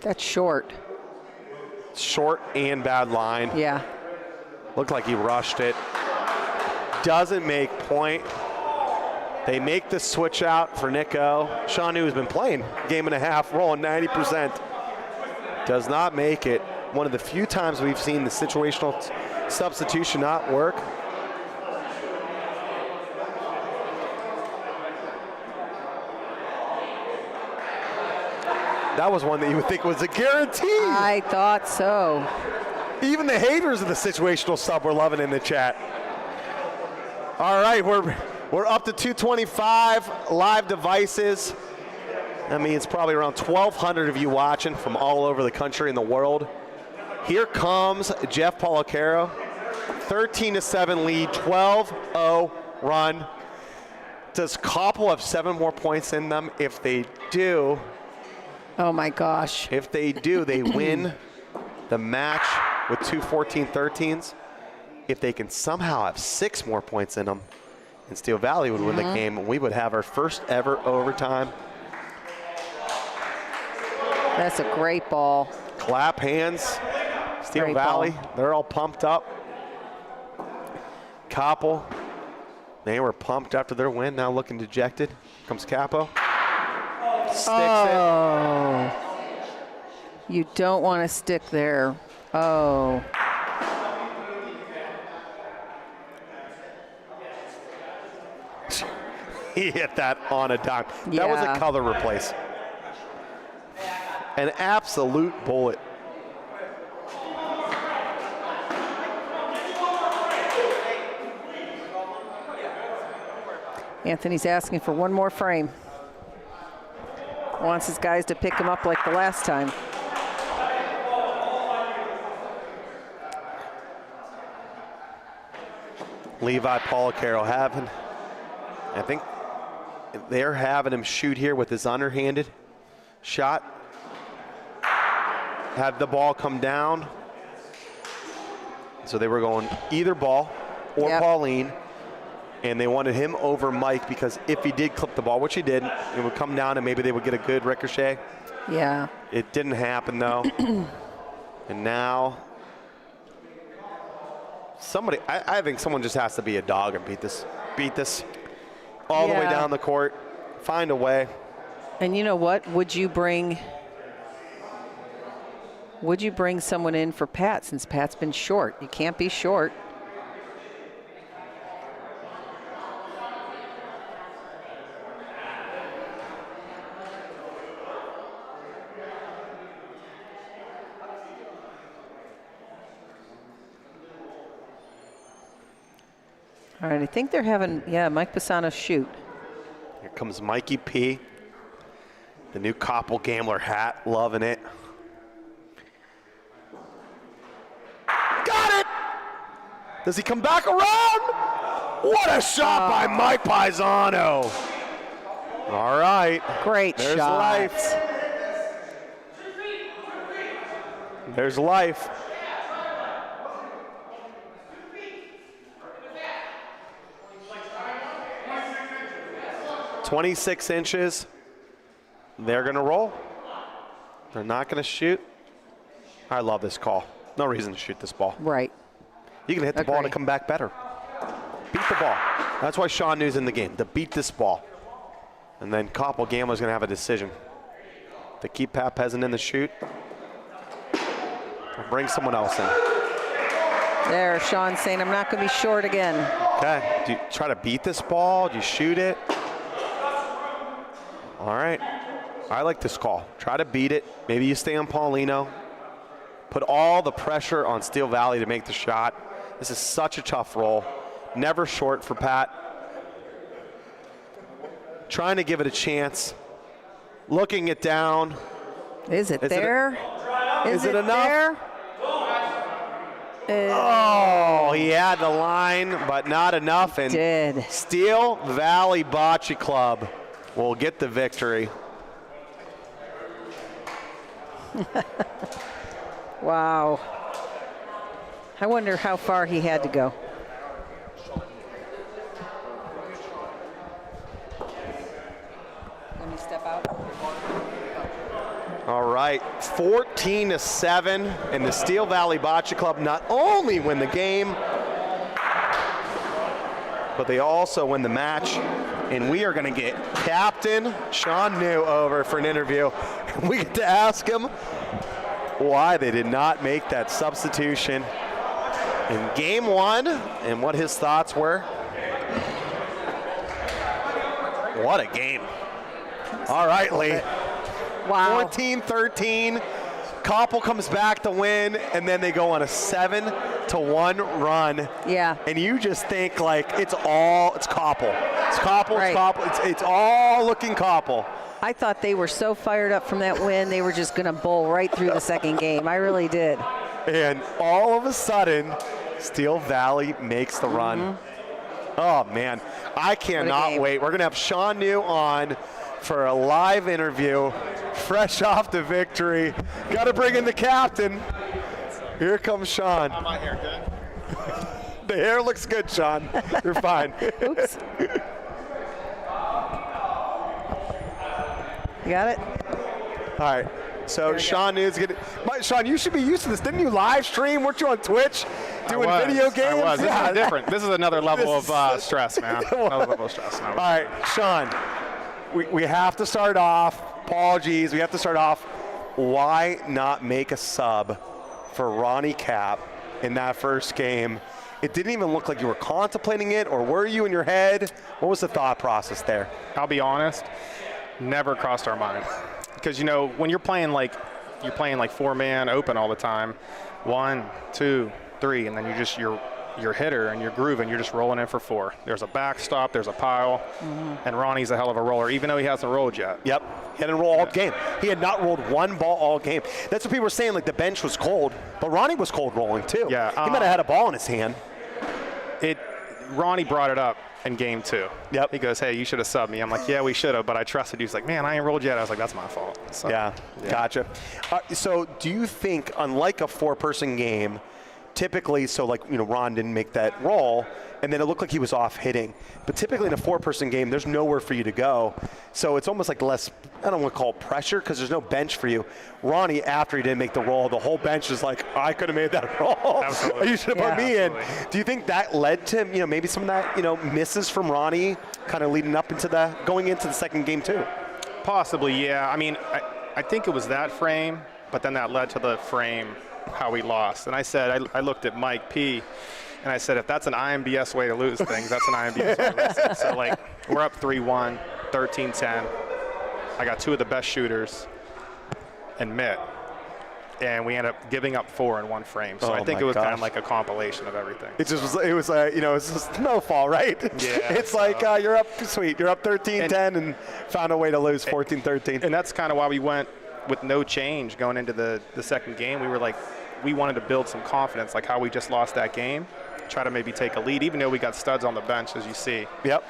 That's short. Short and bad line. Yeah. Looked like he rushed it. Doesn't make point. They make the switch out for Nico. Sean New has been playing game and a half, rolling 90%. Does not make it. One of the few times we've seen the situational substitution not work. That was one that you would think was a guarantee. I thought so. Even the haters of the situational sub were loving in the chat. All right, we're up to 225 live devices. I mean, it's probably around 1,200 of you watching from all over the country and the world. Here comes Jeff Policaro, 13-7 lead, 12-0 run. Does Koppel have 7 more points in them? If they do, Oh my gosh. if they do, they win the match with 2 14-13s. If they can somehow have 6 more points in them, and Steel Valley would win the game, we would have our first ever overtime. That's a great ball. Clap hands. Steel Great Valley, ball. they're all pumped up. Koppel, they were pumped after their win, now looking dejected. Comes Capo. Sticks Oh. You don't want to stick there. Oh. it. He hit that on a dime. That was Yeah. a color replace. An absolute bullet. Anthony's asking for one more frame. Wants his guys to pick him up like the last time. Levi Policaro I think they're having him shoot here with his underhanded shot. Had the ball come down. So they were going either ball or Yep. Pauline. And they wanted him over Mike because if he did clip the ball, which he did, it would come down and maybe they would get a good ricochet. Yeah. It didn't happen though. And now I think someone just has to be a dog and beat this all the way Yeah. down the court, find a way. And you know what? Would you bring someone in for Pat since Pat's been short? You can't be short. All right, I think they're having, Mike Pisano shoot. Here comes Mikey P. The new Koppel Gambler hat, loving it. Got it! Does he come back around? What a shot by Mike Pisano. All right. Great There's shot. life. There's life. .26 inches. They're going to roll. They're not going to shoot. I love this call. No reason to shoot this ball. Right. You can hit the ball and Agree. it come back better. Beat the ball. That's why Sean New's in the game, to beat this ball. And then Koppel Gambler's going to have a decision. To keep Pat Peasant in the shoot, or bring someone else in. There, Sean's saying, I'm not going to be short again. Okay, do you try to beat this ball? Do you shoot it? All right, I like this call. Try to beat it. Maybe you stay on Paulino. Put all the pressure on Steel Valley to make the shot. This is such a tough roll. Never short for Pat. Trying to give it a chance. Looking it down. Is it Is it- there? is it enough? There? Oh, he had the line, but not enough. And Did. Steel Valley Bocce Club will get the victory. Wow. I wonder how far he had to go. Let me step out. All right, 14-7, and the Steel Valley Bocce Club not only win the game, but they also win the match. And we are going to get Captain Sean New over for an interview. We get to ask him why they did not make that substitution in game one and what his thoughts were. What a game. All right, Lee. Wow. 14-13. Koppel comes back to win, and then they go on a 7-1 run. Yeah. And you just think like it's Koppel. It's Koppel, Right. it's Koppel. It's all looking Koppel. I thought they were so fired up from that win, they were just going to bowl right through the second game. I really did. And all of a sudden, Steel Valley makes the run. Oh, man. I cannot wait. We're going to have Sean New on for a live interview, fresh off the victory. Got to bring in the captain. Here comes Sean. How my hair good? The hair looks good, Sean. You're fine. Oops. You got it? All right. So Sean is getting. Sean, you should be used to this. Didn't you live stream? Weren't you on Twitch doing video games? I was. This is different. This is another level of stress, man. Another level of stress. All right, Sean. We have to start off. Apologies. We have to start off. Why not make a sub for Ronnie Cap in that first game? It didn't even look like you were contemplating it, or were you in your head? What was the thought process there? I'll be honest. Never crossed our mind. Because, you know, when you're playing like 4-man open all the time, 1, 2, 3, and then you're hitter and you're grooving, you're just rolling in for 4. There's a backstop, there's a pile, and Ronnie's a hell of a roller, even though he hasn't rolled yet. Yep, he hadn't rolled all game. He had not rolled one ball all game. That's what people were saying, like the bench was cold, but Ronnie was cold rolling too. Yeah, he might have had a ball in his hand. Ronnie brought it up in game 2. Yep. He goes, hey, you should have subbed me. I'm like, yeah, we should have, but I trusted you. He's like, man, I ain't rolled yet. I was like, that's my fault. So, yeah, gotcha. So do you think, unlike a 4-person game, typically, so like, you know, Ron didn't make that roll, and then it looked like he was off hitting. But typically in a 4-person game, there's nowhere for you to go. So it's almost like less, I don't want to call it pressure, because there's no bench for you. Ronnie, after he didn't make the roll, the whole bench is like, I could have made that roll. Absolutely. You should have put me in. Absolutely. Do you think that led to, you know, maybe some of that, you know, misses from Ronnie kind of leading up into going into the second game too? Possibly, yeah. I mean, I think it was that frame, but then that led to the frame how we lost. And I said, I looked at Mike P, and I said, if that's an IMBS way to lose things, that's an IMBS way to lose things. So, like, we're up 3-1, 13-10. I got 2 of the best shooters and Mitt, and we ended up giving up 4 in one frame. So I think it was kind of like a compilation of everything. It was you know, it's just no fall, right? Yeah. It's like you're up 13-10 and found a way to lose 14-13. And that's kind of why we went with no change going into the second game. We were like, we wanted to build some confidence, like how we just lost that game, try to maybe take a lead, even though we got studs on the bench, as you see. Yep.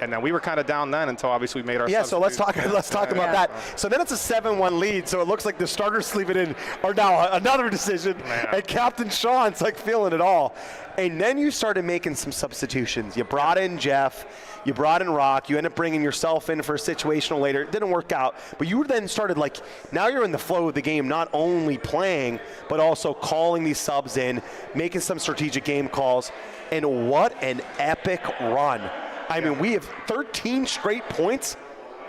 And then we were kind of down then until obviously we made our so let's talk about that. So then it's a 7-1 lead, so it looks like the starters sleeping in are now another decision, and Captain Sean's like feeling it all. And then you started making some substitutions. You brought in Jeff, you brought in Rock, you end up bringing yourself in for a situational later. It didn't work out, but you then started like, now you're in the flow of the game, not only playing, but also calling these subs in, making some strategic game calls, and what an epic run. I mean, we have 13 straight points.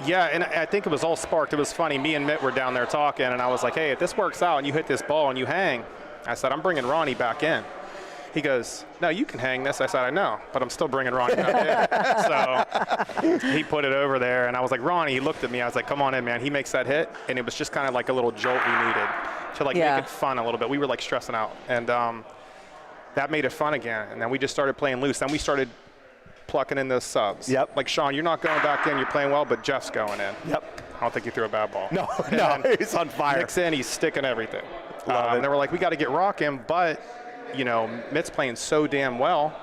Yeah, and I think it was all sparked. It was funny. Me and Mitt were down there talking, and I was like, hey, if this works out and you hit this ball and you hang, I said, I'm bringing Ronnie back in. He goes, no, you can hang this. I said, I know, but I'm still bringing Ronnie back in. So he put it over there, and I was like, Ronnie, he looked at me. I was like, come on in, man. He makes that hit, and it was just kind of like a little jolt we needed to like make it fun a little bit. We were like stressing out, and that made it fun again. And then we just started playing loose. Then we started plucking in those subs. Yep. Like, Sean, you're not going back in. You're playing well, but Jeff's going in. Yep. I don't think he threw a bad ball. No, he's on fire. Nick's in, he's sticking everything. Love it. And they were like, we got to get Rock in, but, you know, Mitt's playing so damn well.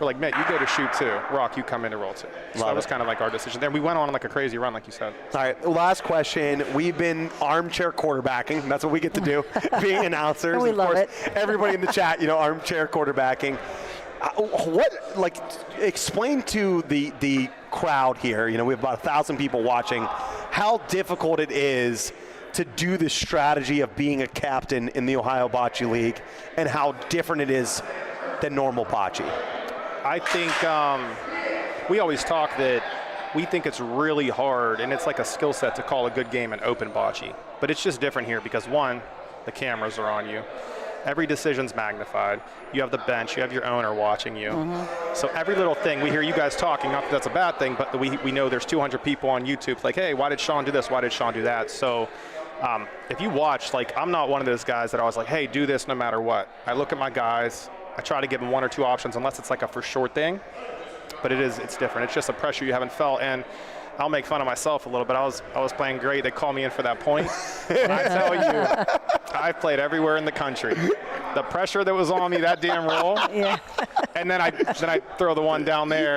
We're like, Mitt, you go to shoot too. Rock, you come in to roll too. So that was kind of like our decision. Then we went on like a crazy run, like you said. All right, last question. We've been armchair quarterbacking. That's what we get to do, being announcers. We of love course, it. Everybody in the chat, you know, armchair quarterbacking. Explain to the crowd here, you know, we have about 1,000 people watching, how difficult it is to do the strategy of being a captain in the Ohio Bocce League, and how different it is than normal bocce. I think we always talk that we think it's really hard, and it's like a skill set to call a good game in open bocce. But it's just different here because, one, the cameras are on you. Every decision's magnified. You have the bench. You have your owner watching you. So every little thing, we hear you guys talking, not that that's a bad thing, but we know there's 200 people on YouTube like, hey, why did Sean do this? Why did Sean do that? So if you watch, like, I'm not one of those guys that I was like, hey, do this no matter what. I look at my guys. I try to give them 1 or 2 options unless it's like a for sure thing. But it's different. It's just a pressure you haven't felt. And I'll make fun of myself a little bit. I was playing great. They called me in for that point. And I tell you, I've played everywhere in the country. The pressure that was on me, that damn roll. Yeah. And then I throw the one down there.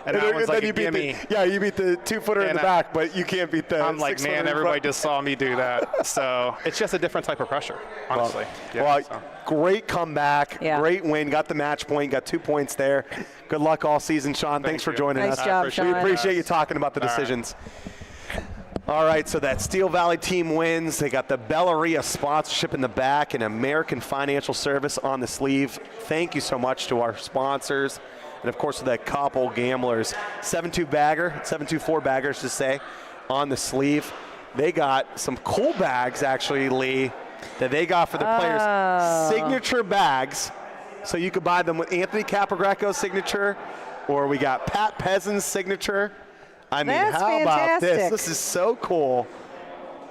And that one's like a gimme. You beat the 2-footer in the back, but you can't beat the I'm like, 6-footer man, in everybody front. just saw me do that. So it's just a different type of pressure, honestly. Great comeback, Yeah. great win. Got the match point, got 2 points there. Good luck all season, Sean. Thanks for joining Nice us. job, We Sean. appreciate you talking about the decisions. All right, so that Steel Valley team wins. They got the Bellaria sponsorship in the back and American Financial Service on the sleeve. Thank you so much to our sponsors. And, of course, to the Koppel Gamblers. 7-2 bagger, 7-2-4 baggers to say, on the sleeve. They got some cool bags, actually, Lee, that they got for the players. Signature bags. So you could buy them with Anthony Capograco's signature, or we got Pat Pezzin's signature. I mean, That's how about this? fantastic. This is so cool.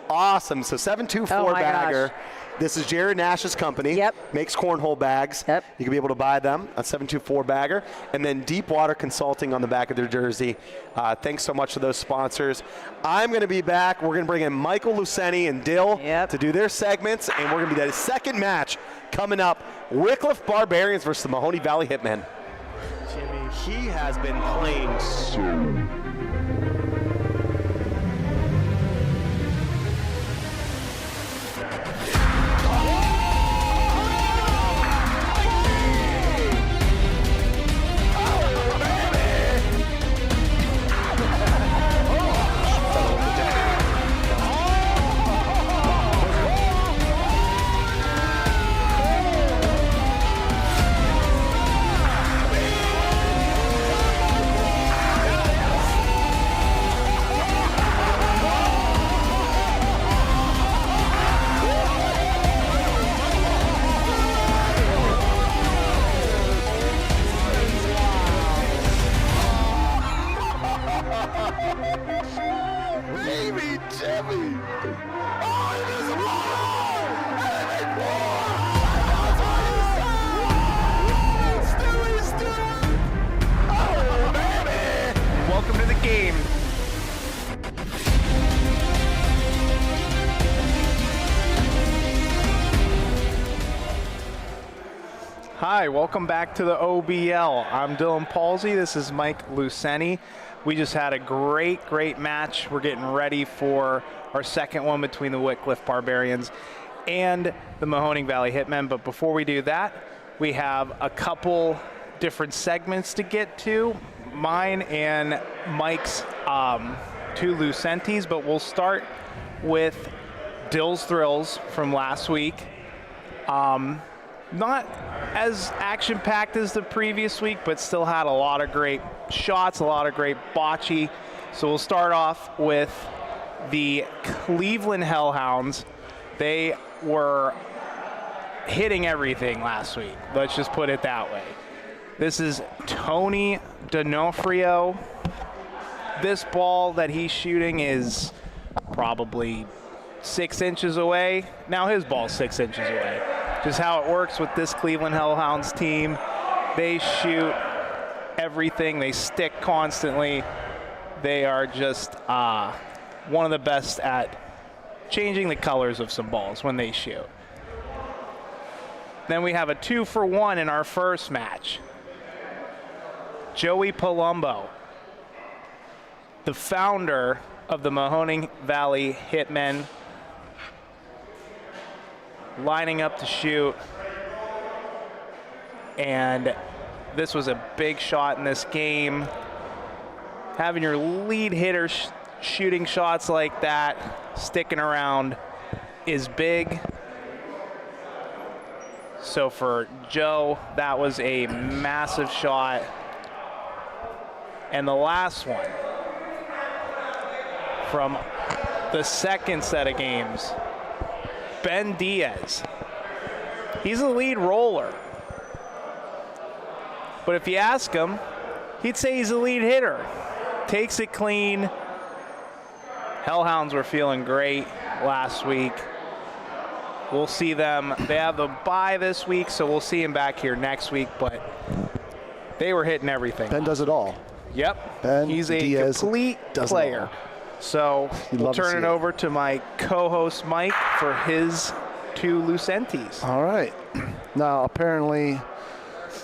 Awesome. So 724 Oh my bagger. gosh. This is Jared Nash's company. Yep. Makes cornhole bags. Yep. You can be able to buy them, a 724 bagger. And then Deepwater Consulting on the back of their jersey. Thanks so much to those sponsors. I'm going to be back. We're going to bring in Michael Luceni and Dill to do their segments. And we're going to be that second match coming up. Wickliffe Barbarians versus the Mahoning Valley Hitmen. Jimmy, he has been playing so welcome to the game. Hi, welcome back to the OBL. I'm Dylan Palsy. This is Mike Luceni. We just had a great match. We're getting ready for our second one between the Wickliffe Barbarians and the Mahoning Valley Hitmen. But before we do that, we have a couple different segments to get to. Mine and Mike's two Lucentes, but we'll start with Dill's Thrills from last week. Not as action-packed as the previous week, but still had a lot of great shots, a lot of great bocce. So we'll start off with the Cleveland Hellhounds. They were hitting everything last week. Let's just put it that way. This is Tony D'Onofrio. This ball that he's shooting is probably 6 inches away. Now his ball's 6 inches away. Just how it works with this Cleveland Hellhounds team. They shoot everything. They stick constantly. They are just one of the best at changing the colors of some balls when they shoot. Then we have a 2-for-1 in our first match. Joey Palumbo, the founder of the Mahoning Valley Hitmen, lining up to shoot. And this was a big shot in this game. Having your lead hitter shooting shots like that, sticking around, is big. So for Joe, that was a massive shot. And the last one from the second set of games, Ben Diaz. He's a lead roller. But if you ask him, he'd say he's a lead hitter. Takes it clean. Hellhounds were feeling great last week. We'll see them. They have the bye this week, so we'll see him back here next week, but they were hitting everything. Ben does it all. Yep. Ben He's a Diaz complete does it player. all. So we'll love to turn see it it. over to my co-host Mike for his 2 loose entes. All right. Now, apparently,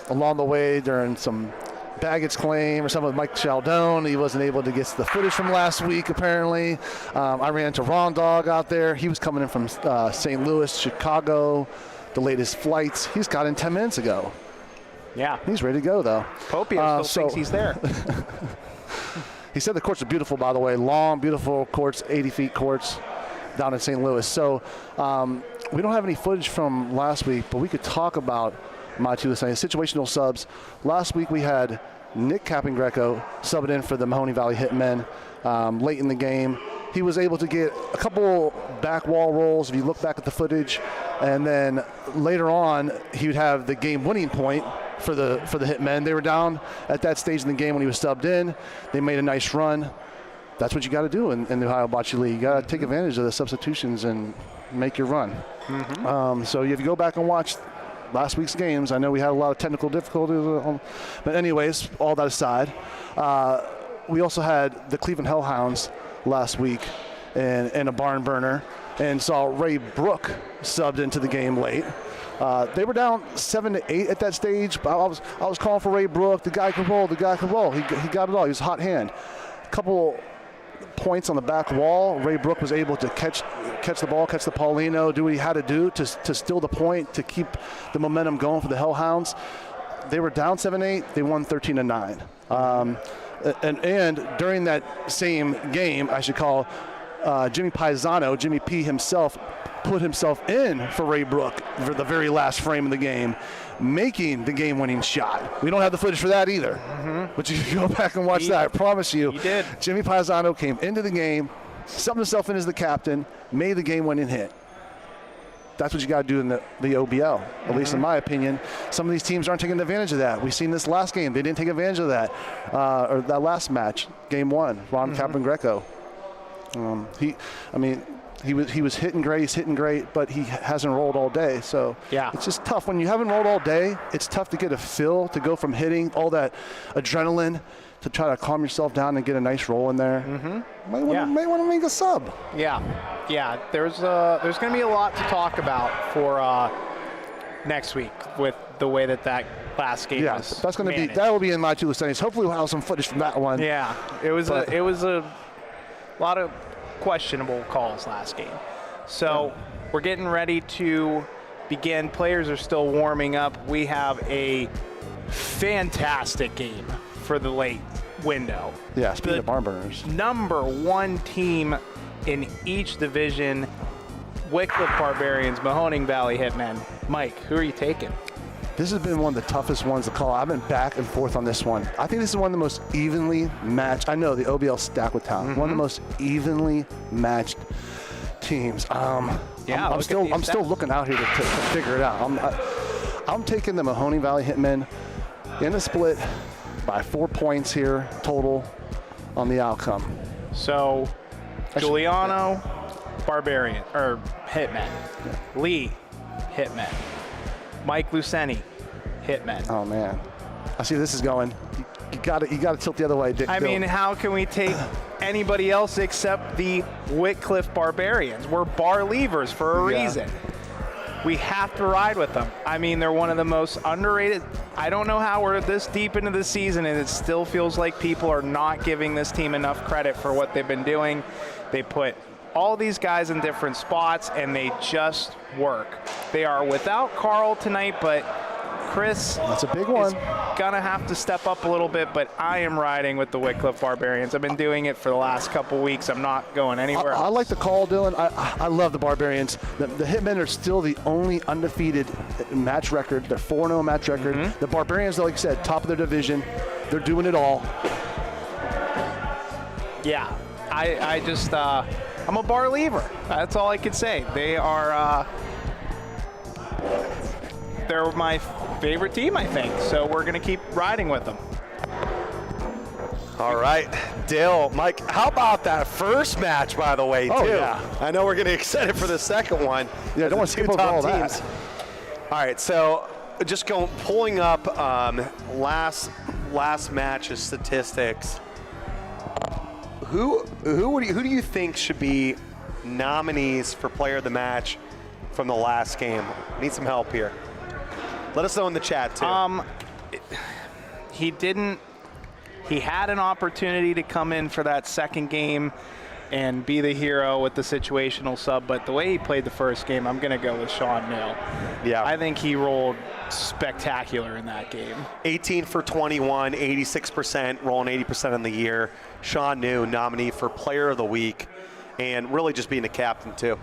along the way during some baggage claim or something with Mike Chaldone, he wasn't able to get the footage from last week, apparently. I ran into Ron Dog out there. He was coming in from St. Louis, Chicago, the latest flights. He's got in 10 minutes ago. Yeah. He's ready to go, though. Popio still thinks he's there. He said the courts are beautiful, by the way. Long, beautiful courts, 80 feet courts down in St. Louis. So we don't have any footage from last week, but we could talk about my 2 loose ends. Situational subs. Last week we had Nick Capingreco subbing in for the Mahoning Valley Hitmen late in the game. He was able to get a couple back wall rolls, if you look back at the footage, and then later on he would have the game-winning point for the Hitmen. They were down at that stage in the game when he was subbed in. They made a nice run. That's what you got to do in the Ohio Bocce League. You got to take advantage of the substitutions and make your run. So if you go back and watch last week's games, I know we had a lot of technical difficulties, but anyways, all that aside, we also had the Cleveland Hellhounds last week in a barn burner, and saw Ray Brook subbed into the game late. They were down 7-8 at that stage. I was calling for Ray Brook. The guy could roll. He got it all. He was a hot hand. A couple points on the back wall. Ray Brook was able to catch the ball, catch the Paulino, do what he had to do to steal the point, to keep the momentum going for the Hellhounds. They were down 7-8. They won 13-9. And during that same game, I should call Jimmy Paisano, Jimmy P himself, put himself in for Ray Brook for the very last frame of the game, making the game-winning shot. We don't have the footage for that either, but you can go back and watch that. I promise you. He did. Jimmy Paisano came into the game, subbed himself in as the captain, made the game-winning hit. That's what you got to do in the OBL, at least in my opinion. Some of these teams aren't taking advantage of that. We've seen this last game. They didn't take advantage of that, or that last match, game 1, Ron Capingreco. He was hitting great. He's hitting great, but he hasn't rolled all day. So it's just tough. When you haven't rolled all day, it's tough to get a feel, to go from hitting all that adrenaline to try to calm yourself down and get a nice roll in there. Might want to make a sub. Yeah. There's going to be a lot to talk about for next week with the way that last game was that's going to managed. that will be in my 2 loose ends. Hopefully we'll have some footage from that one. Yeah, it was a lot of questionable calls last game. So we're getting ready to begin. Players are still warming up. We have a fantastic game for the late window. Yeah, speaking of barn burners. Number 1 team in each division, Wickliffe Barbarians, Mahoning Valley Hitmen. Mike, who are you taking? This has been one of the toughest ones to call. I've been back and forth on this one. I think this is one of the most evenly matched. I know the OBL stacked with talent. One of the most evenly matched teams. I'm still looking out here to figure it out. I'm taking the Mahoning Valley Hitmen in a split by 4 points here total on the outcome. So, Giuliano, Barbarian, or Hitmen. Lee, Hitmen. Mike Luceni, Hitmen. Oh man, I see where this is going. You got to tilt the other way, Dick. I mean, how can we take anybody else except the Wickliffe Barbarians? We're bar leavers for a reason. We have to ride with them. I mean, they're one of the most underrated. I don't know how we're this deep into the season and it still feels like people are not giving this team enough credit for what they've been doing. They put all these guys in different spots and they just work. They are without Carl tonight, but Chris that's a big one. Is gonna have to step up a little bit, but I am riding with the Wickliffe Barbarians. I've been doing it for the last couple weeks. I'm not going anywhere else. I like the call, Dylan. I love the Barbarians. The Hitmen are still the only undefeated match record. They're 4-0 match record. The Barbarians, like you said, top of their division. They're doing it all. Yeah, I just I'm a bar leaver. That's all I could say. They are they're my favorite team, I think. So we're going to keep riding with them. All right, Dale, Mike, how about that first match, by the way, too? Yeah. I know we're getting excited for the second one. Yeah, don't want to skip over all that. All right, so just pulling up last last match's statistics, who do you think should be nominees for player of the match from the last game? Need some help here. Let us know in the chat too. He had an opportunity to come in for that second game and be the hero with the situational sub, but the way he played the first game, I'm going to go with Sean New. Yeah. I think he rolled spectacular in that game. 18 for 21, 86%, rolling 80% in the year. Sean New, nominee for Player of the Week, and really just being a captain too.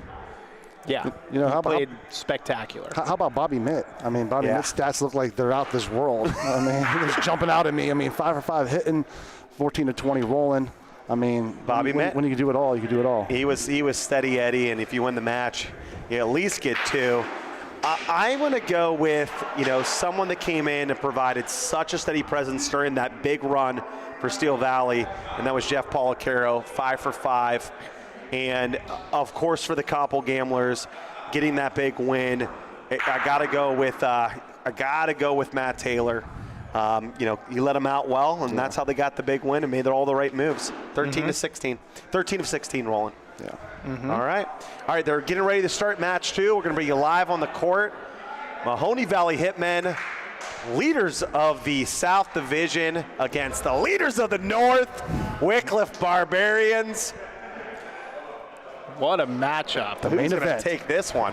Yeah, You know, he how played about spectacular. how about Bobby Mitt? I mean, Bobby Mitt's stats look like they're out this world. I mean, he's jumping out at me. I mean, 5 for 5 hitting, 14 to 20 rolling. I mean, Bobby Mitt, when you can do it all, you can do it all. He was steady Eddie, and if you win the match, you at least get 2. I'm going to go with, someone that came in and provided such a steady presence during that big run for Steel Valley, and that was Jeff Policaro, 5 for 5. And, of course, for the Koppel Gamblers, getting that big win, I got to go with Matt Taylor. He let them out well, and that's how they got the big win and made all the right moves. 13 to 16. 13 of 16 rolling. Yeah. All right, they're getting ready to start match 2. We're going to bring you live on the court. Mahoning Valley Hitmen, leaders of the South Division, against the leaders of the North, Wickliffe Barbarians. What a matchup. The main Who's going to event. take this one?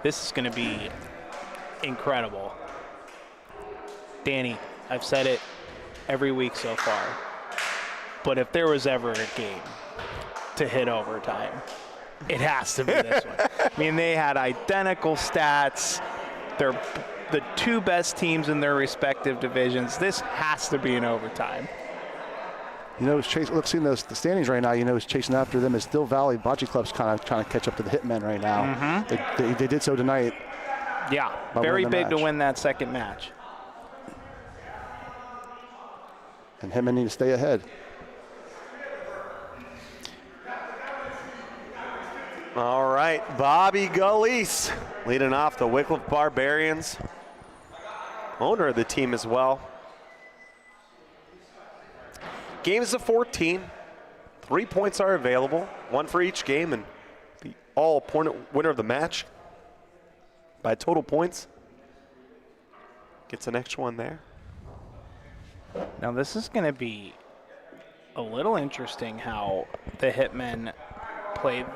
This is going to be incredible. Danny, I've said it every week so far, but if there was ever a game to hit overtime, it has to be this one. I mean, they had identical stats. They're the 2 best teams in their respective divisions. This has to be an overtime. Let's see the standings right now. Who's chasing after them is Steel Valley. Bocce Club's kind of trying to catch up to the Hitmen right now. They did so tonight. Yeah, very big to win that second match. And Hitmen need to stay ahead. All right, Bobby Gullies leading off the Wickliffe Barbarians. Owner of the team as well. Game is a 14. 3 points are available, 1 for each game, and the all-important winner of the match by total points gets an extra one there. Now this is going to be a little interesting how the Hitmen played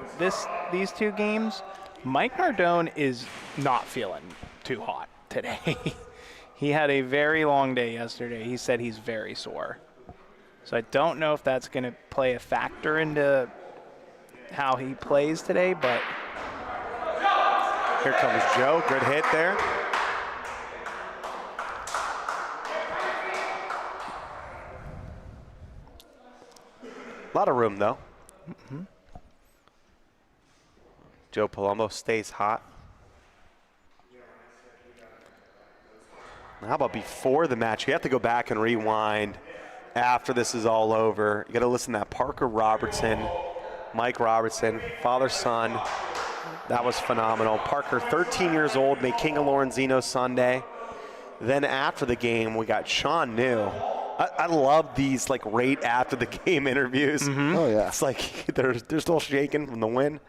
these 2 games. Mike Nardone is not feeling too hot today. He had a very long day yesterday. He said he's very sore. So I don't know if that's going to play a factor into how he plays today, but here comes Joe. Good hit there. A lot of room, though. Joe Palumbo stays hot. How about before the match? You have to go back and rewind after this is all over. You got to listen to that Parker Robertson, Mike Robertson, father-son. That was phenomenal. Parker, 13 years old, made King of Lorenzino Sunday. Then after the game, we got Sean New. I love these right after the game interviews. Oh yeah, it's like they're still shaking from the win.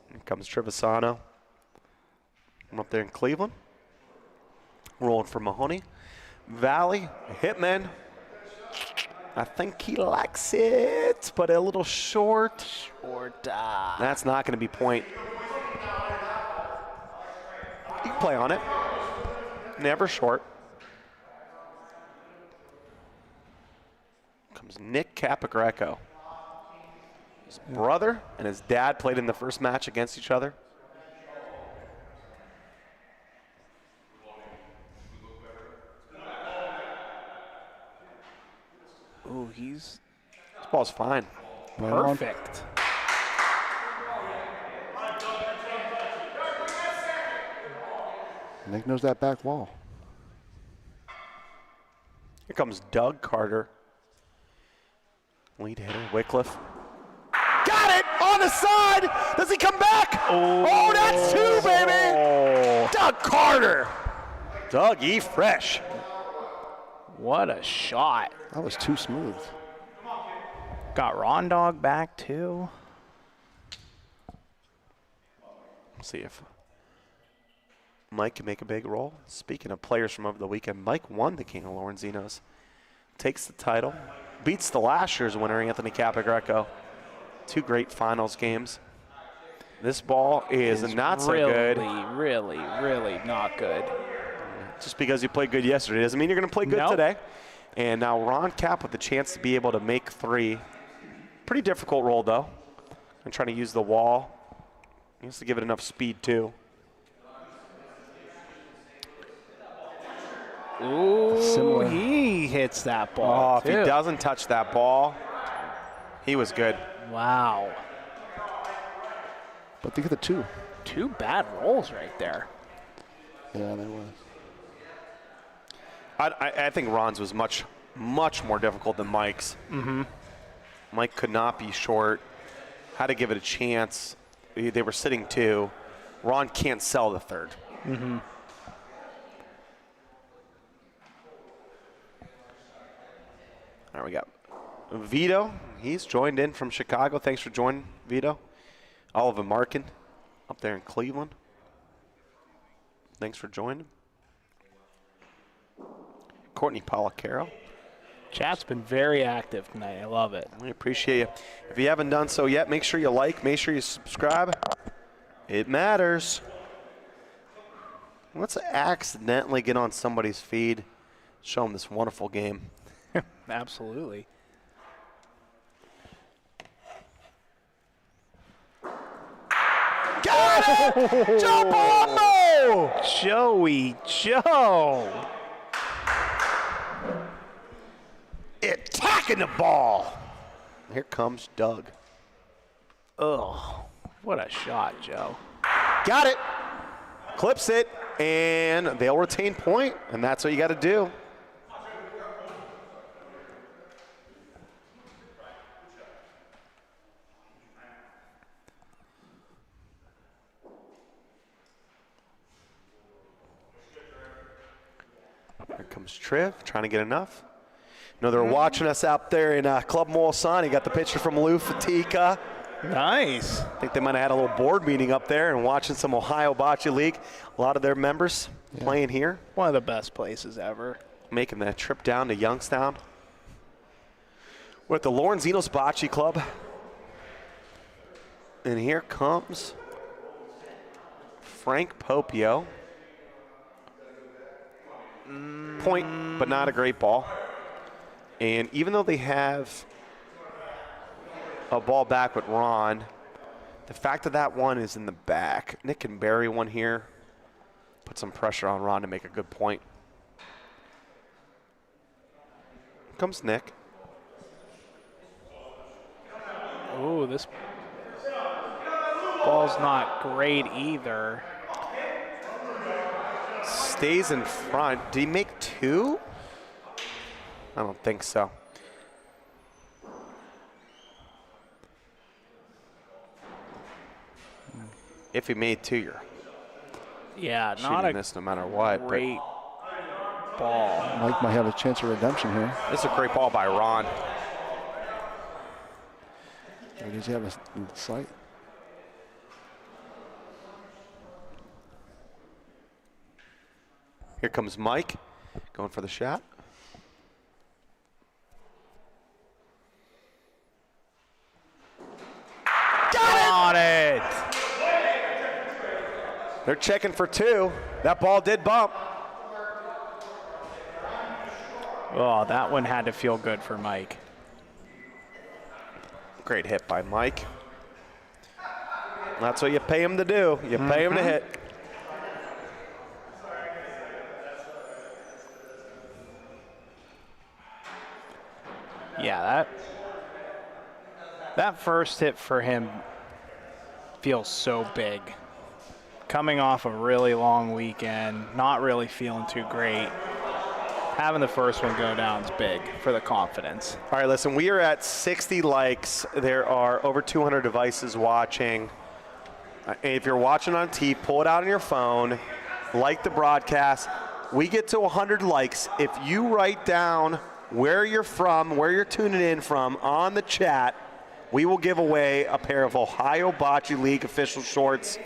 Here comes Trevisano. I'm up there in Cleveland. Rolling for Mahoning Valley Hitmen. I think he likes it, but a little short. That's not going to be point. You can play on it. Never short. Comes Nick Capagreco. His brother and his dad played in the first match against each other. ooh, this ball's fine. perfect. Nick knows that back wall. Here comes Doug Carter. Lead hitter, Wickliffe. Got it! On the side! Does he come back? Oh, that's 2, baby! Doug Carter! Doug E. Fresh. What a shot. That was too smooth. Got Ron Dog back too. See if Mike can make a big roll. Speaking of players from over the weekend, Mike won the King of Lorenzinos. Takes the title. Beats the last year's winner, Anthony Capagreco. 2 great finals games. This ball is not so good. Really not good. Just because you played good yesterday doesn't mean you're going to play good today. And now Ron Cap with the chance to be able to make 3. Pretty difficult roll, though. I'm trying to use the wall. He has to give it enough speed, too. Ooh, he hits that ball. Oh, if he doesn't touch that ball, he was good. Wow. But think of the 2. 2 bad rolls right there. Yeah, there was. I think Ron's was much more difficult than Mike's. Mm-hmm. Mike could not be short. Had to give it a chance. They were sitting 2. Ron can't sell the 3rd. Mm-hmm. There we go. Vito, he's joined in from Chicago. Thanks for joining, Vito. Oliver Markin up there in Cleveland. Thanks for joining. Courtney Polacaro. Chat's been very active tonight. I love it. We appreciate you. If you haven't done so yet, make sure you like, make sure you subscribe. It matters. Let's accidentally get on somebody's feed, show them this wonderful game. Absolutely. Got it! Joe Palumbo! Joey Joe. Attacking the ball. Here comes Doug. Oh, what a shot, Joe. Got it. Clips it, and they'll retain point, and that's what you got to do. Here comes Triv, trying to get enough. You know, they're watching us out there in Club Molson. You got the picture from Lou Fatica. Nice. I think they might have had a little board meeting up there and watching some Ohio Bocce League. A lot of their members playing here. One of the best places ever. Making that trip down to Youngstown. We're at the Lorenzinos Bocce Club. And here comes Frank Popio. Point, but not a great ball. And even though they have a ball back with Ron, the fact that that one is in the back, Nick can bury one here, put some pressure on Ron to make a good point. Here comes Nick. Ooh, this ball's not great either. Stays in front. Did he make 2? I don't think so. If he made 2, you're not a this no matter what. great ball. Mike might have a chance of redemption here. This is a great ball by Ron. Or does he have a sight? Here comes Mike, going for the shot. Got it! They're checking for 2. That ball did bump. Oh, that one had to feel good for Mike. Great hit by Mike. That's what you pay him to do. You pay him to hit. Yeah, that first hit for him feels so big. Coming off a really long weekend, not really feeling too great. Having the first one go down is big for the confidence. All right, listen, we are at 60 likes. There are over 200 devices watching. If you're watching on TV, pull it out on your phone, like the broadcast, we get to 100 likes. If you write down where you're from, where you're tuning in from on the chat, we will give away a pair of Ohio Bocce League official shorts.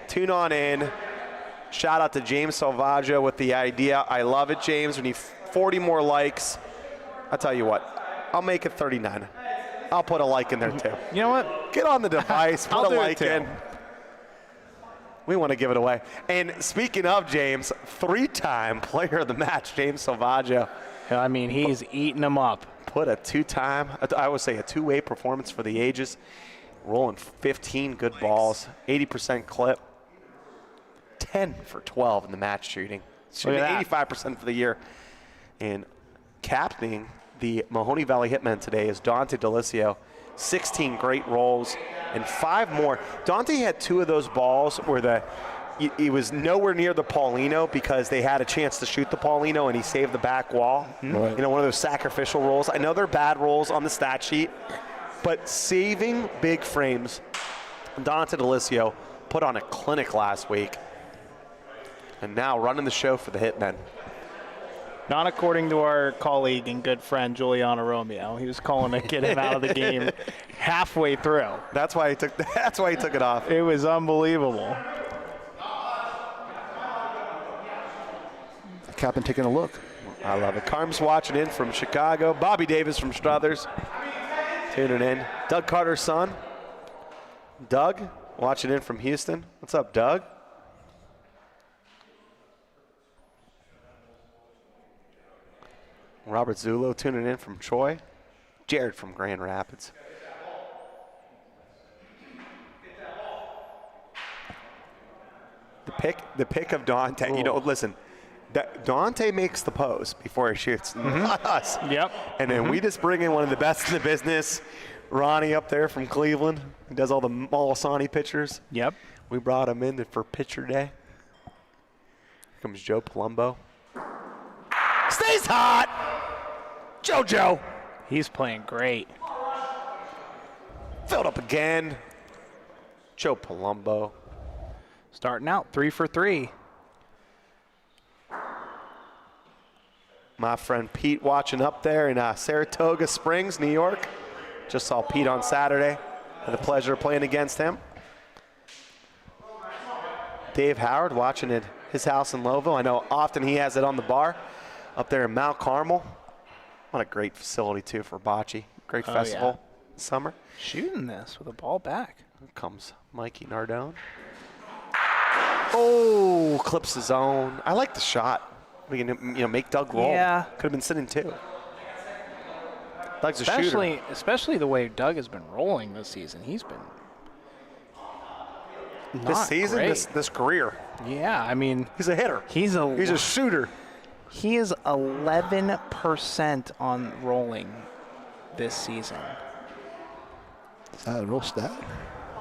Tune on in. Shout out to James Salvaggio with the idea. I love it, James. We need 40 more likes. I'll tell you what, I'll make it 39. I'll put a like in there too. You know what? Get on the device, put I'll a do it like too. in. We want to give it away. And speaking of James, 3-time player of the match, James Salvaggio. I mean, he's eating them up. Put a 2-time, I would say a 2-way performance for the ages. Rolling 15 good balls, 80% clip. 10 for 12 in the match shooting. Shooting 85% for the year. And captaining the Mahoning Valley Hitmen today is Dante Delicio. 16 great rolls and 5 more. Dante had 2 of those balls where he was nowhere near the Paulino because they had a chance to shoot the Paulino and he saved the back wall. Right. You know, one of those sacrificial rolls. I know they're bad rolls on the stat sheet, but saving big frames. Dante Delicio put on a clinic last week and now running the show for the Hitmen. Not according to our colleague and good friend Giuliano Romeo. He was calling to get him out of the game halfway through. That's why he took it off. It was unbelievable. The captain taking a look. I love it. Carm's watching in from Chicago. Bobby Davis from Struthers tuning in. Doug Carter's son. Doug watching in from Houston. What's up, Doug? Robert Zulo tuning in from Troy. Jared from Grand Rapids. The pick of Dante. You know, listen, Dante makes the pose before he shoots, not us. Yep. And then we just bring in one of the best in the business, Ronnie up there from Cleveland. He does all the Molisani pictures. Yep. We brought him in for picture day. Here comes Joe Palumbo. Stays hot. JoJo. He's playing great. Filled up again. Joe Palumbo. Starting out 3 for 3. My friend Pete watching up there in Saratoga Springs, New York. Just saw Pete on Saturday. Had the pleasure of playing against him. Dave Howard watching at his house in Lowville. I know often he has it on the bar up there in Mount Carmel. What a great facility, too, for bocce. Great festival this summer. Shooting this with a ball back. Here comes Mikey Nardone. Oh, clips his own. I like the shot. We can, make Doug roll. Yeah. Could have been sitting 2. Doug's a shooter. Especially the way Doug has been rolling this season. He's been This season, great. this career. Yeah, I mean, He's a hitter. he's a shooter. He is 11% on rolling this season. Is that a real stat?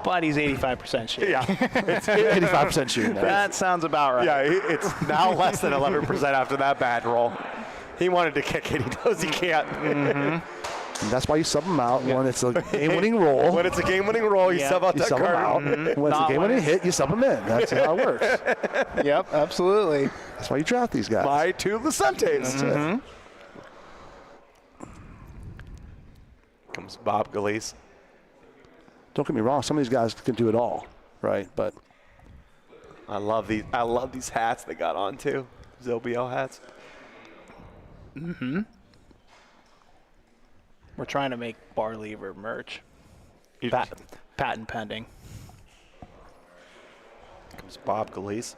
But he's 85% shooting. Yeah. 85% shooting. That sounds about right. Yeah, it's now less than 11% after that bad roll. He wanted to kick it. He knows he can't. And that's why you sub them out when it's a game-winning roll. When it's a game-winning roll, you sub out You Doug sub them Carter. out. When it's a game-winning hit, you sub them in. That's how it works. Yep, absolutely. That's why you draft these guys. By 2 Lucentes. That's it. Comes Bob Galise. Don't get me wrong. Some of these guys can do it all, right? But I love these hats they got on too. Zobio hats. We're trying to make bar lever merch. Patent pending. Comes Bob Galise.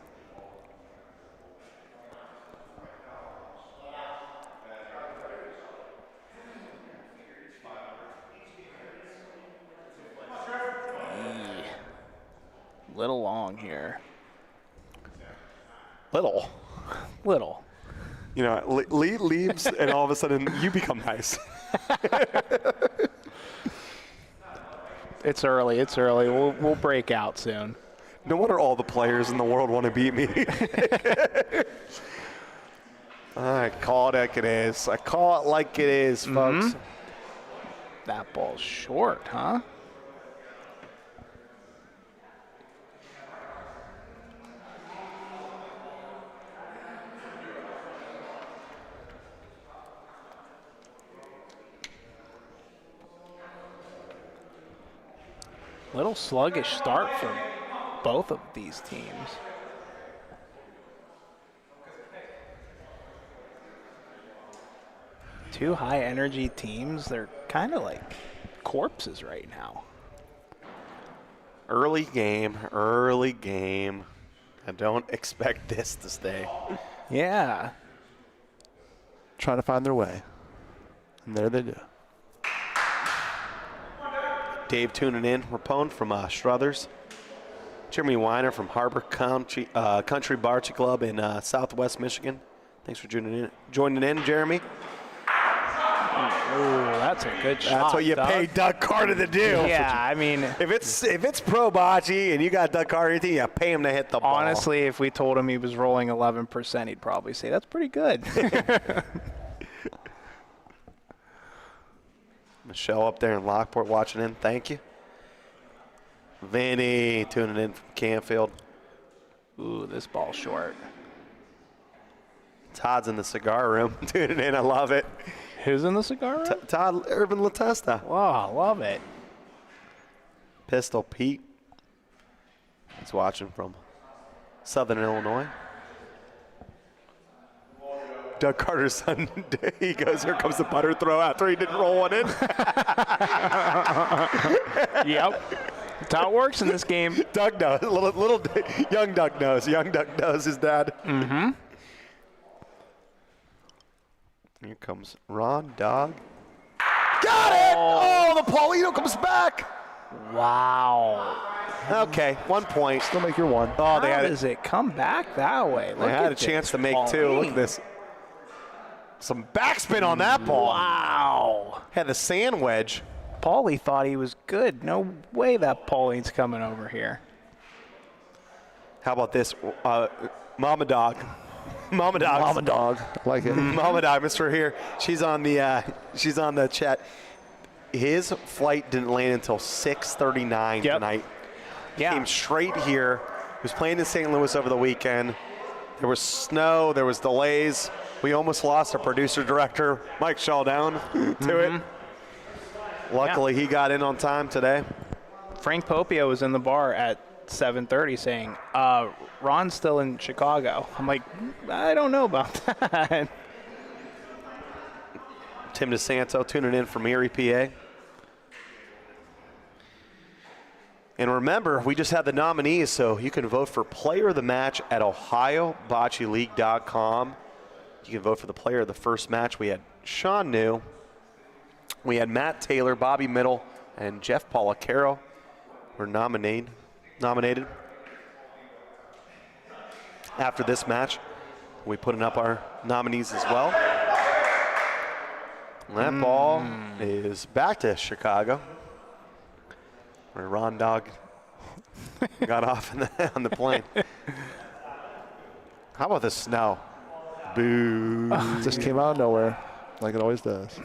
Little long here. Little. You know, Lee leaves and all of a sudden you become nice. It's early. We'll break out soon. No wonder all the players in the world want to beat me. I call it like it is. I call it like it is, folks. That ball's short, huh? Little sluggish start for both of these teams. Two high energy teams, they're kind of like corpses right now. Early game. I don't expect this to stay. Yeah. Trying to find their way. And there they do. Dave tuning in. Rapone from Struthers. Jeremy Weiner from Harbor Country Bocce Club in Southwest Michigan. Thanks for joining in, Jeremy. Ooh, that's a good shot. That's what you Doug. pay Doug Carter to do. Yeah, I mean, If it's pro bocce and you got Doug Carter, you pay him to hit the ball. honestly, if we told him he was rolling 11%, he'd probably say that's pretty good. Michelle up there in Lockport watching in. Thank you. Vinny tuning in from Canfield. Ooh, this ball's short. Todd's in the cigar room tuning in. I love it. Who's in the cigar room? Todd Urban Latesta. Wow, love it. Pistol Pete. He's watching from Southern Illinois. Doug Carter's son, he goes, here comes the putter throw after he didn't roll one in. Yep. That's how it works in this game. Doug knows. Little young Doug knows. Young Doug knows his dad. Mm-hmm. Here comes Ron Dog. Got it! Oh, the Paulino comes back. Wow. Okay, 1 point. Still make your one. Oh, they How had it. does it come back that way? They had a chance to make two. Look at this. Some backspin on that ball. Wow. Had the sand wedge. Paulie thought he was good. No way that Pauline's coming over here. How about this? Mama Dog. Mama Dog. Mama dog. Like it. Mama Dog, Mr. Here. She's on the chat. His flight didn't land until 6:39 tonight. Yeah. Came straight here. He was playing in St. Louis over the weekend. There was snow. There was delays. We almost lost our producer director, Mike Shawdown, to it. Luckily, he got in on time today. Frank Popio was in the bar at 7:30 saying, Ron's still in Chicago. I'm like, I don't know about that. Tim DeSanto tuning in from Erie, PA. And remember, we just had the nominees, so you can vote for Player of the Match at OhioBocceLeague.com. You can vote for the Player of the First Match. We had Sean New. We had Matt Taylor, Bobby Middle, and Jeff Policaro were nominated. After this match, we putting up our nominees as well. And that ball is back to Chicago, where Ron Dog got off on the plane. How about the snow? Boo. Just came out of nowhere, like it always does.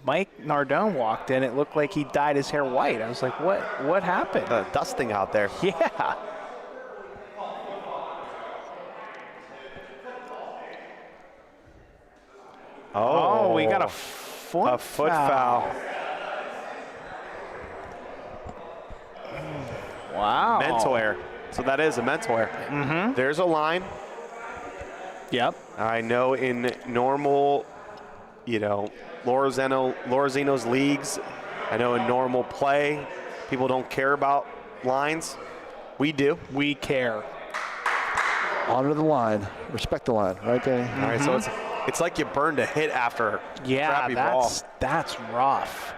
Mike Nardone walked in. It looked like he dyed his hair white. I was like, what happened? Dusting out there. Yeah. Oh, we got a foot foul. Wow. Mental error. So that is a mental error. Mm-hmm. There's a line. Yep. I know in normal, Lorazino's leagues, I know in normal play, people don't care about lines. We do. We care. Honor the line. Respect the line. Right there. All right, so it's like you burned a hit after a crappy ball. That's rough.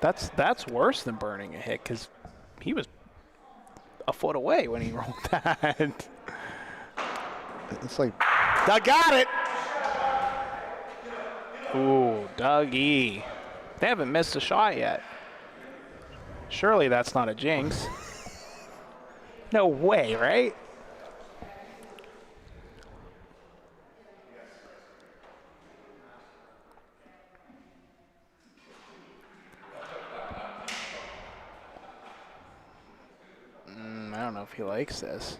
That's worse than burning a hit because he was a foot away when he rolled that. It's like I got it. Ooh, Dougie. They haven't missed a shot yet. Surely that's not a jinx. No way, right? I don't know if he likes this.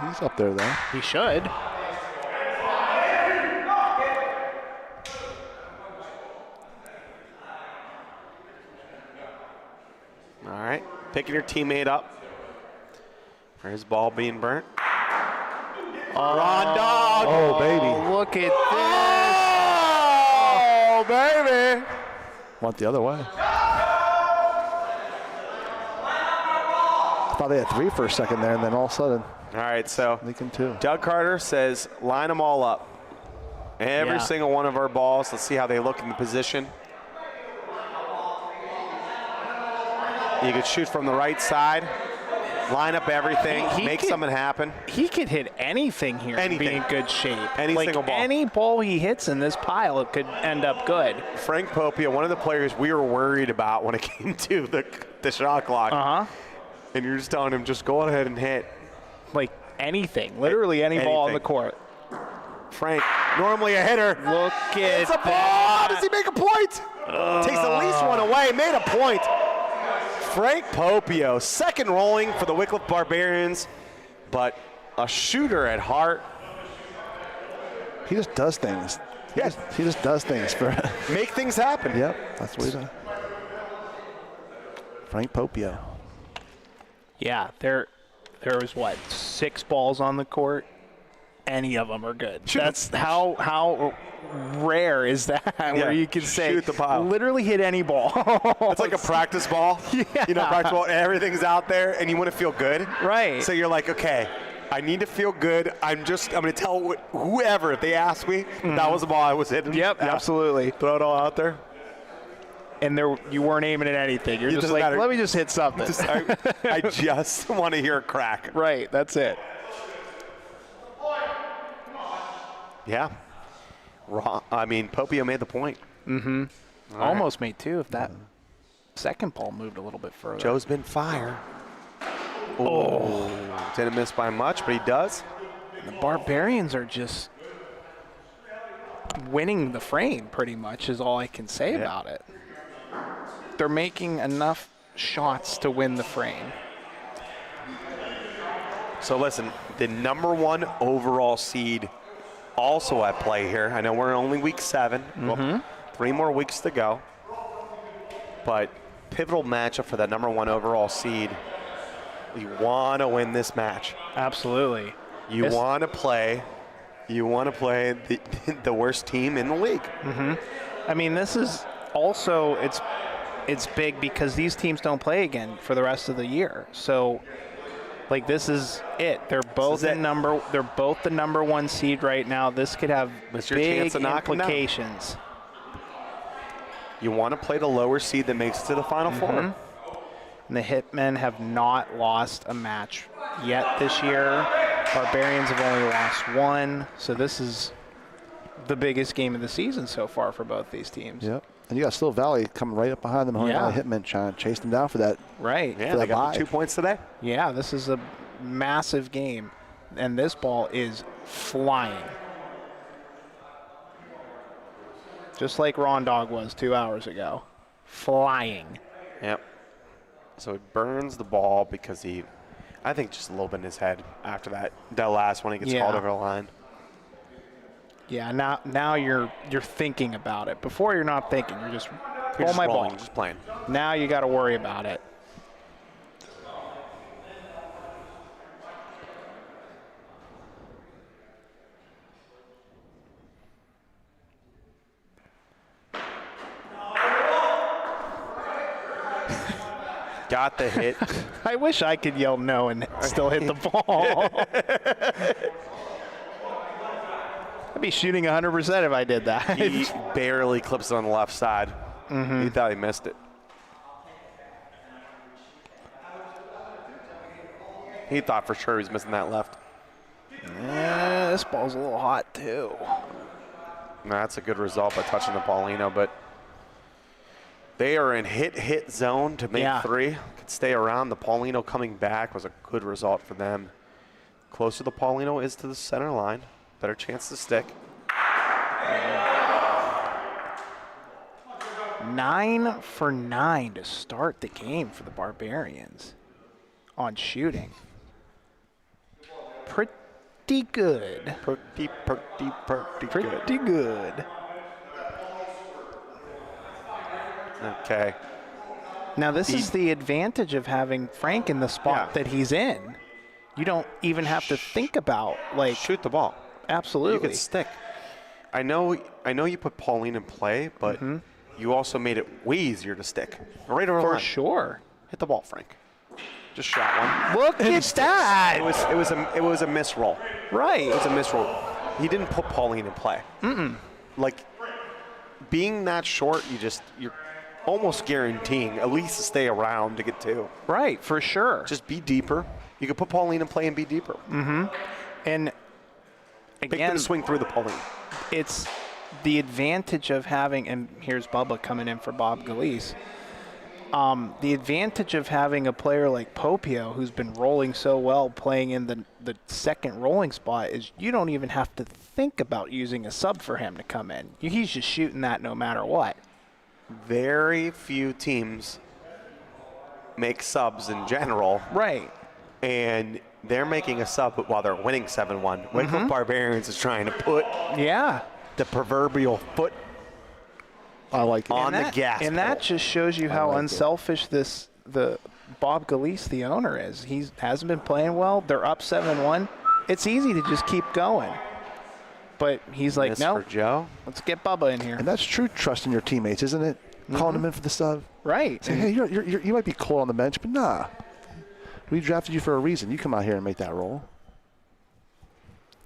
he's up there though. He should. picking your teammate up for his ball being burnt. Ron Dog. Oh, baby. Look at this. Oh, baby. Went the other way. I thought they had 3 for a second there, and then all of a sudden, All right, so Lincoln 2. Doug Carter says line them all up. Every Yeah. single one of our balls. Let's see how they look in the position. You could shoot from the right side, line up everything, He make could- something happen. He could hit anything here and be Anything. in good shape. Any like single ball. any ball he hits in this pile, it could end up good. Frank Popia, one of the players we were worried about when it came to the shot clock. Uh-huh. And you're just telling him, just go ahead and hit. Like anything, literally any ball on the Anything. court. Frank, normally a hitter. Look at It's a ball. that. Does he make a point? Takes at least one away. Made a point. Frank Popio, second rolling for the Wickliffe Barbarians, but a shooter at heart. He just does things. Yeah. He just does things for. Make things happen. Yep, that's what he does. Frank Popio. Yeah, there was what, 6 balls on the court. Any of them are good. That's how rare is that where you can say shoot the pile. literally hit any ball. It's like a practice ball. Yeah. You know, practice ball, everything's out there, and you want to feel good. Right. So you're like, okay, I need to feel good. I'm going to tell whoever, if they ask me, that was the ball I was hitting. Yep, Yeah. absolutely. Throw it all out there. And you weren't aiming at anything. You're It just doesn't like, matter. let me just hit something. I just want to hear a crack. Right, that's it. Yeah. Popio made the point. Almost made 2 if that second ball moved a little bit further. Joe's been fire. Oh. Didn't miss by much, but he does. The Barbarians are just winning the frame pretty much is all I can say about it. They're making enough shots to win the frame. So listen, the number 1 overall seed also at play here. I know we're only week 7. Well, 3 more weeks to go. But pivotal matchup for that number 1 overall seed. You want to win this match. Absolutely. You want to play the worst team in the league. I mean, this is also it's big because these teams don't play again for the rest of the year. So like this is it. They're both the number 1 seed right now. This could have It's your big chance to knock 'em down. implications. You want to play the lower seed that makes it to the Final Four. And the Hitmen have not lost a match yet this year. Barbarians have only lost 1. So this is the biggest game of the season so far for both these teams. Yep. And you got Still Valley coming right up behind them. Yeah. Hitmen trying to chase them down for that. Right. Yeah, For they that got the bye. 2 points today. Yeah, this is a massive game. And this ball is flying. Just like Ron Dog was 2 hours ago. Flying. Yep. So he burns the ball because I think just a little bit in his head after that last one he gets called over the line. Yeah, now you're thinking about it. Before you're not thinking, you're just You're pull just my rolling, ball. just playing. Now you got to worry about it. Got the hit. I wish I could yell no and still hit the ball. I'd be shooting 100% if I did that. He barely clips it on the left side. He thought he missed it. He thought for sure he was missing that left. Yeah, this ball's a little hot too. That's a good result by touching the Paulino, but they are in hit zone to make 3. Could stay around. The Paulino coming back was a good result for them. Closer the Paulino is to the center line. Better chance to stick. 9 for 9 to start the game for the Barbarians on shooting. Pretty good. Pretty good. Pretty good. Okay. Now, this is the advantage of having Frank in the spot that he's in. You don't even have to think about, like... Shoot the ball. Absolutely. You can stick. I know you put Pauline in play, but you also made it way easier to stick. Right over the line. For sure. Hit the ball, Frank. Just shot one. Look at that. It was a misroll. Right. It was a misroll. He didn't put Pauline in play. Like, being that short, you're almost guaranteeing at least to stay around to get 2. Right, for sure. Just be deeper. You could put Pauline in play and be deeper. And Pick again, them to swing through the Pauline. it's the advantage of having, and here's Bubba coming in for Bob Galise. The advantage of having a player like Popio, who's been rolling so well, playing in the second rolling spot, is you don't even have to think about using a sub for him to come in. He's just shooting that no matter what. Very few teams make subs in general. Right. And they're making a sub while they're winning 7-1. Wickliffe Barbarians is trying to put the proverbial foot on the gas. And that just shows you how unselfish the Bob Galise, the owner, is. He hasn't been playing well. They're up 7-1. It's easy to just keep going. But he's like, no, for Joe. Let's get Bubba in here. And that's true trust in your teammates, isn't it? Calling them in for the sub. Right. Say, hey, you might be cold on the bench, but nah. We drafted you for a reason. You come out here and make that roll.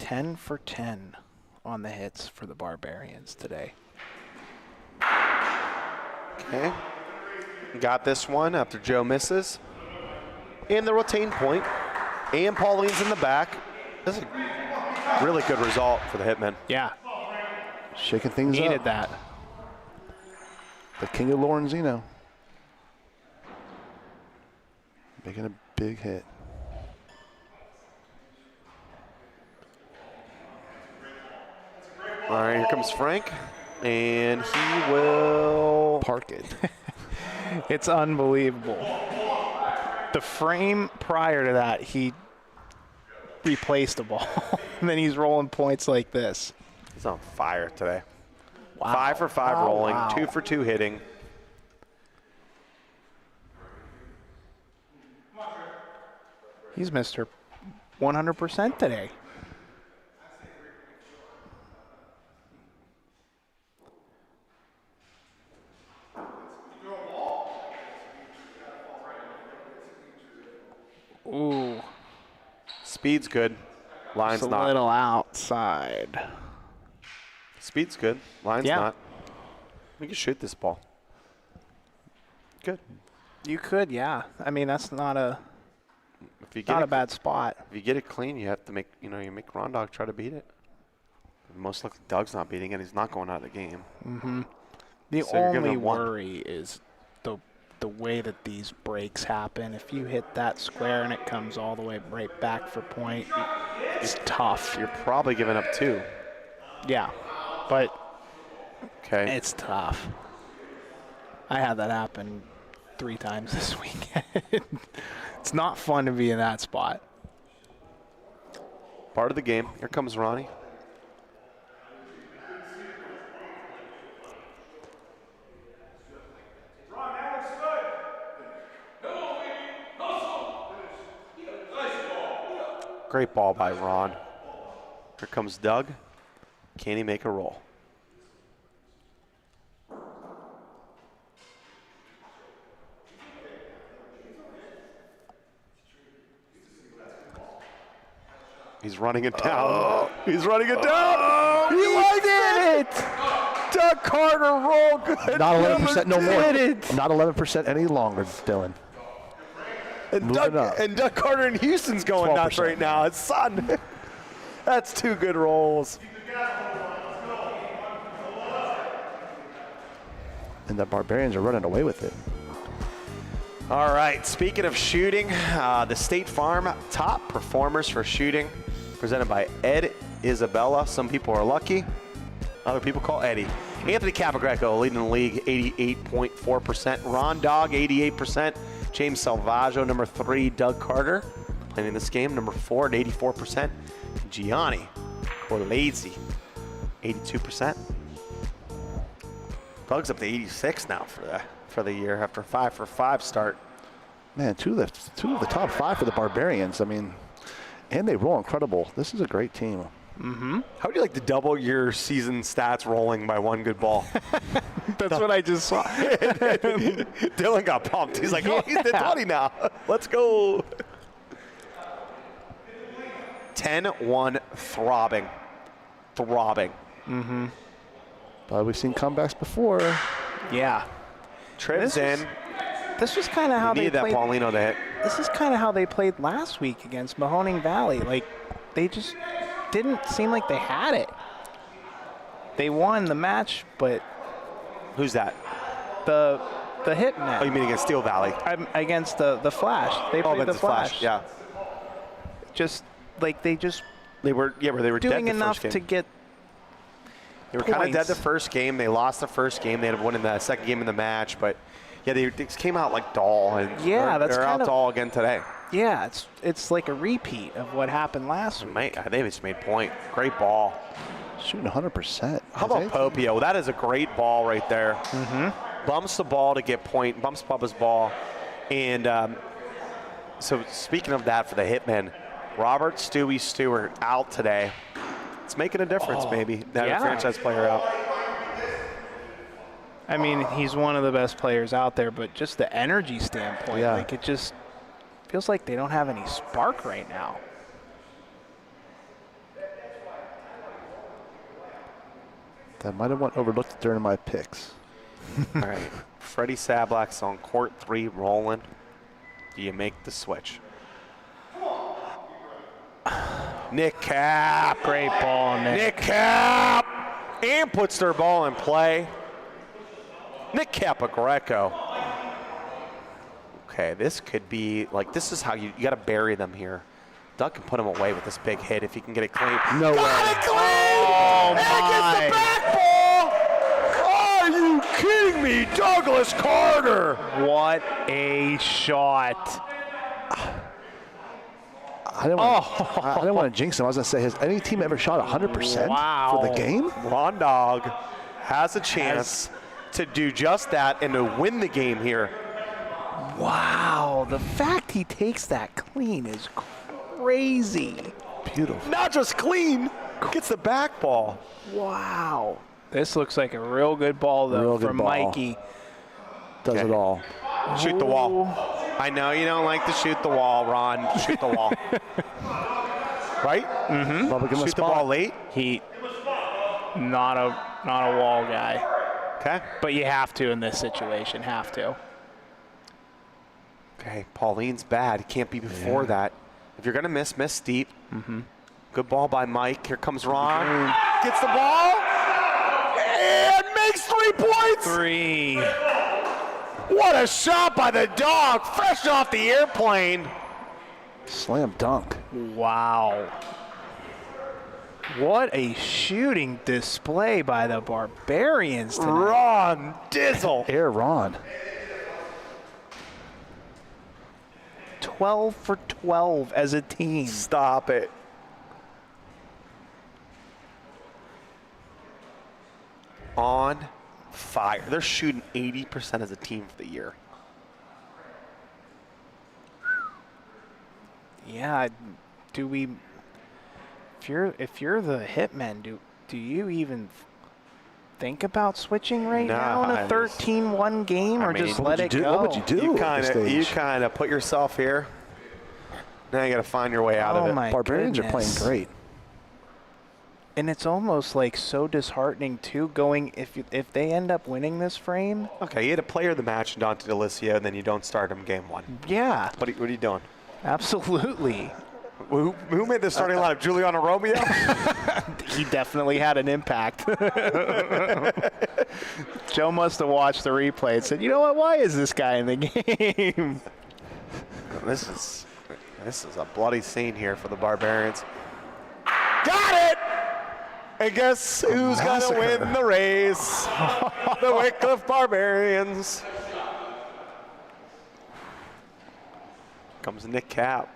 10 for 10 on the hits for the Barbarians today. Okay. Got this one after Joe misses. And the retain point. And Pauline's in the back. This is a really good result for the Hitmen. Yeah. Shaking things up. Needed that. The king of Lorenzino. Making a big hit. All right, here comes Frank. And he will park it. It's unbelievable. The frame prior to that, he replaced the ball. And then he's rolling points like this. He's on fire today. Wow. 5 for 5 rolling, 2 for 2 hitting. He's Mr. 100% today. Ooh. Speed's good. Line's It's a not. little outside. Speed's good. Line's not. We can shoot this ball. Good. You could, yeah. I mean, that's not a If you not a bad spot. If you get it clean, you have to make you make Rondog try to beat it. Most likely, Doug's not beating it. He's not going out of the game. The So you're giving only him one. worry is the way that these breaks happen. If you hit that square and it comes all the way right back for point, it's tough. You're probably giving up 2. Yeah, but Okay. it's tough. I had that happen 3 times this weekend. It's not fun to be in that spot. Part of the game. Here comes Ronnie. Great ball by Ron. Here comes Doug. Can he make a roll? He's running it down. He's running it down. He did it. Doug Carter roll good. Not 11% no more. Did it. Not 11% any longer, Dylan. And Moving up. Doug Carter in Houston's going nuts 12%. right now. His son. That's 2 good rolls. And the Barbarians are running away with it. All right, speaking of shooting, the State Farm top performers for shooting, presented by Ed Isabella. Some people are lucky, other people call Eddie. Anthony Capogreco leading the league, 88.4%. Ron Dog, 88%. James Salvaggio, number 3. Doug Carter, playing in this game, number 4 at 84%. Gianni Corlazzi, 82%. Doug's up to 86 now for for the year after 5 for 5 start. Man, two of the top 5 for the Barbarians. I mean, and they roll incredible. This is a great team. How would you like to double your season stats rolling by 1 good ball? That's what I just saw. Dylan got pumped. He's like, oh, he's at 20 now. Let's go. 10-1 throbbing. But we've seen comebacks before. Yeah. Triv's in. This was kind of how You they need that played. Paulino to hit. This is kind of how they played last week against Mahoning Valley. Like, they just didn't seem like they had it. They won the match, but Who's that? the Hitmen. Oh, you mean against Steel Valley? Against the Flash. They Oh, played against the Flash. Yeah. Just like they just They were doing dead the enough first game. to get. They were kind of dead points. the first game. They lost the first game. They ended up winning the second game in the match. But, yeah, they came out like doll. And Yeah, that's they're out kind of- doll again today. Yeah, it's like a repeat of what happened last week. They just made point. Great ball. Shooting 100%. How about Popio? That is a great ball right there. Bumps the ball to get point. Bumps Bubba's ball. And so speaking of that for the Hitmen, Robert Stewie Stewart out today. It's making a difference, maybe. That yeah. franchise player out. I mean, he's one of the best players out there, but just the energy standpoint, Yeah. like it just feels like they don't have any spark right now. That might have went overlooked during my picks. All right. Freddie Sablack's on court 3 rolling. Do you make the switch? Nick Cap. Great ball, Nick. Nick Cap. And puts their ball in play. Nick Capagreco. Okay, this could be, like, this is how you got to bury them here. Doug can put him away with this big hit if he can get it clean. No got way. it clean! Oh, And gets the back ball! Are you kidding me? Douglas Carter! What a shot. I didn't want to jinx him. I was going to say, has any team ever shot 100% for the game? Ron Dog has a chance to do just that and to win the game here. Wow, the fact he takes that clean is crazy. Beautiful. Not just clean, gets the back ball. Wow. This looks like a real good ball, though, Real good from ball. Mikey. Does it all. Shoot the wall. I know you don't like to shoot the wall, Ron. Shoot the wall. Right? Bubba, give him a Shoot the spot. ball late. He, not a wall guy. Okay. But you have to in this situation, have to. Okay, Pauline's bad. It can't be before that. If you're going to miss deep. Good ball by Mike. Here comes Ron. Gets the ball. And makes 3 points. 3. What a shot by the dog. Fresh off the airplane. Slam dunk. Wow. What a shooting display by the Barbarians tonight. Ron Dizzle. Air Ron. 12 for 12 as a team. Stop it. On fire. They're shooting 80% as a team for the year. Yeah, do we? If you're the Hitmen, do you even think about switching right now in a 13-1 game, or just let it go? What would you do? You kind of put yourself here. Now you got to find your way out of it. My Barbarians are playing goodness. great. And it's almost like so disheartening too. Going if they end up winning this frame, Okay, you had a player of the match, Dante DeLisio, and then you don't start him game 1. yeah, What are you doing? absolutely. Who made the starting lineup? Giuliano Romeo? He definitely had an impact. Joe must have watched the replay and said, "You know what? Why is this guy in the game?" This is a bloody scene here for the Barbarians. Got it! And guess who's going to win the race? The Wickliffe Barbarians. Comes Nick Cap.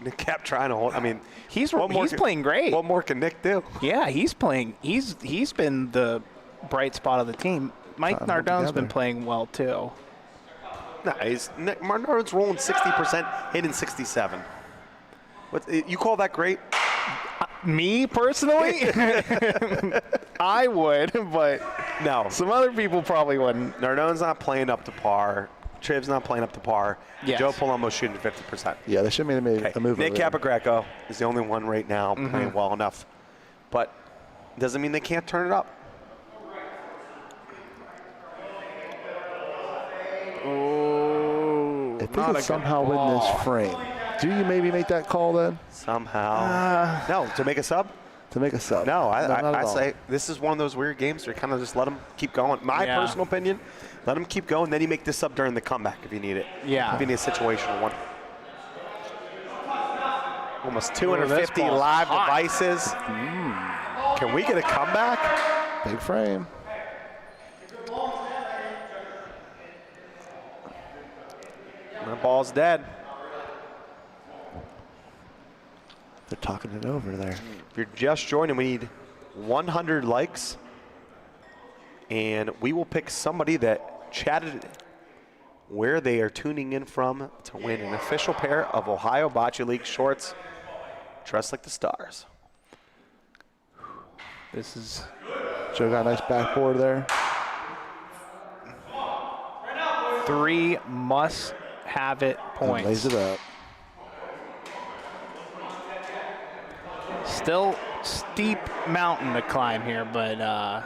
Nick kept trying to hold. I mean, He's what more playing great. What more can Nick do? Yeah, he's playing. He's been the bright spot of the team. Mike Nardone's been playing well too. No, Nick Nardone's rolling 60%, hitting 67. What, you call that great? Me personally, I would, but No. some other people probably wouldn't. Nardone's not playing up to par. Triv's not playing up to par. Yes. Joe Palomo's shooting 50%. Yeah, they should have made a move. Nick over there. Capogreco is the only one right now playing well enough. But doesn't mean they can't turn it up. Oh, If they could somehow win this frame, do you maybe make that call then Somehow. No, to make a sub? to make a sub? No, not at I all. say this is one of those weird games where you kind of just let them keep going. My personal opinion, let them keep going. Then you make this sub during the comeback if you need it. Yeah. If you need a situational one. Almost 250 ball's live hot. devices. Can we get a comeback? Big frame. The ball's dead. They're talking it over there. If you're just joining, we need 100 likes. And we will pick somebody that chatted where they are tuning in from to win an official pair of Ohio Bocce League shorts dressed like the Stars. this is Joe got a nice backboard there. 3 must-have-it And lays points. it up. Still steep mountain to climb here, but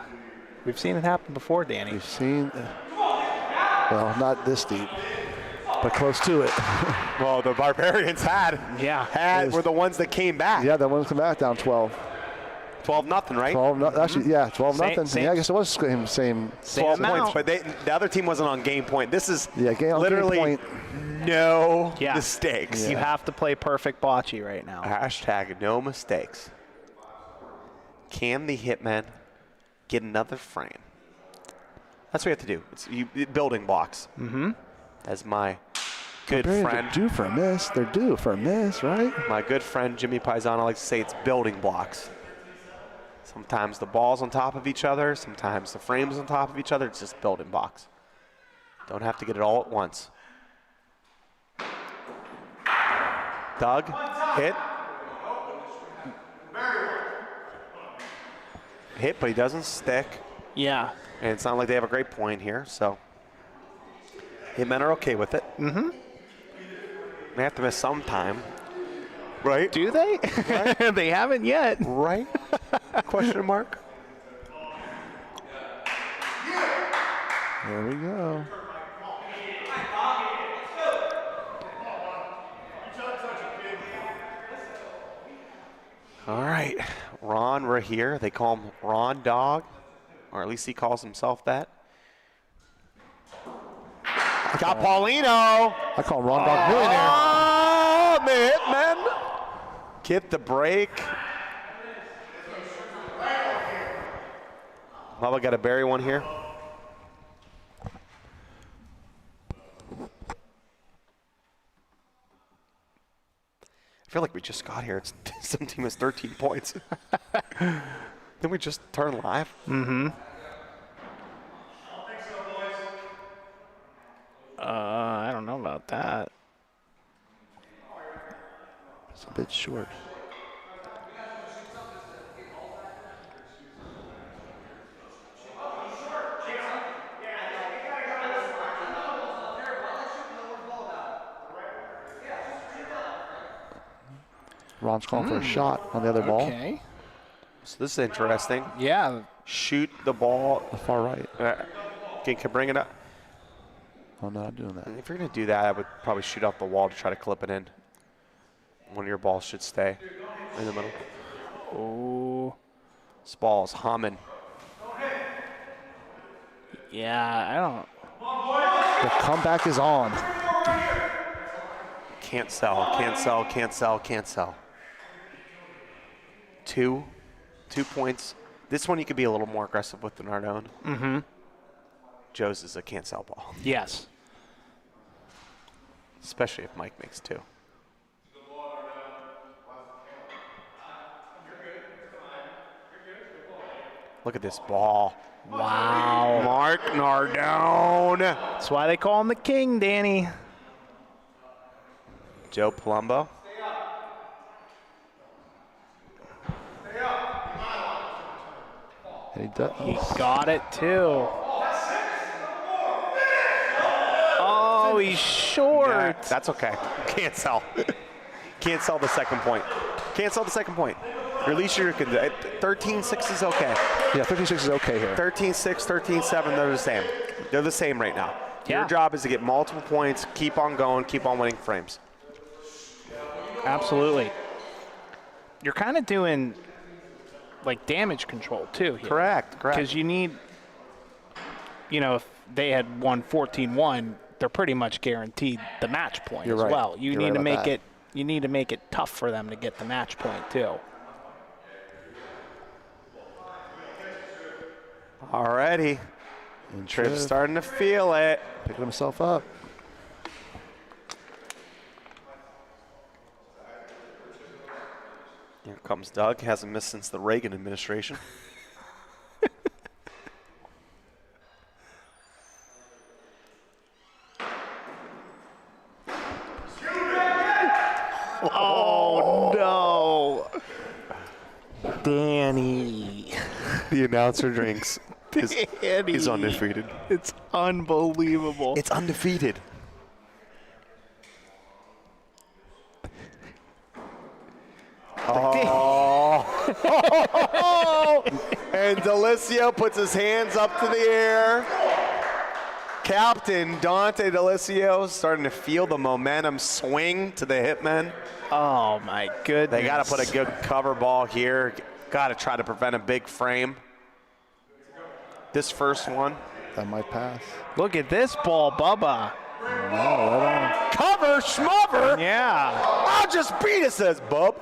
we've seen it happen before, Danny. We've seen, well, not this deep, but close to it. Well, the Barbarians were the ones that came back. Yeah, that one's come back down 12. 12-0, right? 12, actually, yeah, 12 nothing. Same- Yeah, I guess it was same. 12 amount. points, but the other team wasn't on game point. This is Yeah, game literally point. no Yeah. mistakes. You have to play perfect bocce right now. Hashtag no mistakes. Can the Hitmen get another frame? That's what you have to do. It's building blocks. Mm-hmm. As my good Barbarians friend, are due for a miss. They're due for a miss, right? my good friend Jimmy Paisano likes to say it's building blocks. Sometimes the ball's on top of each other. Sometimes the frame's on top of each other. It's just building blocks. Don't have to get it all at once. Doug, hit. Hit, but he doesn't stick. Yeah. And it's not like they have a great point here, so Hitmen are okay with it. Mm-hmm. They have to miss some time. Right? Do they? They haven't yet. Right? Question mark? There we go. All right. Ron, we're here. They call him Ron Dog, or at least he calls himself that. Got Paulino. I call him Ron Dog Millionaire. Oh, the Hitmen. Get the break. Bubba got to bury one here. I feel like we just got here. Some team has 13 points. Then we just turn live. Mm-hmm. I don't know about that. It's a bit short. Ron's calling for a shot on the other ball. Okay. So this is interesting. Yeah. Shoot the ball. The far right. Can bring it up. Oh, no, I'm doing that. If you're going to do that, I would probably shoot off the wall to try to clip it in. One of your balls should stay in the middle. Oh. This ball's humming. Yeah, I don't. The comeback is on. Can't sell, can't sell, can't sell, can't sell. 2 points. This one you could be a little more aggressive with than Nardone. Mm-hmm. Joe's is a can't sell ball, Yes. especially if Mike makes 2. Look at this ball. Wow. Mark Nardone. That's why they call him the king, Danny. Joe Palumbo. And he does. He got it, too. Oh, he's short. Yeah, that's okay. Can't sell. Can't sell the second point. Can't sell the second point. Release your 13-6 is okay. Yeah, 13-6 is okay here. 13-6, 13-7, they're the same. They're the same right now. Yeah. Your job is to get multiple points, keep on going, keep on winning frames. Absolutely. You're kind of doing like damage control too here. Correct. Because you need, if they had won 14-1, they're pretty much guaranteed the match point You're as right. well. You You're need right to about make that. it. You need to make it tough for them to get the match point too. Alrighty. Tripp's starting to feel it. Picking himself up. Here comes Doug. Hasn't missed since the Reagan administration. Oh no, Danny! The announcer drinks. Danny. He's undefeated. It's unbelievable. It's undefeated. Oh. And Delisio puts his hands up to the air. Captain Dante Delisio starting to feel the momentum swing to the Hitmen. Oh my goodness! They got to put a good cover ball here. Got to try to prevent a big frame. This first one. That might pass. Look at this ball, Bubba. No, right on. Cover, schmubber. Yeah. I'll just beat it, says Bub.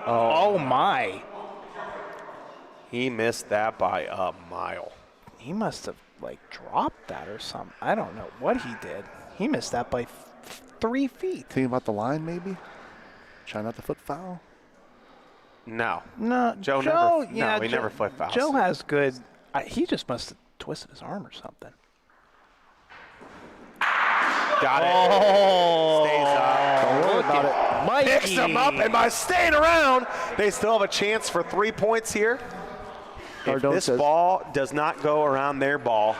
Oh my. He missed that by a mile. He must have dropped that or something. I don't know what he did. He missed that by 3 feet. Thinking about the line, maybe? Try not to foot foul? No. No, Joe yeah, he never foot fouls. Joe has good. He just must have twisted his arm or something. Got it. Oh, Stays up. Don't worry about it. Mikey. Picks them up, and by staying around, they still have a chance for 3 points here. If Cardone this says- ball does not go around their ball,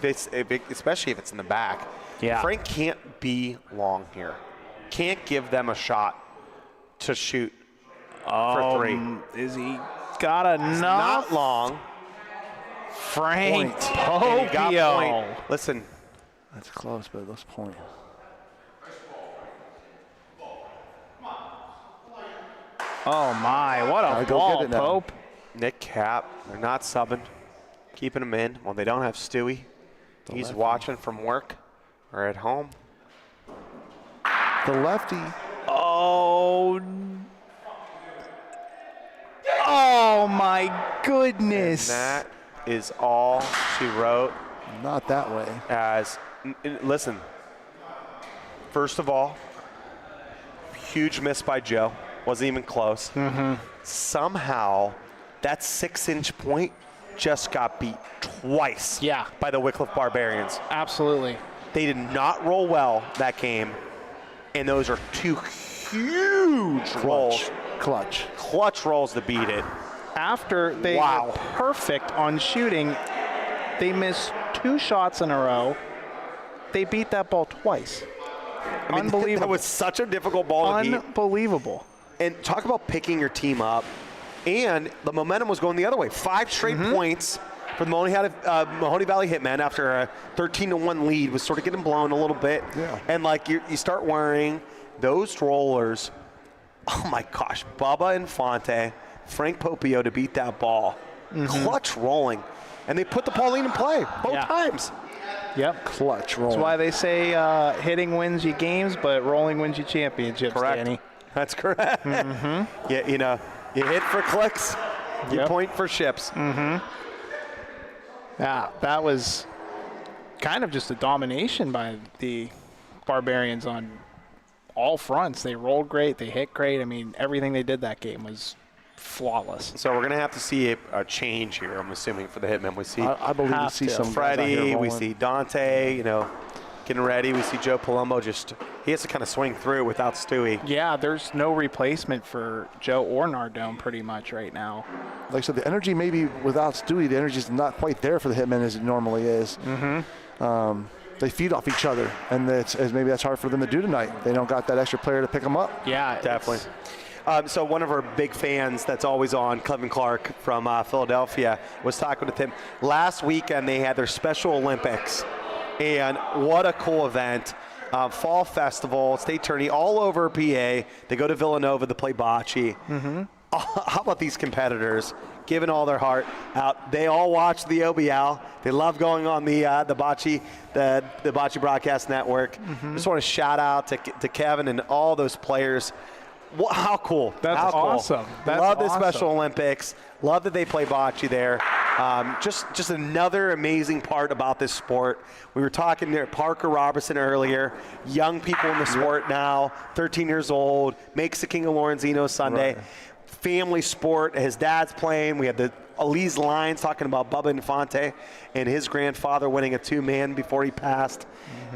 especially if it's in the back, Yeah. Frank can't be long here. Can't give them a shot to shoot for 3. Is he got enough? Not long. Frank And he got Popio. point. Listen, That's close, but that's point. Oh my, what a Gotta go ball, get it now. Pope. Nick Cap, they're not subbing, keeping him in. Well, they don't have Stewie. He's lefty. watching from work or at home. The lefty. Oh. Oh my goodness. That is all she wrote. Not that way. Listen, first of all, huge miss by Joe. Wasn't even close. Somehow, that 6-inch point just got beat twice Yeah. by the Wickliffe Barbarians. Absolutely. They did not roll well that game, and those are 2 huge rolls. Clutch rolls to beat it. After they Wow. were perfect on shooting, they missed 2 shots in a row. They beat that ball twice. I mean, Unbelievable. That was such a difficult ball to beat. Unbelievable. And talk about picking your team up. And the momentum was going the other way. 5 straight points for the Mahoning Valley Hitmen after a 13-1 lead was sort of getting blown a little bit. Yeah. And you start worrying. Those rollers, oh my gosh, Bubba Infante, Frank Popio to beat that ball. Clutch rolling. And they put the Pauline in play both Yeah. times. Yep. Clutch roll. That's why they say hitting wins you games, but rolling wins you championships, Correct. Danny. That's correct. Yeah, you hit for clicks, you Yep. point for ships. Yeah, that was kind of just a domination by the Barbarians on all fronts. They rolled great. They hit great. I mean, everything they did that game was flawless. So we're going to have to see a change here, I'm assuming, for the Hitmen. We see I believe we see some guys out here Freddie, we rolling. see Dante, getting ready. We see Joe Palumbo he has to kind of swing through without Stewie. Yeah, there's no replacement for Joe or Nardone pretty much right now. Like I said, the energy maybe without Stewie, the energy is not quite there for the Hitmen as it normally is. They feed off each other, and maybe that's hard for them to do tonight. They don't got that extra player to pick them up. Yeah, Definitely. So one of our big fans that's always on, Clevin Clark from Philadelphia, was talking with him. Last weekend they had their Special Olympics, and what a cool event. Fall Festival, state tourney, all over PA. They go to Villanova to play bocce. How about these competitors giving all their heart out? They all watch the OBL. They love going on the bocce broadcast network. Just want to shout out to Kevin and all those players. How cool. That's How cool. awesome. That's Love the awesome. Special Olympics. Love that they play bocce there. Just another amazing part about this sport. We were talking to Parker Robertson earlier. Young people in the sport now, 13 years old, makes the King of Lorenzino Sunday. Right. Family sport. His dad's playing. We had the Elise Lyons talking about Bubba Infante and his grandfather winning a two-man before he passed.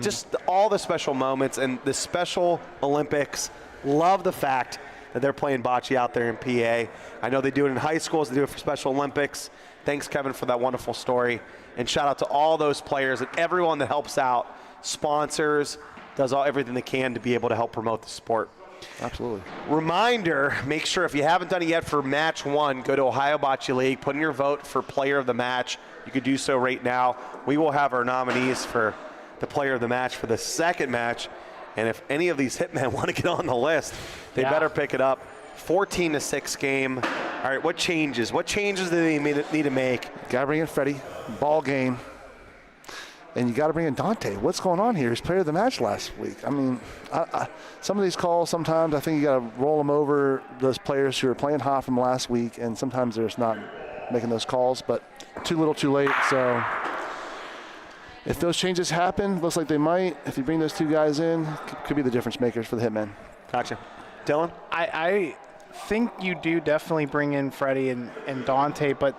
Just all the special moments and the Special Olympics. Love the fact that they're playing bocce out there in PA. I know they do it in high schools. They do it for Special Olympics. Thanks, Kevin, for that wonderful story. And shout out to all those players and everyone that helps out, sponsors, does everything they can to be able to help promote the sport. Absolutely. Reminder, make sure if you haven't done it yet for match 1, go to Ohio Bocce League, put in your vote for player of the match. You could do so right now. We will have our nominees for the player of the match for the second match. And if any of these Hitmen want to get on the list, they better pick it up. 14-6 game. All right, what changes? What changes do they need to make? Got to bring in Freddie, ball game, and you got to bring in Dante. What's going on here? He's player of the match last week. I mean, some of these calls, sometimes I think you got to roll them over those players who are playing hot from last week, and sometimes they're just not making those calls, but too little too late. So if those changes happen, looks like they might, if you bring those two guys in, could be the difference makers for the Hitmen. Gotcha. Dylan? I think you do definitely bring in Freddie and Dante, but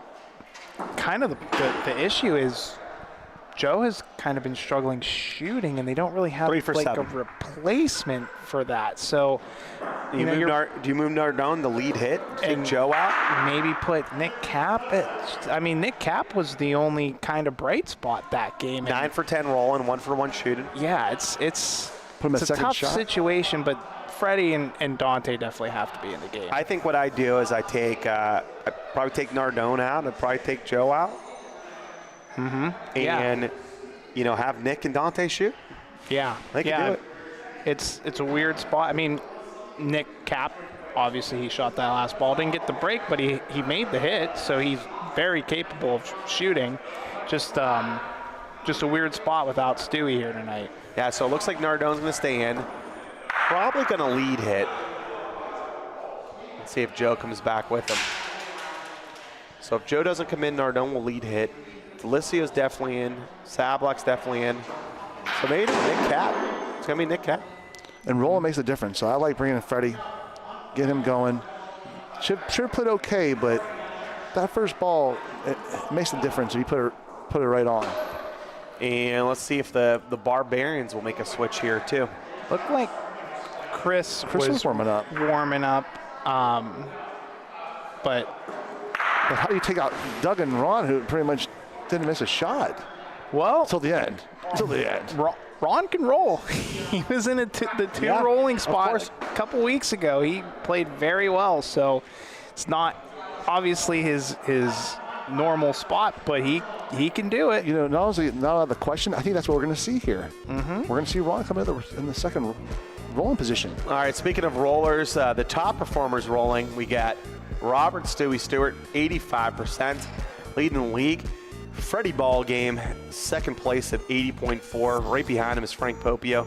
kind of the issue is Joe has kind of been struggling shooting, and they don't really have 3 for like 7. a replacement for that. So Do you move Nardone, the lead hit, take And- Joe out? maybe put Nick Cap. Nick Cap was the only kind of bright spot that game. 9 for 10 rolling, 1 for 1 shooting. Yeah, it's Put him at a second tough shot. situation, but Freddie and Dante definitely have to be in the game. I think what I do is I probably take Nardone out. I'd probably take Joe out. And, have Nick and Dante shoot. Yeah, They can do it. It's a weird spot. I mean, Nick Cap, obviously he shot that last ball. Didn't get the break, but he made the hit, so he's very capable of shooting. Just a weird spot without Stewie here tonight. Yeah, so it looks like Nardone's going to stay in. Probably going to lead hit. Let's see if Joe comes back with him. So if Joe doesn't come in, Nardone will lead hit. Delicio's definitely in. Sablock's definitely in. So maybe Nick Cap. It's going to be Nick Cap. And rolling makes a difference. So I like bringing in Freddie, get him going. Should played okay, but that first ball it makes a difference if you put it right on. And let's see if the Barbarians will make a switch here too. Looked like Chris was warming up. But how do you take out Doug and Ron, who pretty much didn't miss a shot? Well, till the end. Ron can roll. He was in the two rolling spot a couple weeks ago. He played very well, so it's not obviously his normal spot, but he can do it. You know, not only the question, I think that's what we're going to see here. We're going to see Ron come in the second rolling position. All right, speaking of rollers, the top performers rolling, we got Robert Stewie Stewart, 85%, leading the league. Freddie Ball game, second place at 80.4. Right behind him is Frank Popio,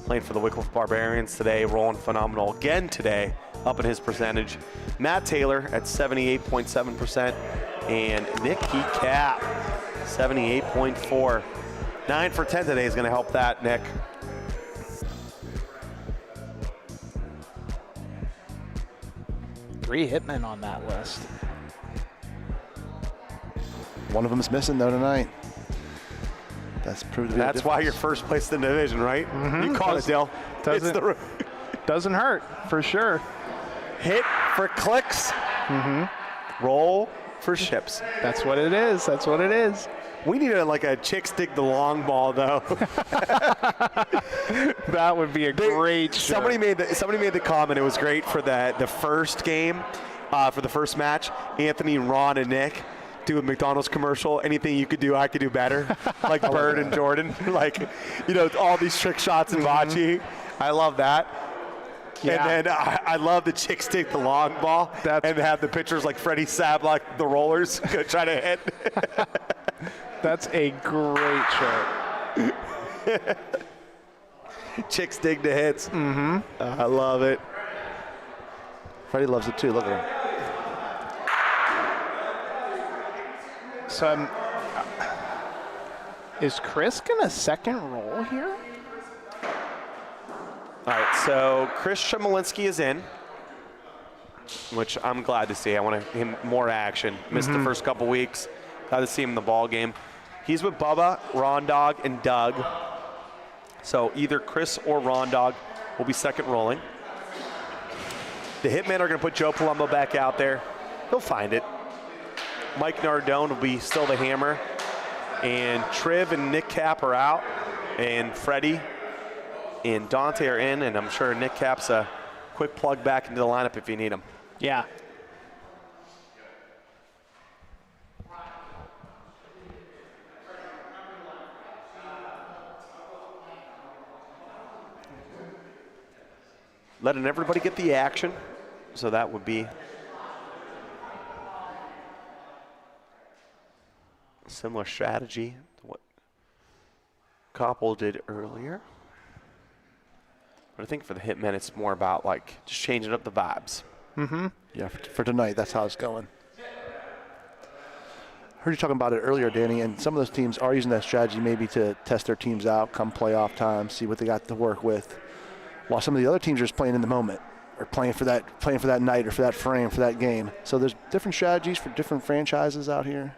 playing for the Wickliffe Barbarians today, rolling phenomenal again today, up in his percentage. Matt Taylor at 78.7%, and Nick Cap, 78.4. 9 for 10 today is going to help that, Nick. 3 hitmen on that list. One of them is missing though tonight. That's proved to be. That's why you're first place in the division, right? You caught it, Dale. Doesn't hurt for sure. Hit for clicks. Roll for ships. That's what it is. That's what it is. We need a chick stick the long ball though. That would be a great shirt. Somebody made the comment. It was great for the first game, for the first match. Anthony, Ron, and Nick do a McDonald's commercial. Anything you could do, I could do better. Like Bird and Jordan. All these trick shots in bocce. I love that. Yeah. And then I love the chick stick the long ball and have the pictures like Freddie Sablak, the rollers, go try to hit. That's a great shirt. Chicks dig the hits. I love it. Freddie loves it too. Look at him. So is Chris gonna second roll here? All right, so Chris Chemalinsky is in, which I'm glad to see. I want him more action. Missed the first couple weeks. Glad to see him in the ball game. He's with Bubba, Ron Dog, and Doug. So either Chris or Ron Dog will be second rolling. The Hitmen are going to put Joe Palumbo back out there. He'll find it. Mike Nardone will be still the hammer. And Triv and Nick Cap are out. And Freddie and Dante are in. And I'm sure Nick Cap's a quick plug back into the lineup if you need him. Yeah. Letting everybody get the action. So that would be a similar strategy to what Koppel did earlier. But I think for the Hitmen, it's more about just changing up the vibes. Yeah, for tonight, that's how it's going. Heard you talking about it earlier, Danny, and some of those teams are using that strategy maybe to test their teams out come playoff time, see what they got to work with. While some of the other teams are just playing in the moment or playing for that night or for that frame, for that game. So there's different strategies for different franchises out here.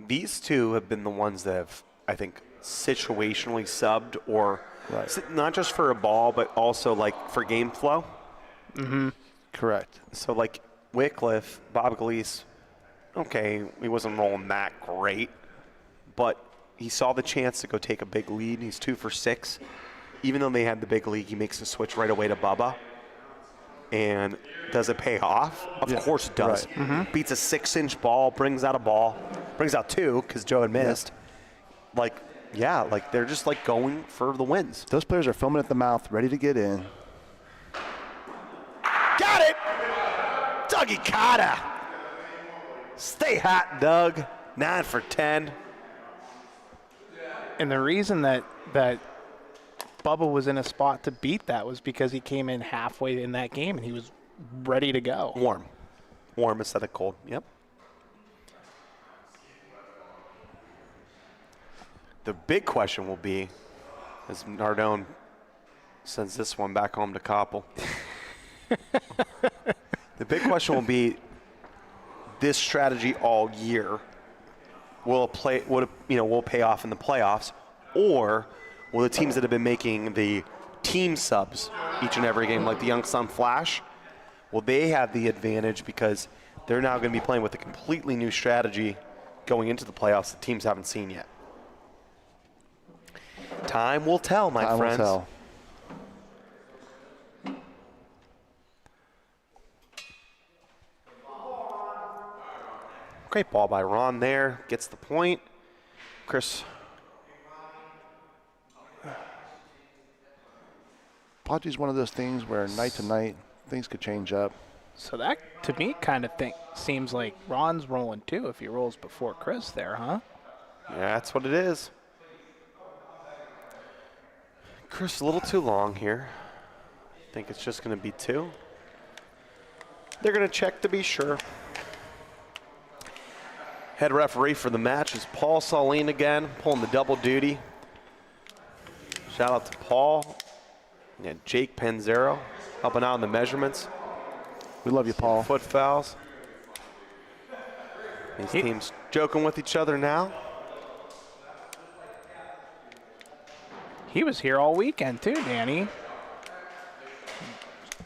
These two have been the ones that have, I think, situationally subbed or not just for a ball, but also for game flow. Correct. So Wickliffe, Bob Gleese, okay, he wasn't rolling that great, but he saw the chance to go take a big lead. He's 2 for 6. Even though they had the big lead, he makes the switch right away to Bubba. And does it pay off? Of course it does. Right. Beats a 6-inch ball, brings out a ball, brings out 2 because Joe had missed. They're just going for the wins. Those players are foaming at the mouth, ready to get in. Got it! Dougie Cotta. Stay hot, Doug. 9 for 10. And the reason that Bubba was in a spot to beat that was because he came in halfway in that game and he was ready to go. Warm instead of cold. Yep. The big question will be, as Nardone sends this one back home to Koppel. The big question will be, this strategy all year will pay off in the playoffs, or will the teams that have been making the team subs each and every game, like the Young Sun Flash, will they have the advantage because they're now going to be playing with a completely new strategy going into the playoffs that teams haven't seen yet? Time will tell, my friends. Time will tell. Great ball by Ron there. Gets the point. Chris. Bocce's one of those things where night to night, things could change up. So that, to me, kind of seems like Ron's rolling too if he rolls before Chris there, huh? Yeah, that's what it is. Chris, a little too long here. I think it's just going to be 2. They're going to check to be sure. Head referee for the match is Paul Saline again, pulling the double duty. Shout out to Paul. Yeah, Jake Panzero helping out on the measurements. We love you, Paul. Foot fouls. These teams joking with each other now. He was here all weekend too, Danny.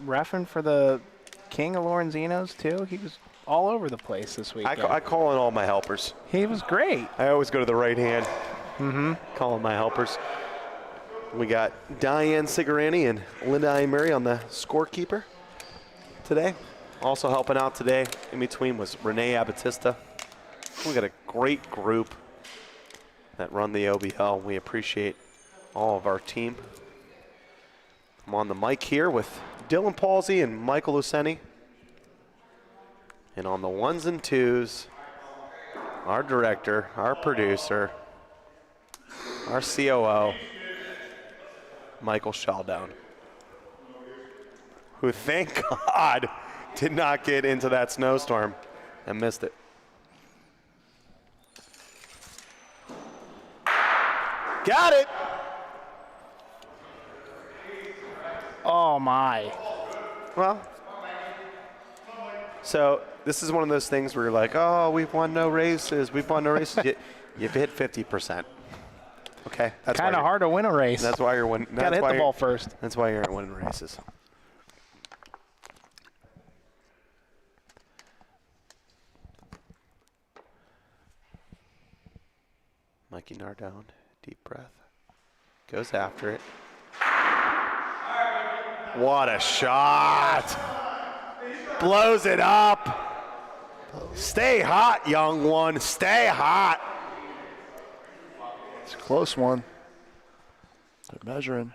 Reffing for the King of Lorenzinos too. He was all over the place this weekend. I call in all my helpers. He was great. I always go to the right hand. Calling my helpers. We got Diane Sigarani and Linda Imeri on the scorekeeper today. Also helping out today in between was Renee Abatista. We got a great group that run the OBL. We appreciate all of our team. I'm on the mic here with Dylan Palsy and Michael Luceni. And on the ones and twos, our director, our producer, our COO, Michael Shaldown, who, thank God, did not get into that snowstorm and missed it. Got it! Oh my. Well, so this is one of those things where you're like, oh, we've won no races. We've won no races. You've hit 50%. Okay? That's Kind of hard to win a race. That's why you're winning. Got to hit the ball first. That's why you're winning races. Mikey Nardone, deep breath. Goes after it. What a shot! Blows it up. Stay hot, young one. Stay hot. It's a close one. They're measuring.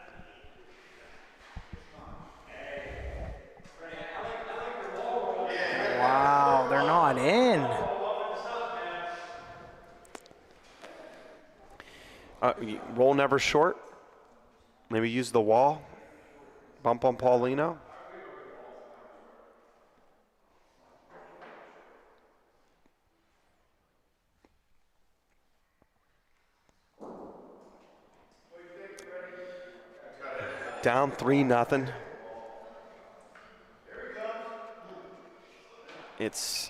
Wow, they're not in. Roll never short. Maybe use the wall. Bump on Paulino. Down 3-0. It's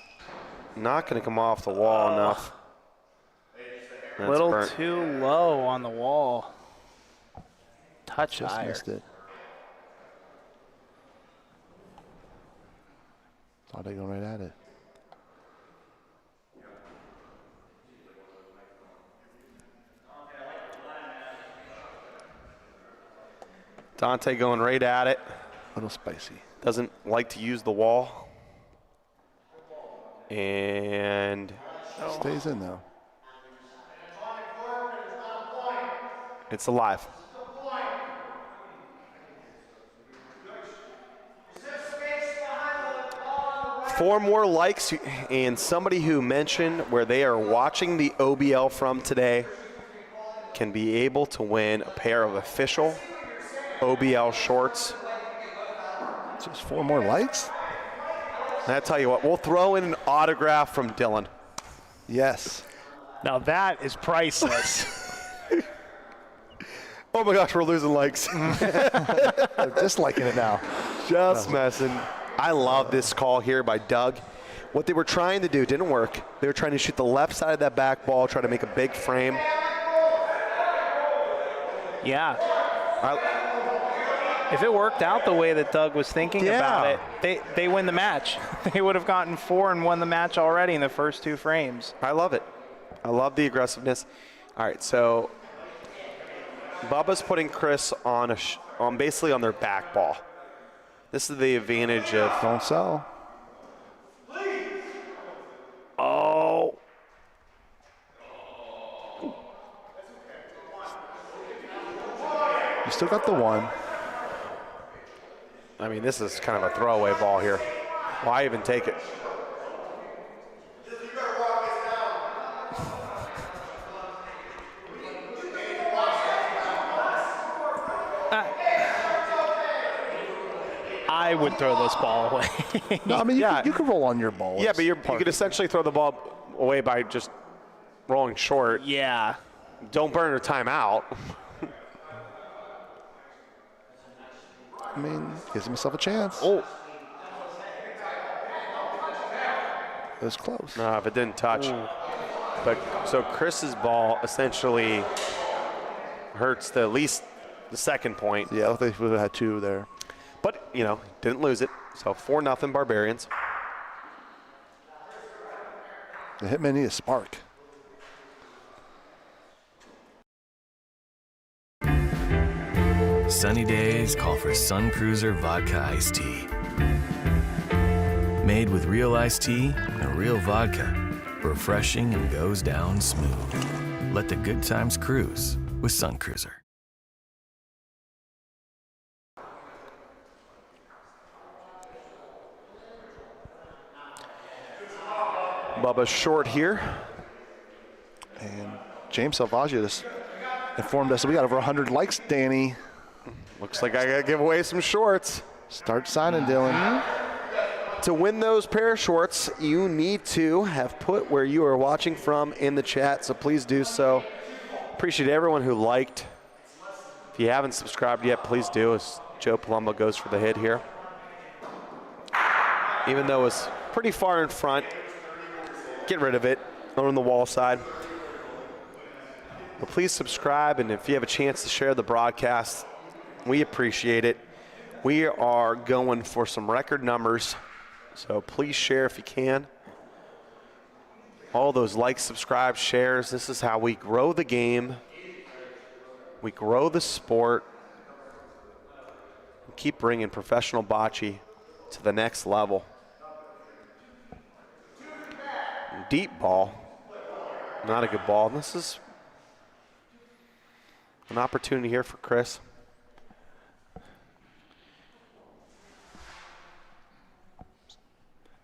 not going to come off the wall enough. A little too low on the wall. Touch Just higher. missed it. Thought they go right at it. Dante going right at it. A little spicy. Doesn't like to use the wall. And Stays in though. it's alive. Four more likes, and somebody who mentioned where they are watching the OBL from today can be able to win a pair of official OBL shorts. Just 4 more likes? And I tell you what, we'll throw in an autograph from Dylan. Yes. Now that is priceless. Oh my gosh, we're losing likes. I'm just liking it now. Just messing. I love this call here by Doug. What they were trying to do didn't work. They were trying to shoot the left side of that back ball, try to make a big frame. Yeah. If it worked out the way that Doug was thinking about it, they win the match. They would have gotten 4 and won the match already in the first 2 frames. I love it. I love the aggressiveness. All right, so Bubba's putting Chris on basically on their back ball. This is the advantage of Don't sell. oh. You still got the 1. I mean, this is kind of a throwaway ball here. Why even take it? I would throw this ball away. No, I mean, you could roll on your ball. Yeah, It's but you part could of it. essentially throw the ball away by just rolling short. Yeah. Don't burn your timeout. I mean, gives himself a chance. Oh. It was close. No, if it didn't touch. But so Chris's ball essentially hurts at least the second point. Yeah, I don't think we would have had 2 there. But, you know, didn't lose it. So 4-0 Barbarians. The Hitmen need a spark. Sunny days call for Sun Cruiser Vodka Iced Tea. Made with real iced tea and real vodka. Refreshing and goes down smooth. Let the good times cruise with Sun Cruiser. Bubba short here. And James Salvaggio just informed us that we got over 100 likes, Danny. Looks like I got to give away some shorts. Start signing, Dylan. To win those pair of shorts, you need to have put where you are watching from in the chat, so please do so. Appreciate everyone who liked. If you haven't subscribed yet, please do, as Joe Palumbo goes for the hit here. Even though it's pretty far in front, get rid of it on the wall side. But please subscribe, and if you have a chance to share the broadcast, we appreciate it. We are going for some record numbers, so please share if you can. All those likes, subscribes, shares, this is how we grow the game. We grow the sport. We keep bringing professional bocce to the next level. Deep ball, not a good ball. This is an opportunity here for Chris.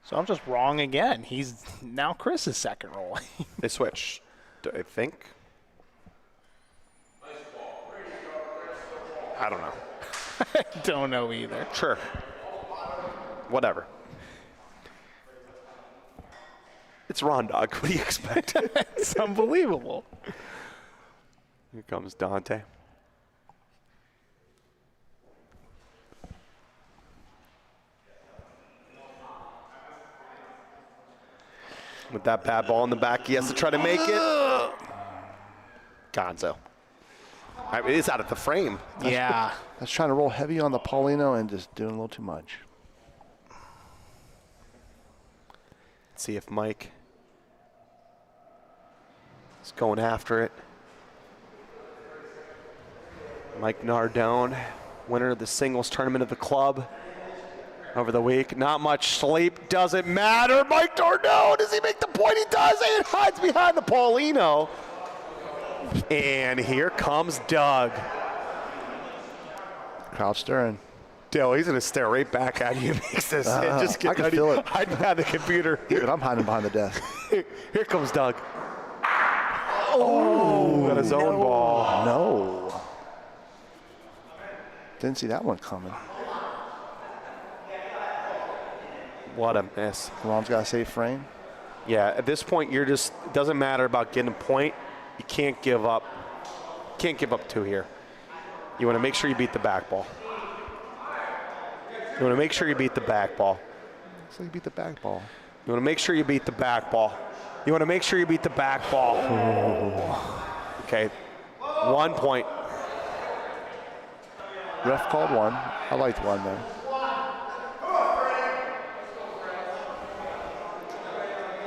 So I'm just wrong again. He's now Chris's second rolling. They switch, I think. I don't know. Don't know either. Sure. Whatever. It's Ron Dog. What do you expect? It's unbelievable. Here comes Dante. With that bad ball in the back, he has to try to make it. Gonzo. I mean, it's out of the frame. Yeah. I was trying to roll heavy on the Paulino and just doing a little too much. Let's see if Mike is going after it. Mike Nardone, winner of the singles tournament of the club over the week. Not much sleep, doesn't matter. Mike Nardone, does he make the point? He does, and it hides behind the Paulino. And here comes Doug. Crowd stirring. Dill, he's going to stare right back at you. Makes this. Just get I can ready. feel it. Hide behind the computer. Dude, I'm hiding behind the desk. Here comes Doug. Oh, got his own ball. No. Didn't see that one coming. What a miss. Ron's got a safe frame. Yeah, at this point, you're just, it doesn't matter about getting a point. You can't give up. Can't give up 2 here. You want to make sure you beat the back ball. You want to make sure you beat the back ball. So you beat the back ball. You want to make sure you beat the back ball. You want to make sure you beat the back ball. Okay, 1 point. Ref called 1. I liked 1 there.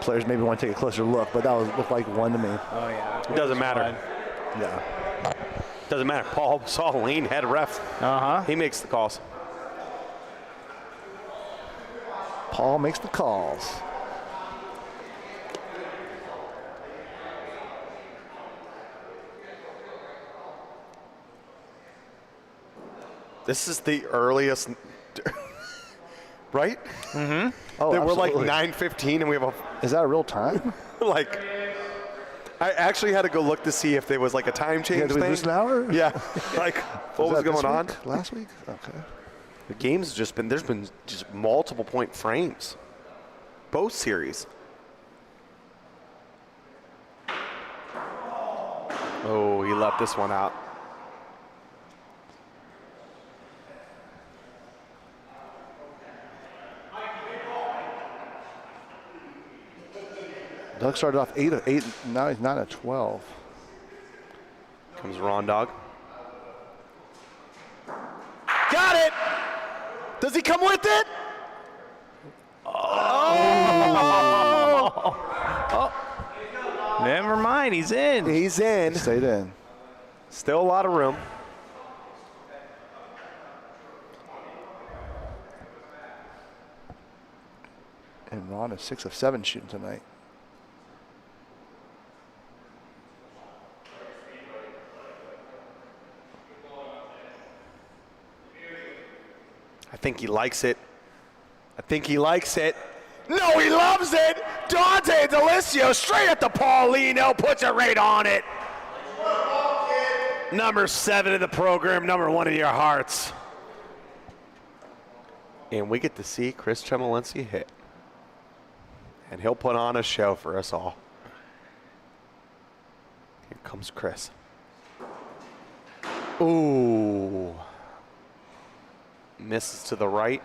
Players maybe want to take a closer look, but that looked like 1 to me. Oh, yeah. It doesn't matter. Yeah. Doesn't matter. Paul saw Lane, head ref. He makes the calls. Paul makes the calls. This is the earliest, right? Mm-hmm. Oh, we're like absolutely. 9:15 and we have a, Is that a real time? like, I actually had to go look to see if there was like a time change Yeah, did we thing. lose an hour? Yeah, like what was that this going on? week? Last week? Okay. The game's just been, there's been just multiple point frames. Both series. Oh, he left this one out. Doug started off 8 of 8. Now he's 9 of 12. Comes Ron Dog. Got it! Does he come with it? Never mind, he's in. He's in. Stayed in. Still a lot of room. And Ron is 6 of 7 shooting tonight. I think he likes it. I think he likes it. No, he loves it. Dante Delisio straight at the Paulino, puts it right on it. Number 7 in the program, number 1 in your hearts. And we get to see Chris Tremolensi hit. And he'll put on a show for us all. Here comes Chris. Ooh. Misses to the right.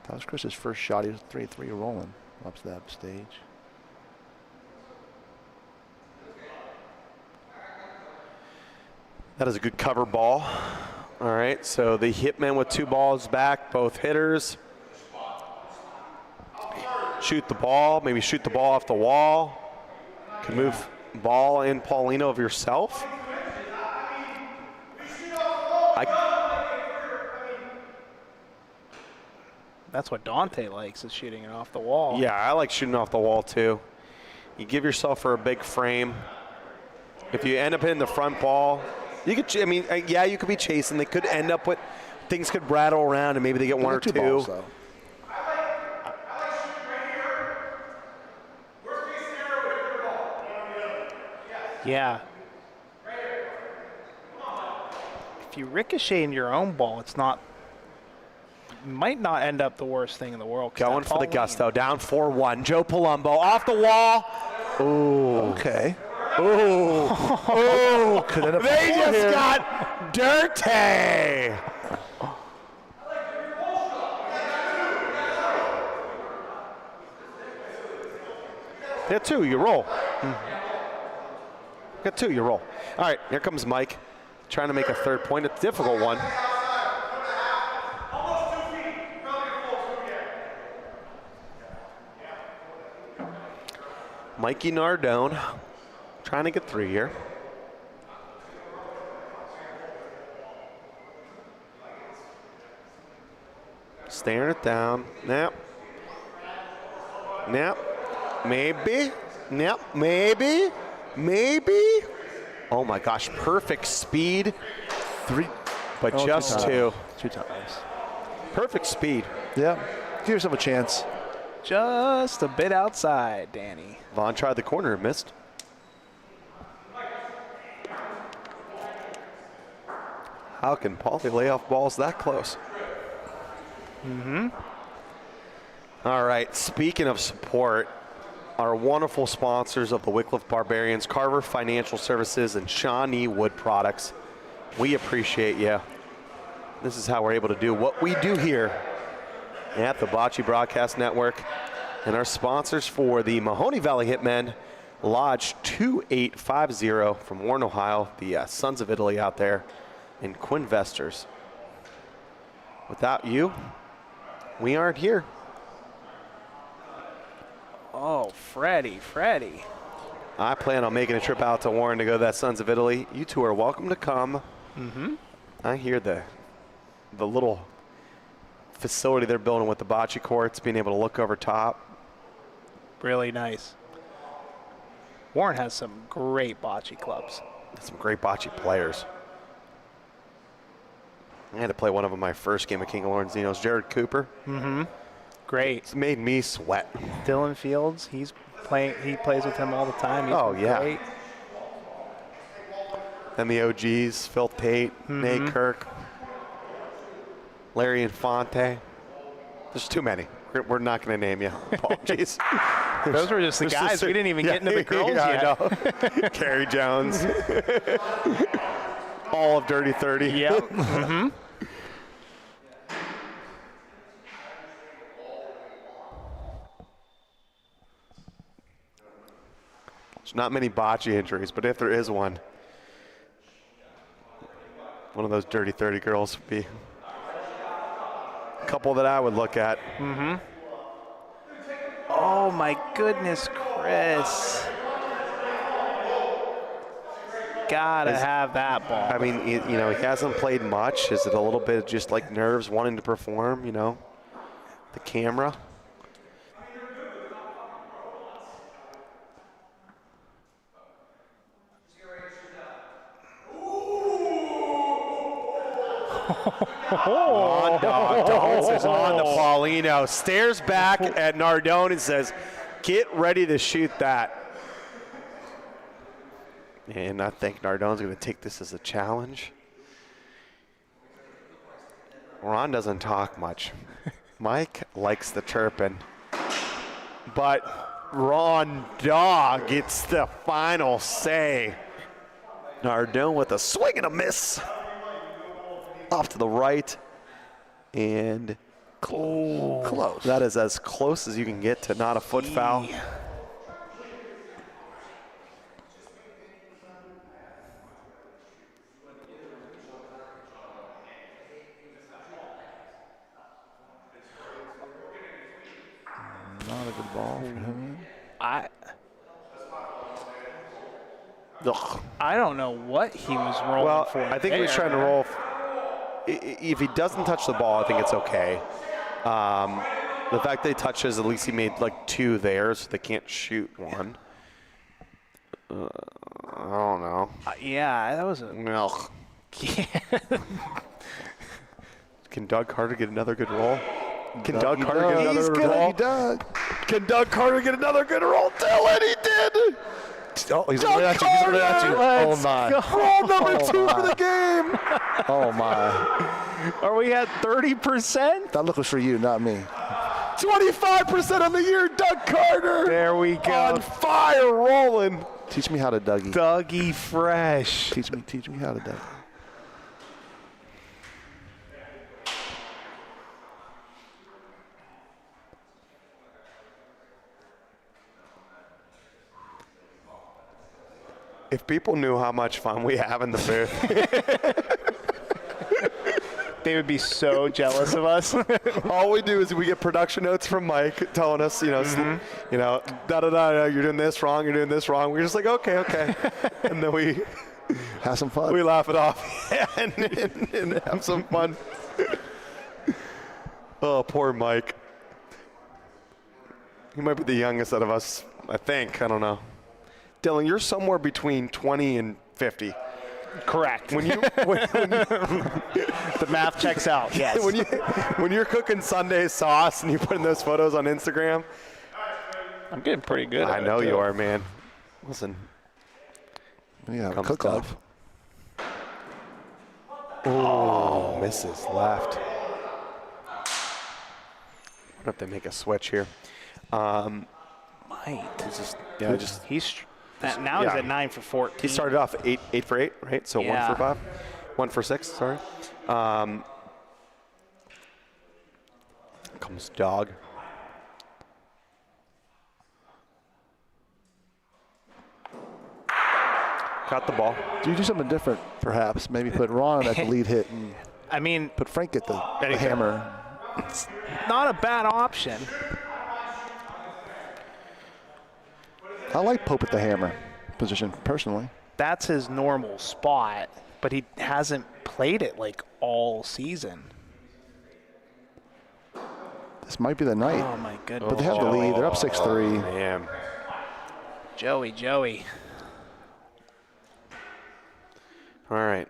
That was Chris's first shot. He was 3-3 rolling up to that stage. That is a good cover ball. All right, so the Hitmen with 2 balls back, both hitters. Shoot the ball, maybe shoot the ball off the wall. Can move ball in Paulino of yourself. That's what Dante likes, is shooting it off the wall. Yeah, I like shooting off the wall too. You give yourself for a big frame. If you end up hitting the front ball, you could, yeah, you could be chasing. They could end up with, things could rattle around and maybe they get 1 or 2. Balls, though. Yeah. If you ricochet in your own ball, it's not, might not end up the worst thing in the world. Going for the gusto, down 4-1. Joe Palumbo off the wall. Ooh. Okay. Ooh. Ooh. They just got dirty. Got 2, you roll. Got 2, you roll. All right, here comes Mike, trying to make a 3rd point. It's a difficult one. Mikey Nardone trying to get 3 here. Staring it down. Nap. Nap. Maybe. Nap. Maybe. Maybe. Oh my gosh, perfect speed. 3. But just 2. 2 times. Perfect speed. Yeah. Give yourself a chance. Just a bit outside, Danny. Vaughn tried the corner and missed. How can Paulie lay off balls that close? All right, speaking of support, our wonderful sponsors of the Wickliffe Barbarians, Carver Financial Services and Shawnee Wood Products. We appreciate you. This is how we're able to do what we do here at the Bocce Broadcast Network. And our sponsors for the Mahoning Valley Hitmen, Lodge 2850 from Warren, Ohio, the Sons of Italy out there, and Quinvestors. Without you, we aren't here. Oh, Freddie. I plan on making a trip out to Warren to go to that Sons of Italy. You two are welcome to come. I hear the little facility they're building with the bocce courts, being able to look over top. Really nice. Warren has some great bocce clubs. Some great bocce players. I had to play one of them my first game of King of Lorenzino's, Jared Cooper. Great. It's made me sweat. Dylan Fields, he plays with him all the time. He's great. Then the OGs, Phil Tate, Nate Kirk, Larry Infante. There's too many. We're not going to name you. Apologies. Those were just the guys. We didn't even get into the girls yet. I know. Carrie Jones. All of Dirty 30. Yep. Mm-hmm. There's not many bocce injuries, but if there is one of those Dirty 30 girls would be a couple that I would look at. Mm-hmm. Oh, my goodness, Chris. Gotta have that ball. I mean, he hasn't played much. Is it a little bit just like nerves wanting to perform, the camera? Nardone is on to Paulino. Stares back at Nardone and says, get ready to shoot that. And I think Nardone's going to take this as a challenge. Ron doesn't talk much. Mike likes the chirping. But Ron Daw gets the final say. Nardone with a swing and a miss. Off to the right. And close. That is as close as you can get to not a foot foul. Not a good ball for him. I don't know what he was rolling for. I think he was trying to roll. If he doesn't touch the ball, I think it's okay. The fact that he touches, at least he made like two there, so they can't shoot one. I don't know. Yeah, that was a. Ugh. Can Doug Carter get another good roll? Can Doug Carter get another good roll? Can Doug Carter get another good roll? Dylan, he did! Oh, he's running at you. He's running at you. Oh, my. Roll number 2 for the game. Oh, my. Are we at 30%? That look was for you, not me. 25% on the year, Doug Carter. There we go. On fire, rolling. Teach me how to Dougie. Dougie Fresh. Teach me how to Dougie. If people knew how much fun we have in the booth, they would be so jealous of us. All we do is we get production notes from Mike telling us, you're doing this wrong, you're doing this wrong. We're just like, okay, and then we have some fun. We laugh it off and have some fun. Oh, poor Mike. He might be the youngest out of us, I think. I don't know. Dylan, you're somewhere between 20 and 50. Correct. When you the math checks out. Yes. when you're cooking Sunday sauce and you put in those photos on Instagram, I'm getting pretty good. I know you are, man. Listen. Yeah, cook off. Oh, misses left. I wonder if they make a switch here. Might. He's at 9 for 14. He started off 8 for 8, right? So 1 for 5, 1 for 6. Sorry. Comes Dog. Got the ball. Do you do something different, perhaps? Maybe put Ron at the lead hit and put Frank at the hammer. It's not a bad option. I like Pope at the hammer position, personally. That's his normal spot, but he hasn't played it like all season. This might be the night. Oh, my goodness. But they have the lead. They're up 6-3. Man. Joey. All right.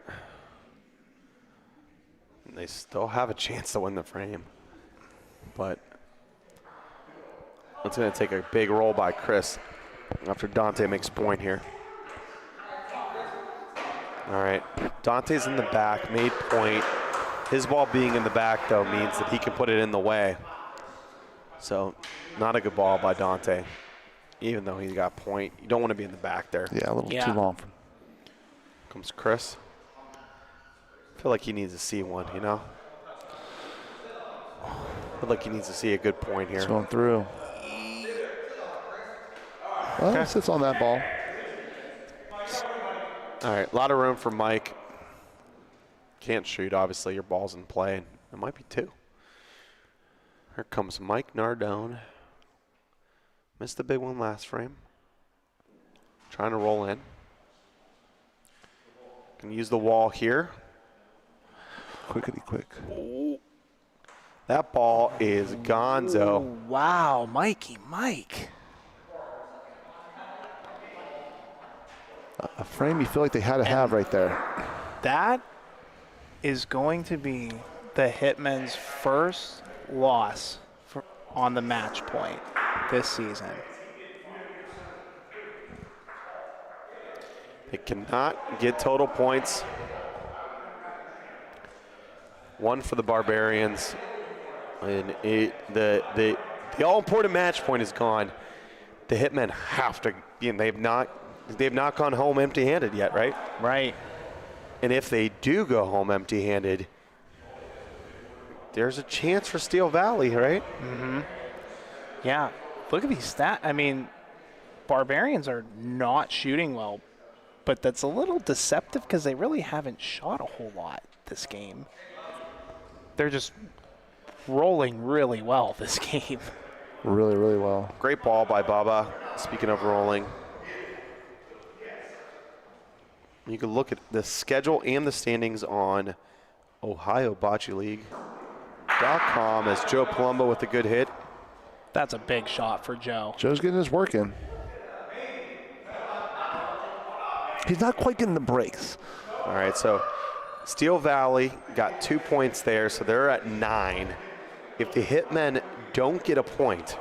They still have a chance to win the frame. But it's going to take a big roll by Chris after Dante makes point here. All right. Dante's in the back, made point. His ball being in the back, though, means that he can put it in the way. So not a good ball by Dante. Even though he's got point, you don't want to be in the back there. Yeah, a little too long. Comes Chris. I feel like he needs to see one, you know? I feel like he needs to see a good point here. It's going through. Well, it sits on that ball. All right, a lot of room for Mike. Can't shoot, obviously. Your ball's in play. It might be 2. Here comes Mike Nardone. Missed the big one last frame. Trying to roll in. Can use the wall here. Quickity quick. That ball is gonzo. Ooh, wow, Mikey, Mike. A frame you feel like they had to have right there. That is going to be the Hitmen's first loss on the match point this season. They cannot get total points. 1 for the Barbarians. And the all-important match point is gone. The Hitmen have to, they've not gone home empty-handed yet, right? Right. And if they do go home empty-handed, there's a chance for Steel Valley, right? Mm-hmm. Yeah. Look at these stats. I mean, Barbarians are not shooting well, but that's a little deceptive because they really haven't shot a whole lot this game. They're just rolling really well this game. Really, really well. Great ball by Baba. Speaking of rolling. You can look at the schedule and the standings on OhioBocceLeague.com as Joe Palumbo with a good hit. That's a big shot for Joe. Joe's getting his work in. He's not quite getting the breaks. All right, so Steel Valley got 2 points there, so they're at 9. If the Hitmen don't get a point,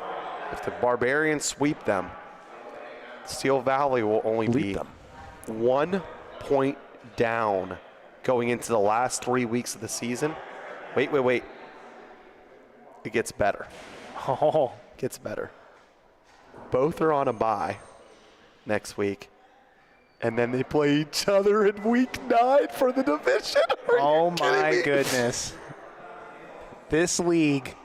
if the Barbarians sweep them, Steel Valley will only be 1 point down going into the last 3 weeks of the season. Wait. It gets better. Oh. Gets better. Both are on a bye next week. And then they play each other in week 9 for the division. Oh my goodness. This league,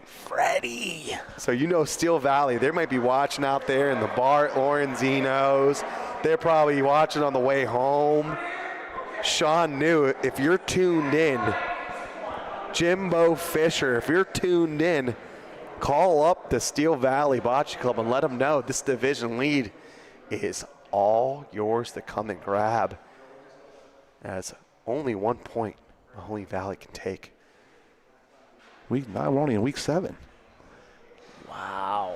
Freddie. So you know Steel Valley, they might be watching out there in the bar at Lorenzino's. They're probably watching on the way home. Sean knew if you're tuned in, Jimbo Fisher, if you're tuned in, call up the Steel Valley Bocce Club and let them know this division lead is all yours to come and grab, as only 1 point Mahoning Valley can take. Week 9, we're only in week 7. Wow.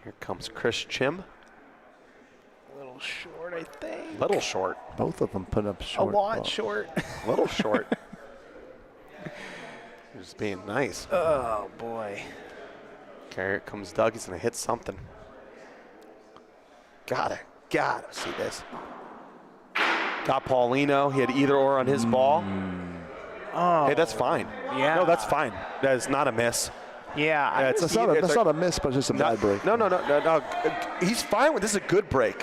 Here comes Chris Chim. A little short, I think. Little short. Both of them put up short. A lot short. Little short. Just being nice. Oh, boy. Okay, here comes Doug. He's going to hit something. Gotta see this. Got Paulino. He had either or on his ball. Oh. Hey, that's fine. Yeah. No, that's fine. That is not a miss. Yeah. That's not a miss, but just a bad break. No. He's fine with this. Is a good break.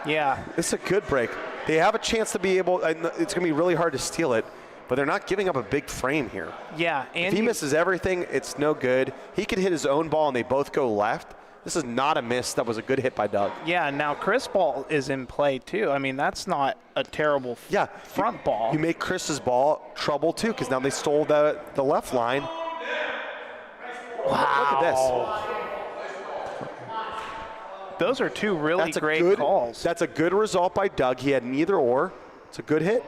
Yeah. This is a good break. They have a chance to be able, it's going to be really hard to steal it, but they're not giving up a big frame here. Yeah. If he misses everything, it's no good. He could hit his own ball and they both go left. This is not a miss. That was a good hit by Doug. Yeah, now Chris' ball is in play, too. I mean, that's not a terrible front ball. You make Chris's ball trouble, too, because now they stole the left line. Wow. Look at this. Those are two really great calls. That's a good result by Doug. He had an either or. It's a good hit.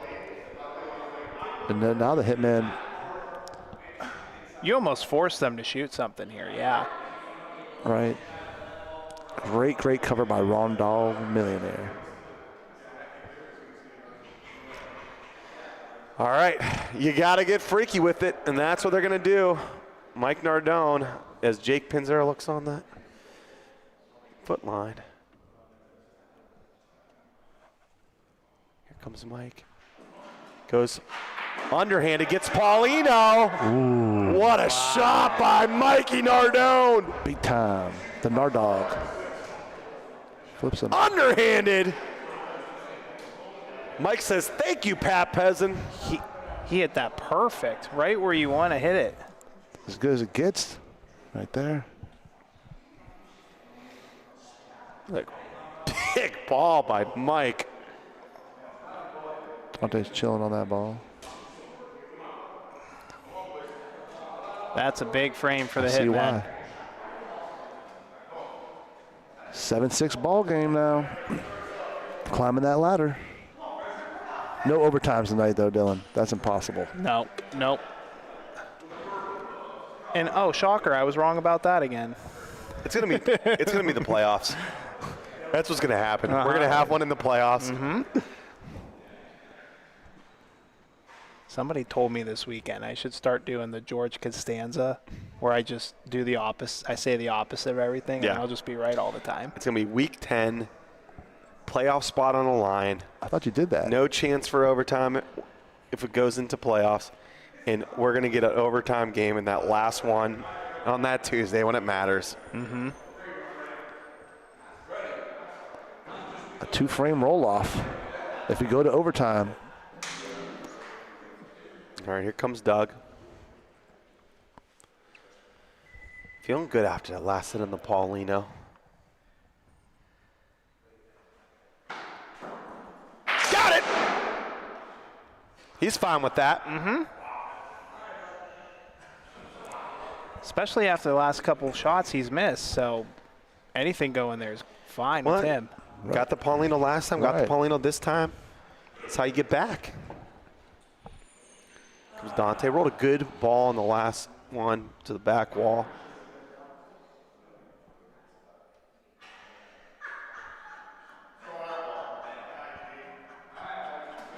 And then now the Hitman. You almost forced them to shoot something here, yeah. Right. Great cover by Rondal Millionaire. All right, you got to get freaky with it, and that's what they're going to do. Mike Nardone, as Jake Pinzera looks on that foot line. Here comes Mike. Goes Underhanded gets Paulino. Ooh. What a shot by Mikey Nardone. Big time. The Nardog. Flips him. Underhanded. Mike says, thank you, Pat Peasant. He hit that perfect, right where you want to hit it. As good as it gets. Right there. Like, big ball by Mike. Dante's chilling on that ball. That's a big frame for the See Hitmen. why. 7-6 ball game now. Climbing that ladder. No overtimes tonight, though, Dylan. That's impossible. Nope. And oh, shocker! I was wrong about that again. It's gonna be the playoffs. That's what's gonna happen. We're gonna have one in the playoffs. Mm-hmm. Somebody told me this weekend I should start doing the George Costanza, where I just do the opposite. I say the opposite of everything, and I'll just be right all the time. It's gonna be week 10, playoff spot on the line. I thought you did that. No chance for overtime if it goes into playoffs, and we're gonna get an overtime game in that last one on that Tuesday when it matters. Mm-hmm. A 2-frame roll-off. If we go to overtime. All right, here comes Doug. Feeling good after that last hit on the Paulino. Got it! He's fine with that. Mm-hmm. Especially after the last couple shots he's missed, so anything going there is fine with him. Got the Paulino last time, got the Paulino this time. That's how you get back. Comes Dante, rolled a good ball on the last one to the back wall.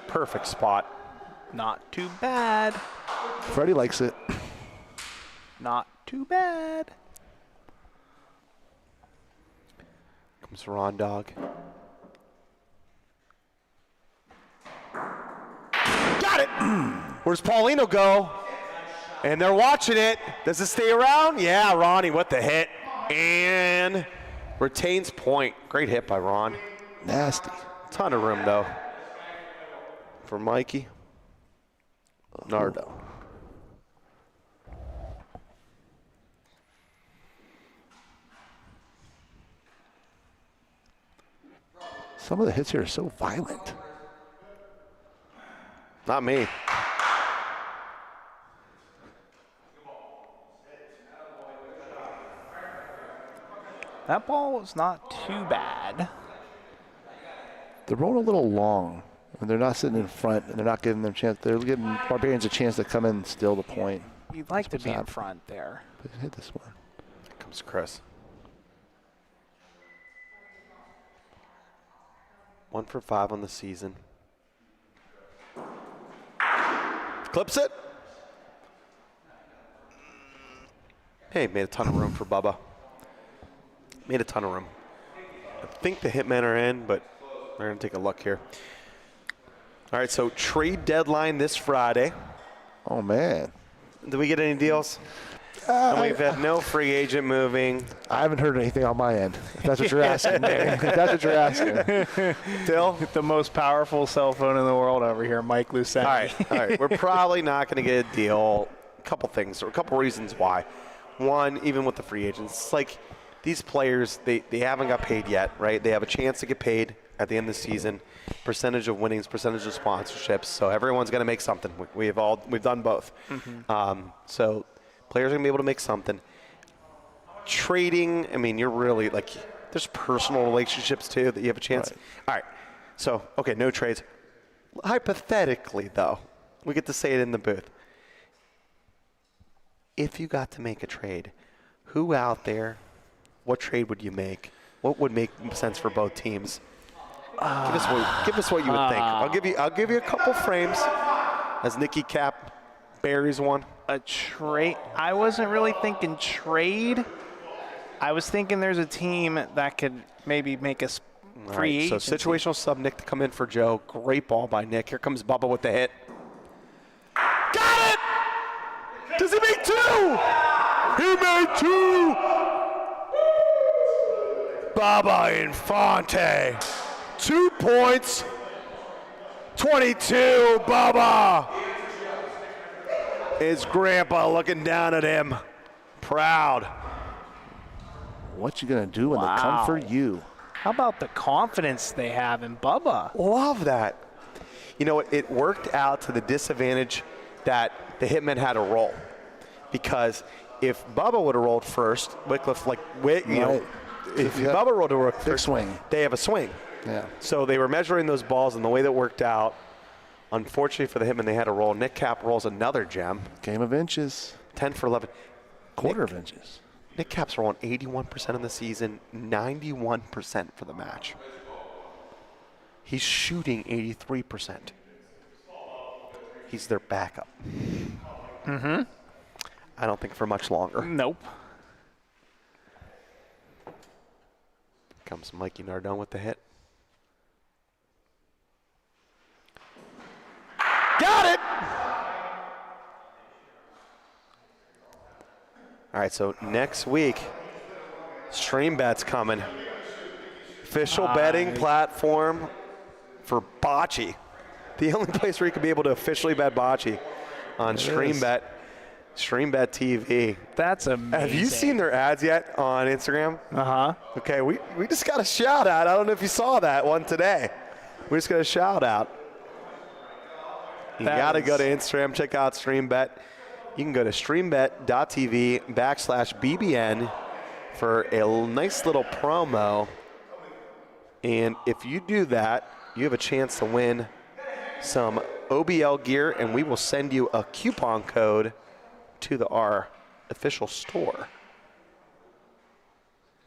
Perfect spot. Not too bad. Freddie likes it. Not too bad. Comes Ron Dog. Got it! Where's Paulino go? And they're watching it. Does it stay around? Yeah, Ronnie with the hit. And retains point. Great hit by Ron. Nasty. Ton of room, though, for Mikey. Nardo. Some of the hits here are so violent. Not me. That ball was not too bad. They're rolling a little long, and they're not sitting in front, and they're not giving them a chance. They're giving Barbarians a chance to come in and steal the point. You'd like to be in front there. But hit this one. Here comes Chris. 1 for 5 on the season. Clips it. Hey, made a ton of room for Bubba. Made a ton of room. I think the Hitmen are in, but we're going to take a look here. All right, so trade deadline this Friday. Oh, man. Did we get any deals? And we've had no free agent moving. I haven't heard anything on my end, if that's what you're asking. If that's what you're asking. Dill? The most powerful cell phone in the world over here, Mike Lucenti. All right. We're probably not going to get a deal. A couple things, or a couple reasons why. One, even with the free agents, it's like these players, they haven't got paid yet, right? They have a chance to get paid at the end of the season. Percentage of winnings, percentage of sponsorships. So everyone's going to make something. We've done both. Mm-hmm. So players are going to be able to make something. Trading, I mean, you're really like, there's personal relationships too that you have a chance. Right. All right. So, okay, no trades. Hypothetically, though, we get to say it in the booth. If you got to make a trade, who out there, what trade would you make? What would make sense for both teams? Give us what you would think. I'll give you a couple frames as Nikki Cap buries one. A trade? I wasn't really thinking trade. I was thinking there's a team that could maybe make us free agent. So situational sub Nick to come in for Joe. Great ball by Nick. Here comes Bubba with the hit. He made 2. Baba Infante. 2 points. 22, Baba. His grandpa looking down at him. Proud. What you going to do when they come for you? How about the confidence they have in Bubba? Love that. You know, it worked out to the disadvantage that the Hitmen had a roll. Because if Bubba would have rolled first, Wickliffe, if Bubba rolled to work first, swing. They have a swing. Yeah. So they were measuring those balls, and the way that worked out, unfortunately for the Hitmen, they had a roll. Nick Cap rolls another gem. Game of inches. 10 for 11. Quarter of inches. Nick Cap's rolling 81% in the season, 91% for the match. He's shooting 83%. He's their backup. Mm-hmm. I don't think for much longer. Nope. Comes Mikey Nardone with the hit. Got it! All right, so next week, StreamBet's coming. Official betting platform for Bocce. The only place where you can be able to officially bet Bocce on StreamBet TV. That's amazing. Have you seen their ads yet on Instagram? Uh-huh. Okay, we just got a shout out. I don't know if you saw that one today. We just got a shout out. You got to go to Instagram, check out StreamBet. You can go to streambet.tv/BBN for a nice little promo. And if you do that, you have a chance to win some OBL gear, and we will send you a coupon code to our official store.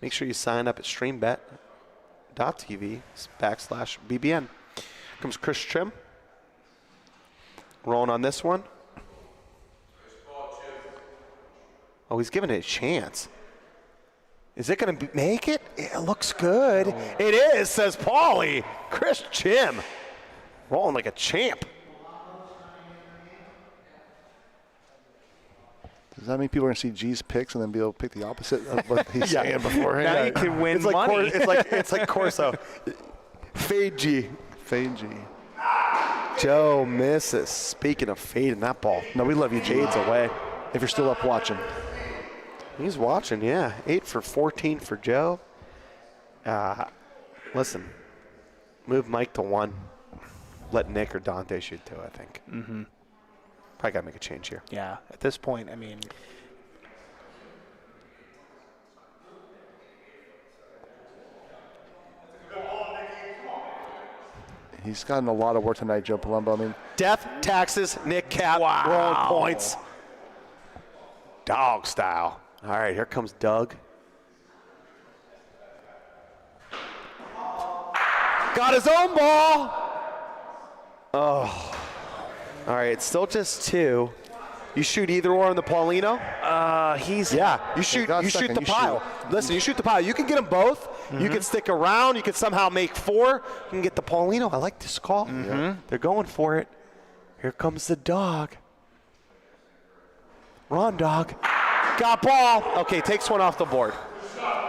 Make sure you sign up at streambet.tv/BBN. Comes Chris Trim. Rolling on this one. Oh, he's giving it a chance. Is it going to make it? It looks good. It is, says Paulie. Chris Chim. Rolling like a champ. Does that mean people are going to see G's picks and then be able to pick the opposite of what he's saying beforehand? Now you can win It's like money. it's like Corso. Fade G. Fade G. Joe misses. Speaking of fading that ball. No, we love you, G. Fades away. If you're still up watching. He's watching, yeah. 8 for 14 for Joe. Listen, move Mike to 1. Let Nick or Dante shoot 2, I think. Mm-hmm. Probably got to make a change here. Yeah, at this point, I mean. He's gotten a lot of work tonight, Joe Palumbo. I mean, Death, taxes, Nick Cap, rolling points. Dog style. All right, here comes Doug. Got his own ball. Oh. All right, it's still just 2. You shoot either or on the Paulino? You shoot the pile. Listen, you shoot the pile. You can get them both. Mm-hmm. You can stick around. You can somehow make 4. You can get the Paulino. I like this call. Mm-hmm. They're going for it. Here comes the dog. Run, dog. Got ball. Okay, takes one off the board.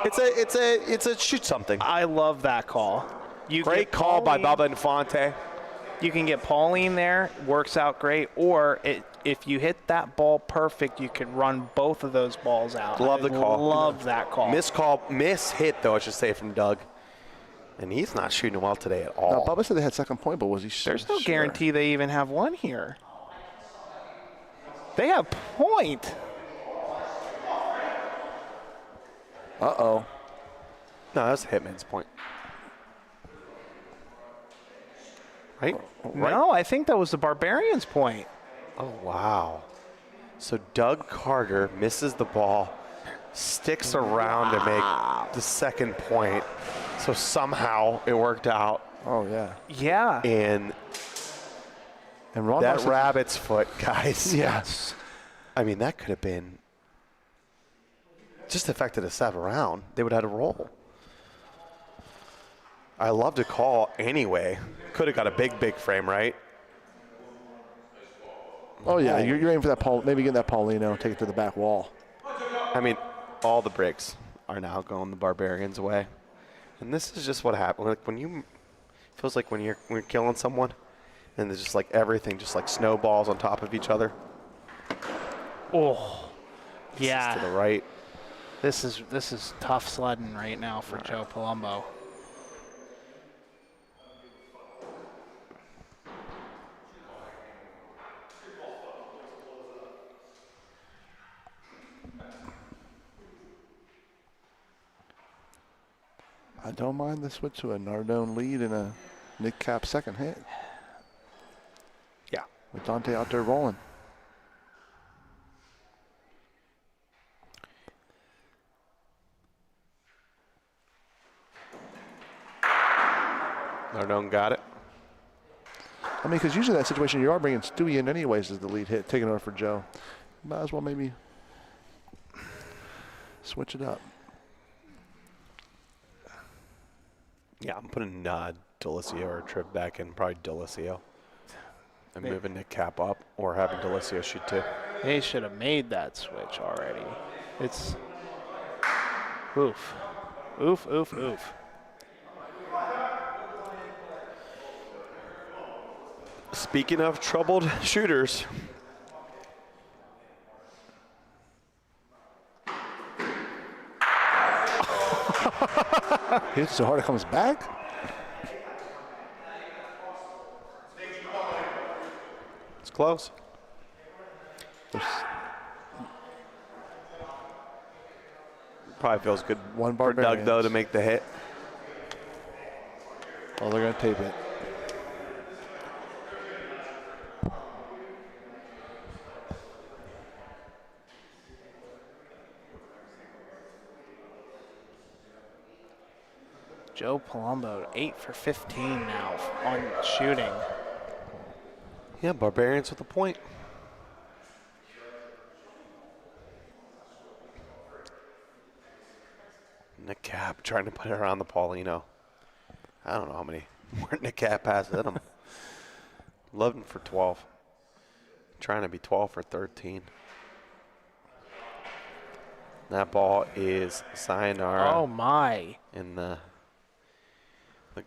It's a shoot something. I love that call. Great call by Baba Infante. You can get Pauline there, works out great, or if you hit that ball perfect, you can run both of those balls out. Love the call. Love that call. Miss hit, though, I should say, from Doug. And he's not shooting well today at all. now, Bubba said they had second point, but was he sure? There's no guarantee they even have one here. They have point. Uh-oh. No, that's Hitman's point. Right? No, I think that was the Barbarians' point. Oh, wow. So Doug Carter misses the ball, sticks around to make the second point. So somehow it worked out. Oh, yeah. Yeah. And Ron that rabbit's foot, guys. Yes. I mean, that could have been just affected a 7 round. They would have had a roll. I love to call anyway. Could have got a big frame, right? Oh, yeah, you're aiming for that Paul, maybe getting that Paulino, take it to the back wall. I mean, all the bricks are now going the Barbarians' way. And this is just what happened. Like when you feels like when you're killing someone and there's just like everything just like snowballs on top of each other. Oh, This yeah. is to the right. This is tough sledding right now for Joe Palumbo. I don't mind the switch to a Nardone lead and a Nick Cap second hit. Yeah. With Dante out there rolling. Nardone got it. I mean, because usually in that situation, you are bringing Stewie in anyways as the lead hit, taking over for Joe. Might as well maybe switch it up. Yeah, I'm putting Delicio or Tripp back in, probably Delicio. And moving Nick Cap up or having Delicio shoot too. They should have made that switch already. It's oof. Oof, oof, oof. Speaking of troubled shooters, Hits so hard it comes back. it's close. Probably feels good One for Doug, though, Barbarians. to make the hit. Oh, they're going to tape it. Joe Palumbo, 8 for 15 now on shooting. Yeah, Barbarians with a point. Nick Cap trying to put it around the Paulino. I don't know how many more Nick Cap has in him. 11 for 12. Trying to be 12 for 13. That ball is sayonara. Oh my. In the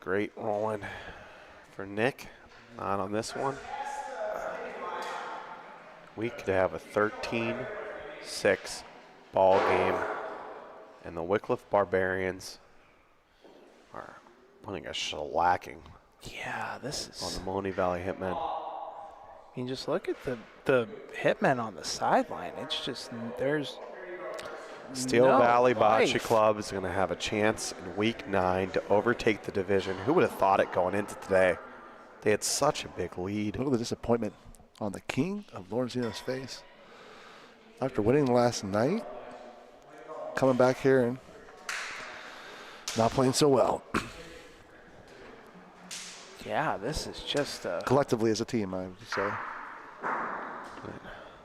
great rolling for Nick. Not on this one. We could have a 13-6 ball game, and the Wickliffe Barbarians are putting a shellacking Yeah, this on is. the Mahoning Valley Hitmen. I mean, just look at the hitmen on the sideline. It's just there's Steel no Valley Bocce life. Club is going to have a chance in Week 9 to overtake the division. Who would have thought it going into today? They had such a big lead. Look at the disappointment on the king of Lorenzino's face. After winning last night, coming back here and not playing so well. Yeah, this is just. Collectively as a team, I would say.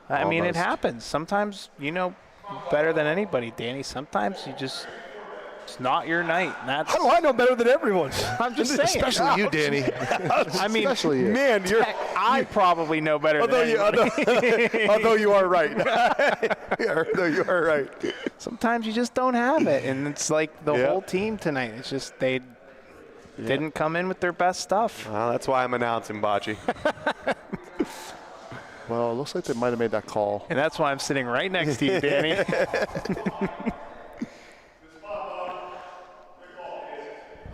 I mean, it Almost. happens. Sometimes, better than anybody, Danny. Sometimes it's not your night. And that's. How do I know better than everyone? I'm just saying. Especially you, Danny. I mean, Especially you. Man, you're. I probably know better Although than you, anybody. although you are right. Yeah, although you are right. Sometimes you just don't have it, and it's like the Yeah. whole team tonight. It's just they didn't come in with their best stuff. Well, that's why I'm announcing Bocce. Well, it looks like they might have made that call. And that's why I'm sitting right next to you, Danny.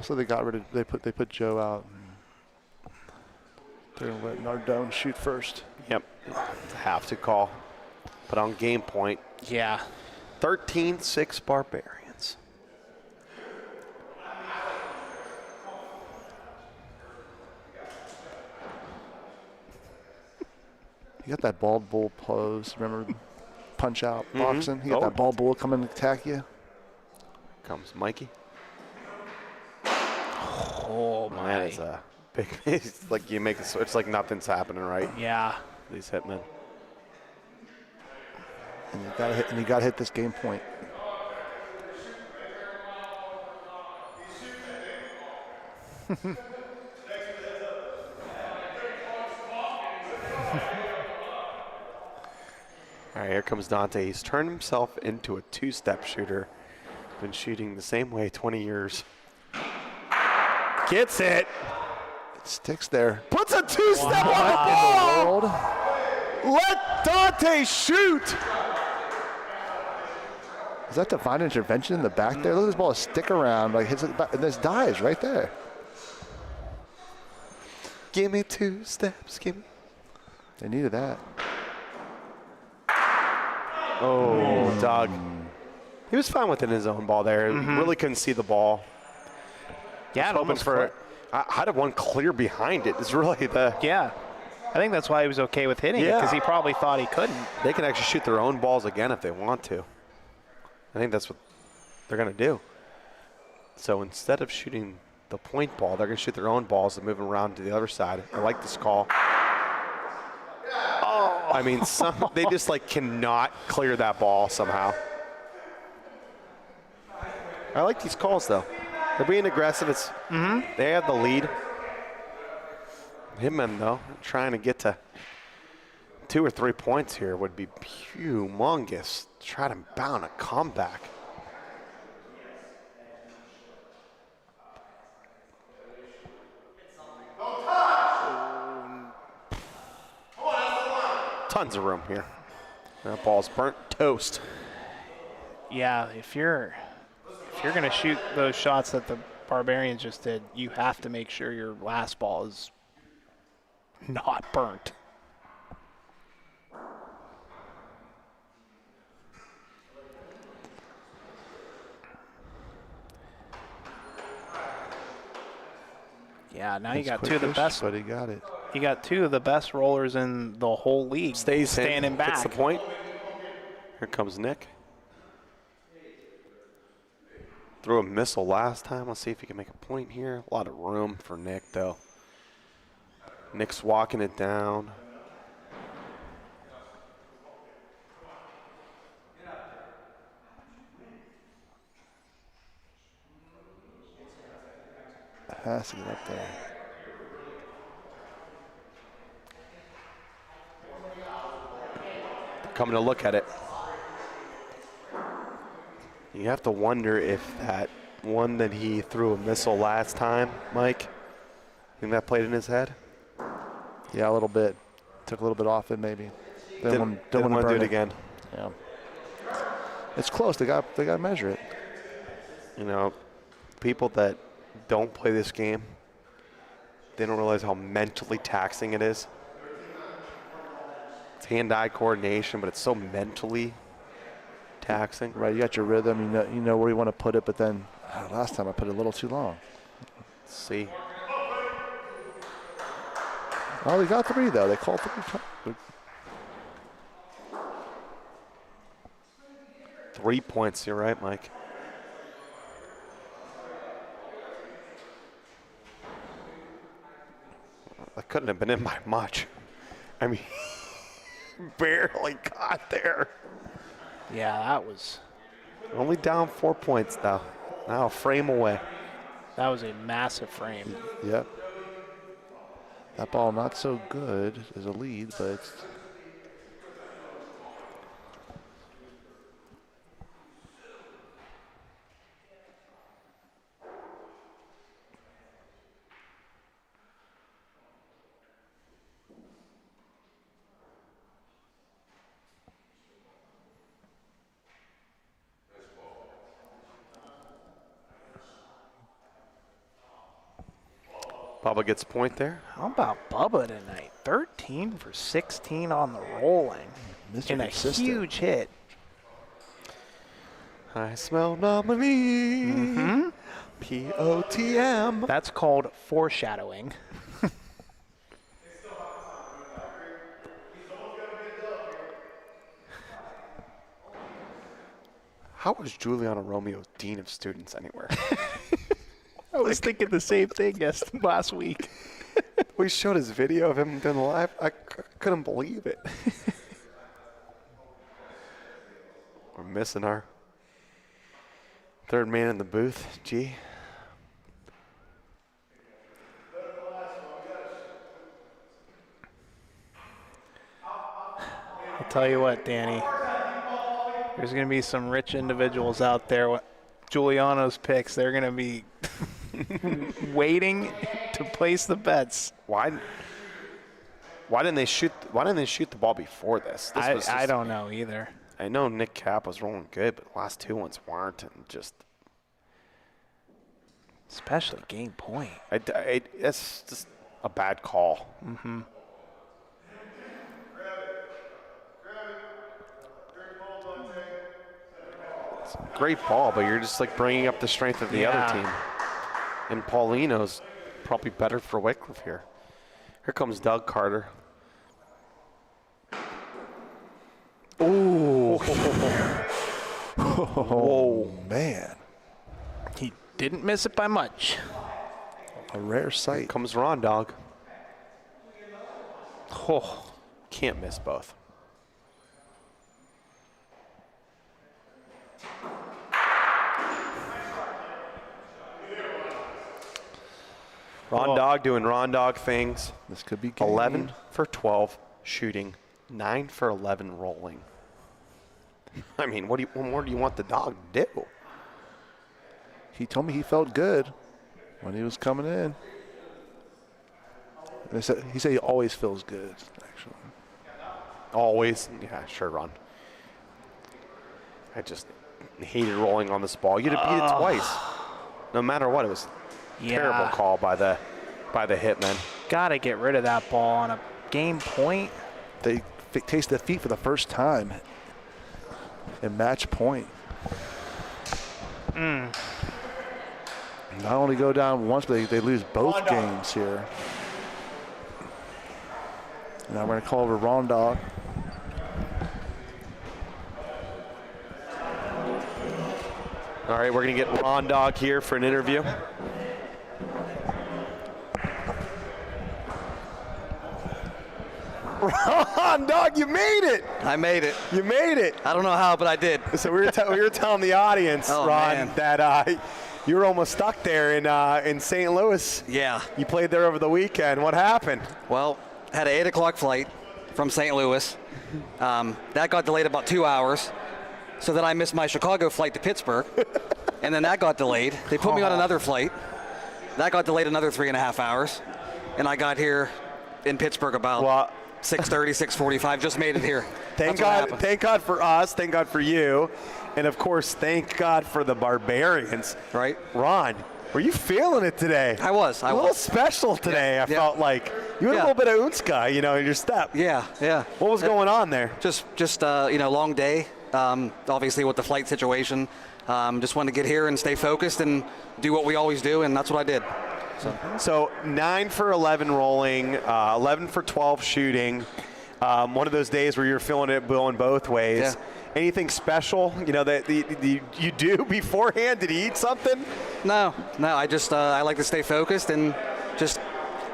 So they got rid of they put Joe out. They're gonna let Nardone shoot first. Yep. It's a have to call. But on game point, Yeah. 13-6 Barbarians. You got that bald bull pose. Remember punch out boxing? You got Oh. that bald bull coming to attack you. Comes Mikey. Oh my. That is a big. It's like you make it. It's like nothing's happening, right? Yeah. These hitmen. And you gotta hit. And you gotta hit this game point. All right, here comes Dante. He's turned himself into a two-step shooter. Been shooting the same way 20 years. Gets it. It sticks there. Puts a two-step on the ball. Let Dante shoot. Is that divine intervention in the back there? Look at this ball stick around, like hits it back, and this dies right there. Give me 2 steps. Give me. They needed that. Oh, Doug. He was fine within his own ball there. Really couldn't see the ball. Yeah, it almost for it. I'd have one clear behind it. It's really the. Yeah. I think that's why he was okay with hitting it, because he probably thought he couldn't. They can actually shoot their own balls again if they want to. I think that's what they're going to do. So instead of shooting the point ball, they're going to shoot their own balls and move them around to the other side. I like this call. Oh. I mean, they just like cannot clear that ball somehow. I like these calls though. They're being aggressive. It's they have the lead. Hitmen though, trying to get to 2 or 3 points here would be humongous. Try to bound a comeback. Tons of room here. That ball's burnt toast. Yeah, if you're going to shoot those shots that the Barbarians just did, you have to make sure your last ball is not burnt. Yeah, now you got two of the best. But he got it. You got 2 of the best rollers in the whole league. Stays standing back. Hits the point. Here comes Nick. Threw a missile last time. Let's see if he can make a point here. A lot of room for Nick, though. Nick's walking it down. Has to get up there. Coming to look at it. You have to wonder if that one that he threw a missile last time, Mike, think that played in his head? Yeah, a little bit. Took a little bit off it, maybe. Didn't want to do it again. Yeah. It's close. They got to measure it. You know, people that don't play this game, they don't realize how mentally taxing it is. It's hand-eye coordination, but it's so mentally taxing. Right, you got your rhythm. You know where you want to put it, but then last time I put it a little too long. Let's see. Oh, they got 3 though. They called 3. 3 points. You're right, Mike. That couldn't have been in by much. I mean, barely got there. Yeah, that was. Only down 4 points, though. Now a frame away. That was a massive frame. Yep. That ball not so good as a lead, but it's Bubba gets a point there. How about Bubba tonight? 13 for 16 on the rolling. Mr. And a Consistent. huge hit. I smell nominee. POTM. That's called foreshadowing. How was Giuliano Romeo Dean of Students anywhere? I was thinking the same thing last week. We showed his video of him doing the live. I couldn't believe it. We're missing our third man in the booth, G. I'll tell you what, Danny. There's going to be some rich individuals out there. Giuliano's picks, they're going to be waiting to place the bets. Why didn't they shoot the ball before this? I don't know either. I know Nick Cap was rolling good, but the last two ones weren't, and just Especially game point. it's just a bad call. Mm-hmm. It's a great ball, but you're just like bringing up the strength of the other team. And Paulino's probably better for Wickliffe here. Here comes Doug Carter. Ooh. Whoa, man. He didn't miss it by much. A rare sight. Here comes Ron Dog. Oh, can't miss both. Ron Dog doing Ron Dog things. This could be game. 11 for 12 shooting, 9 for 11 rolling. I mean, what more do you want the dog to do? He told me he felt good when he was coming in. He said he always feels good, actually. Always? Yeah, sure, Ron. I just hated rolling on this ball. You'd have beat it twice. No matter what, it was a terrible call by the Hitmen. Got to get rid of that ball on a game point. They taste defeat for the first time in match point. Not only go down once, but they lose both games here. Now we're going to call over Ron Dog. All right, we're going to get Ron Dog here for an interview. Ron Dog, you made it! I made it. You made it! I don't know how, but I did. So we were telling the audience, Oh, Ron, man. that you were almost stuck there in St. Louis. Yeah. You played there over the weekend. What happened? Well, had an 8 o'clock flight from St. Louis. That got delayed about 2 hours. So then I missed my Chicago flight to Pittsburgh. And then that got delayed. They put me on another flight. That got delayed another 3.5 hours. And I got here in Pittsburgh about 6:30, 6:45. Just made it here. Thank God for us. Thank God for you. And, of course, thank God for the Barbarians. Right. Ron, were you feeling it today? I was. A little special today, I felt like. You had a little bit of unska, in your step. Yeah, yeah. What was going on there? Just long day. Obviously with the flight situation. Just wanted to get here and stay focused and do what we always do, and that's what I did. So 9 for 11 rolling, 11 for 12 shooting. One of those days where you're feeling it going both ways. Yeah. Anything special, that you do beforehand? Did you eat something? No. I just I like to stay focused and just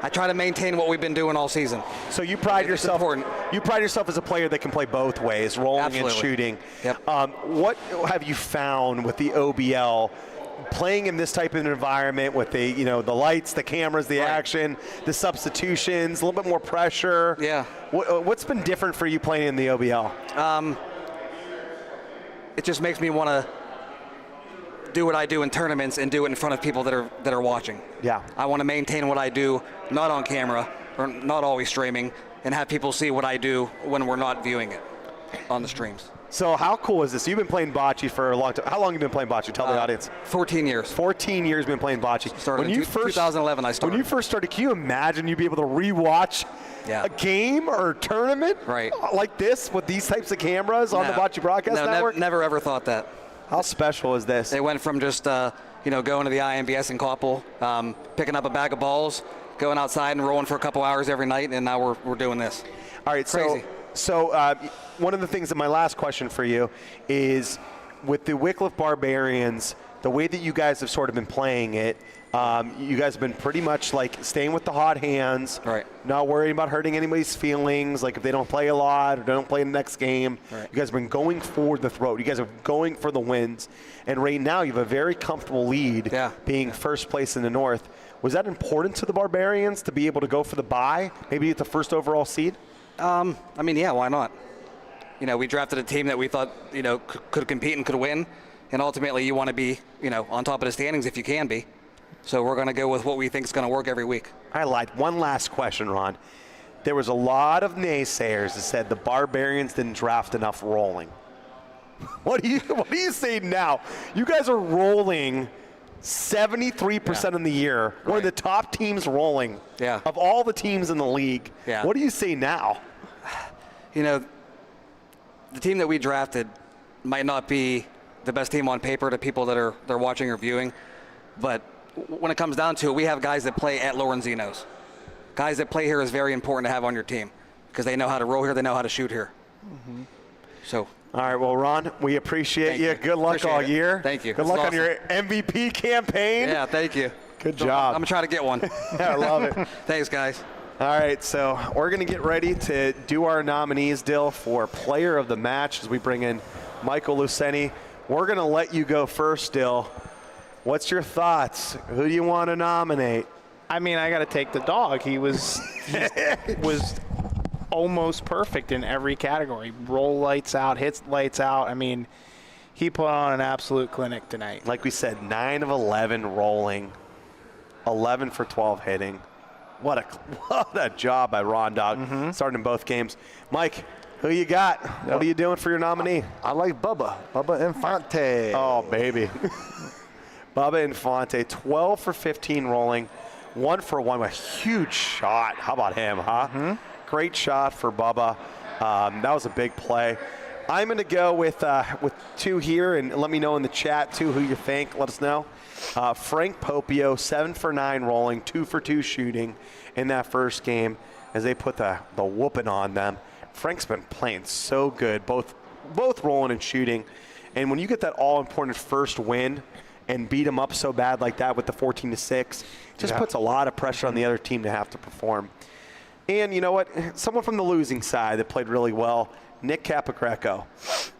I try to maintain what we've been doing all season. So you pride yourself. Important. You pride yourself as a player that can play both ways, rolling Absolutely. and shooting. Yep. What have you found with the OBL? Playing in this type of environment with the the lights, the cameras, the action, the substitutions, a little bit more pressure. Yeah. What's been different for you playing in the OBL? It just makes me want to do what I do in tournaments and do it in front of people that are watching. Yeah. I want to maintain what I do, not on camera or not always streaming, and have people see what I do when we're not viewing it on the streams. So how cool is this? You've been playing bocce for a long time. How long have you been playing bocce? Tell the audience. 14 years. 14 years been playing bocce. Started in 2011 I started. When you first started, can you imagine you'd be able to rewatch a game or tournament like this with these types of cameras on the Bocce Broadcast Network? Never ever thought that. How special is this? It went from just going to the IMBS in Koppel, picking up a bag of balls, going outside and rolling for a couple hours every night, and now we're doing this. All right, Crazy. So one of the things that my last question for you is with the Wickliffe Barbarians, the way that you guys have sort of been playing it, you guys have been pretty much like staying with the hot hands, right? Not worrying about hurting anybody's feelings, like if they don't play a lot or don't play in the next game. Right. You guys have been going for the throat. You guys are going for the wins. And right now you have a very comfortable lead, being first place in the North. Was that important to the Barbarians to be able to go for the bye, maybe get the first overall seed? Yeah, why not? we drafted a team that we thought, could compete and could win. And ultimately, you want to be, on top of the standings if you can be. So we're going to go with what we think is going to work every week. I lied. One last question, Ron. There was a lot of naysayers that said the Barbarians didn't draft enough rolling. What do you say now? You guys are rolling 73% in the year. One of the top teams rolling of all the teams in the league. Yeah. What do you say now? The team that we drafted might not be the best team on paper to people that they're watching or viewing, but when it comes down to it, we have guys that play at Lorenzino's. Guys that play here is very important to have on your team because they know how to roll here, they know how to shoot here. Mm-hmm. So. All right, well, Ron, we appreciate you. Good luck all year. Thank you. Good luck on your MVP campaign. Yeah, thank you. Good job. I'm going to try to get one. Yeah, I love it. Thanks, guys. All right, so we're going to get ready to do our nominees, Dill, for Player of the Match as we bring in Michael Luceni. We're going to let you go first, Dill. What's your thoughts? Who do you want to nominate? I mean, I got to take the dog. He was almost perfect in every category. Roll lights out, hits lights out. I mean, he put on an absolute clinic tonight. Like we said, 9 of 11 rolling, 11 for 12 hitting. What a job by Ron Dog, starting in both games. Mike, who you got? Yep. What are you doing for your nominee? I like Bubba Infante. Oh, baby. Bubba Infante, 12 for 15 rolling, 1 for 1. A huge shot. How about him, huh? Mm-hmm. Great shot for Bubba. That was a big play. I'm going to go with 2 here, and let me know in the chat, too, who you think. Let us know. Frank Popio, 7 for 9 rolling, 2 for 2 shooting in that first game as they put the whooping on them. Frank's been playing so good, both rolling and shooting. And when you get that all-important first win and beat them up so bad like that with the 14-6, just puts a lot of pressure on the other team to have to perform. And you know what? Someone from the losing side that played really well, Nick Capogreco.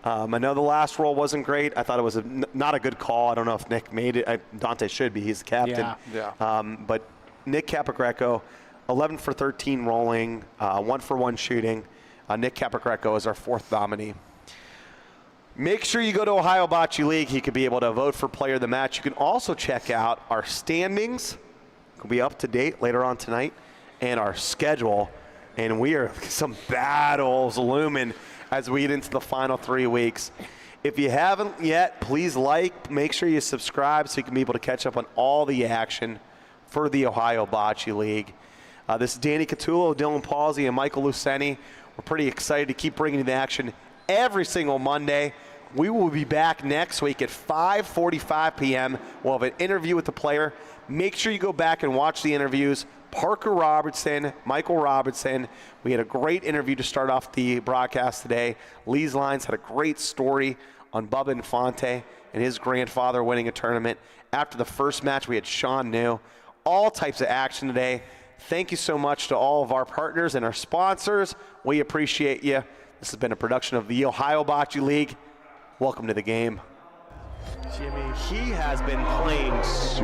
I know the last roll wasn't great. I thought it was not a good call. I don't know if Nick made it. Dante should be. He's the captain. Yeah. But Nick Capogreco, 11 for 13 rolling, 1 for 1 shooting. Nick Capogreco is our 4th nominee. Make sure you go to Ohio Bocce League. He could be able to vote for Player of the Match. You can also check out our standings. It'll be up to date later on tonight. And our schedule. And we are some battles looming as we get into the final 3 weeks. If you haven't yet, please make sure you subscribe so you can be able to catch up on all the action for the Ohio Bocce League. This is Danny Catullo, Dylan Pawsey, and Michael Luceni. We're pretty excited to keep bringing you the action every single Monday. We will be back next week at 5:45 p.m. We'll have an interview with the player. Make sure you go back and watch the interviews. Parker Robertson, Michael Robertson. We had a great interview to start off the broadcast today. Lee's Lines had a great story on Bubba Infante and his grandfather winning a tournament. After the first match, we had Sean New. All types of action today. Thank you so much to all of our partners and our sponsors. We appreciate you. This has been a production of the Ohio Bocce League. Welcome to the game. Jimmy, he has been playing so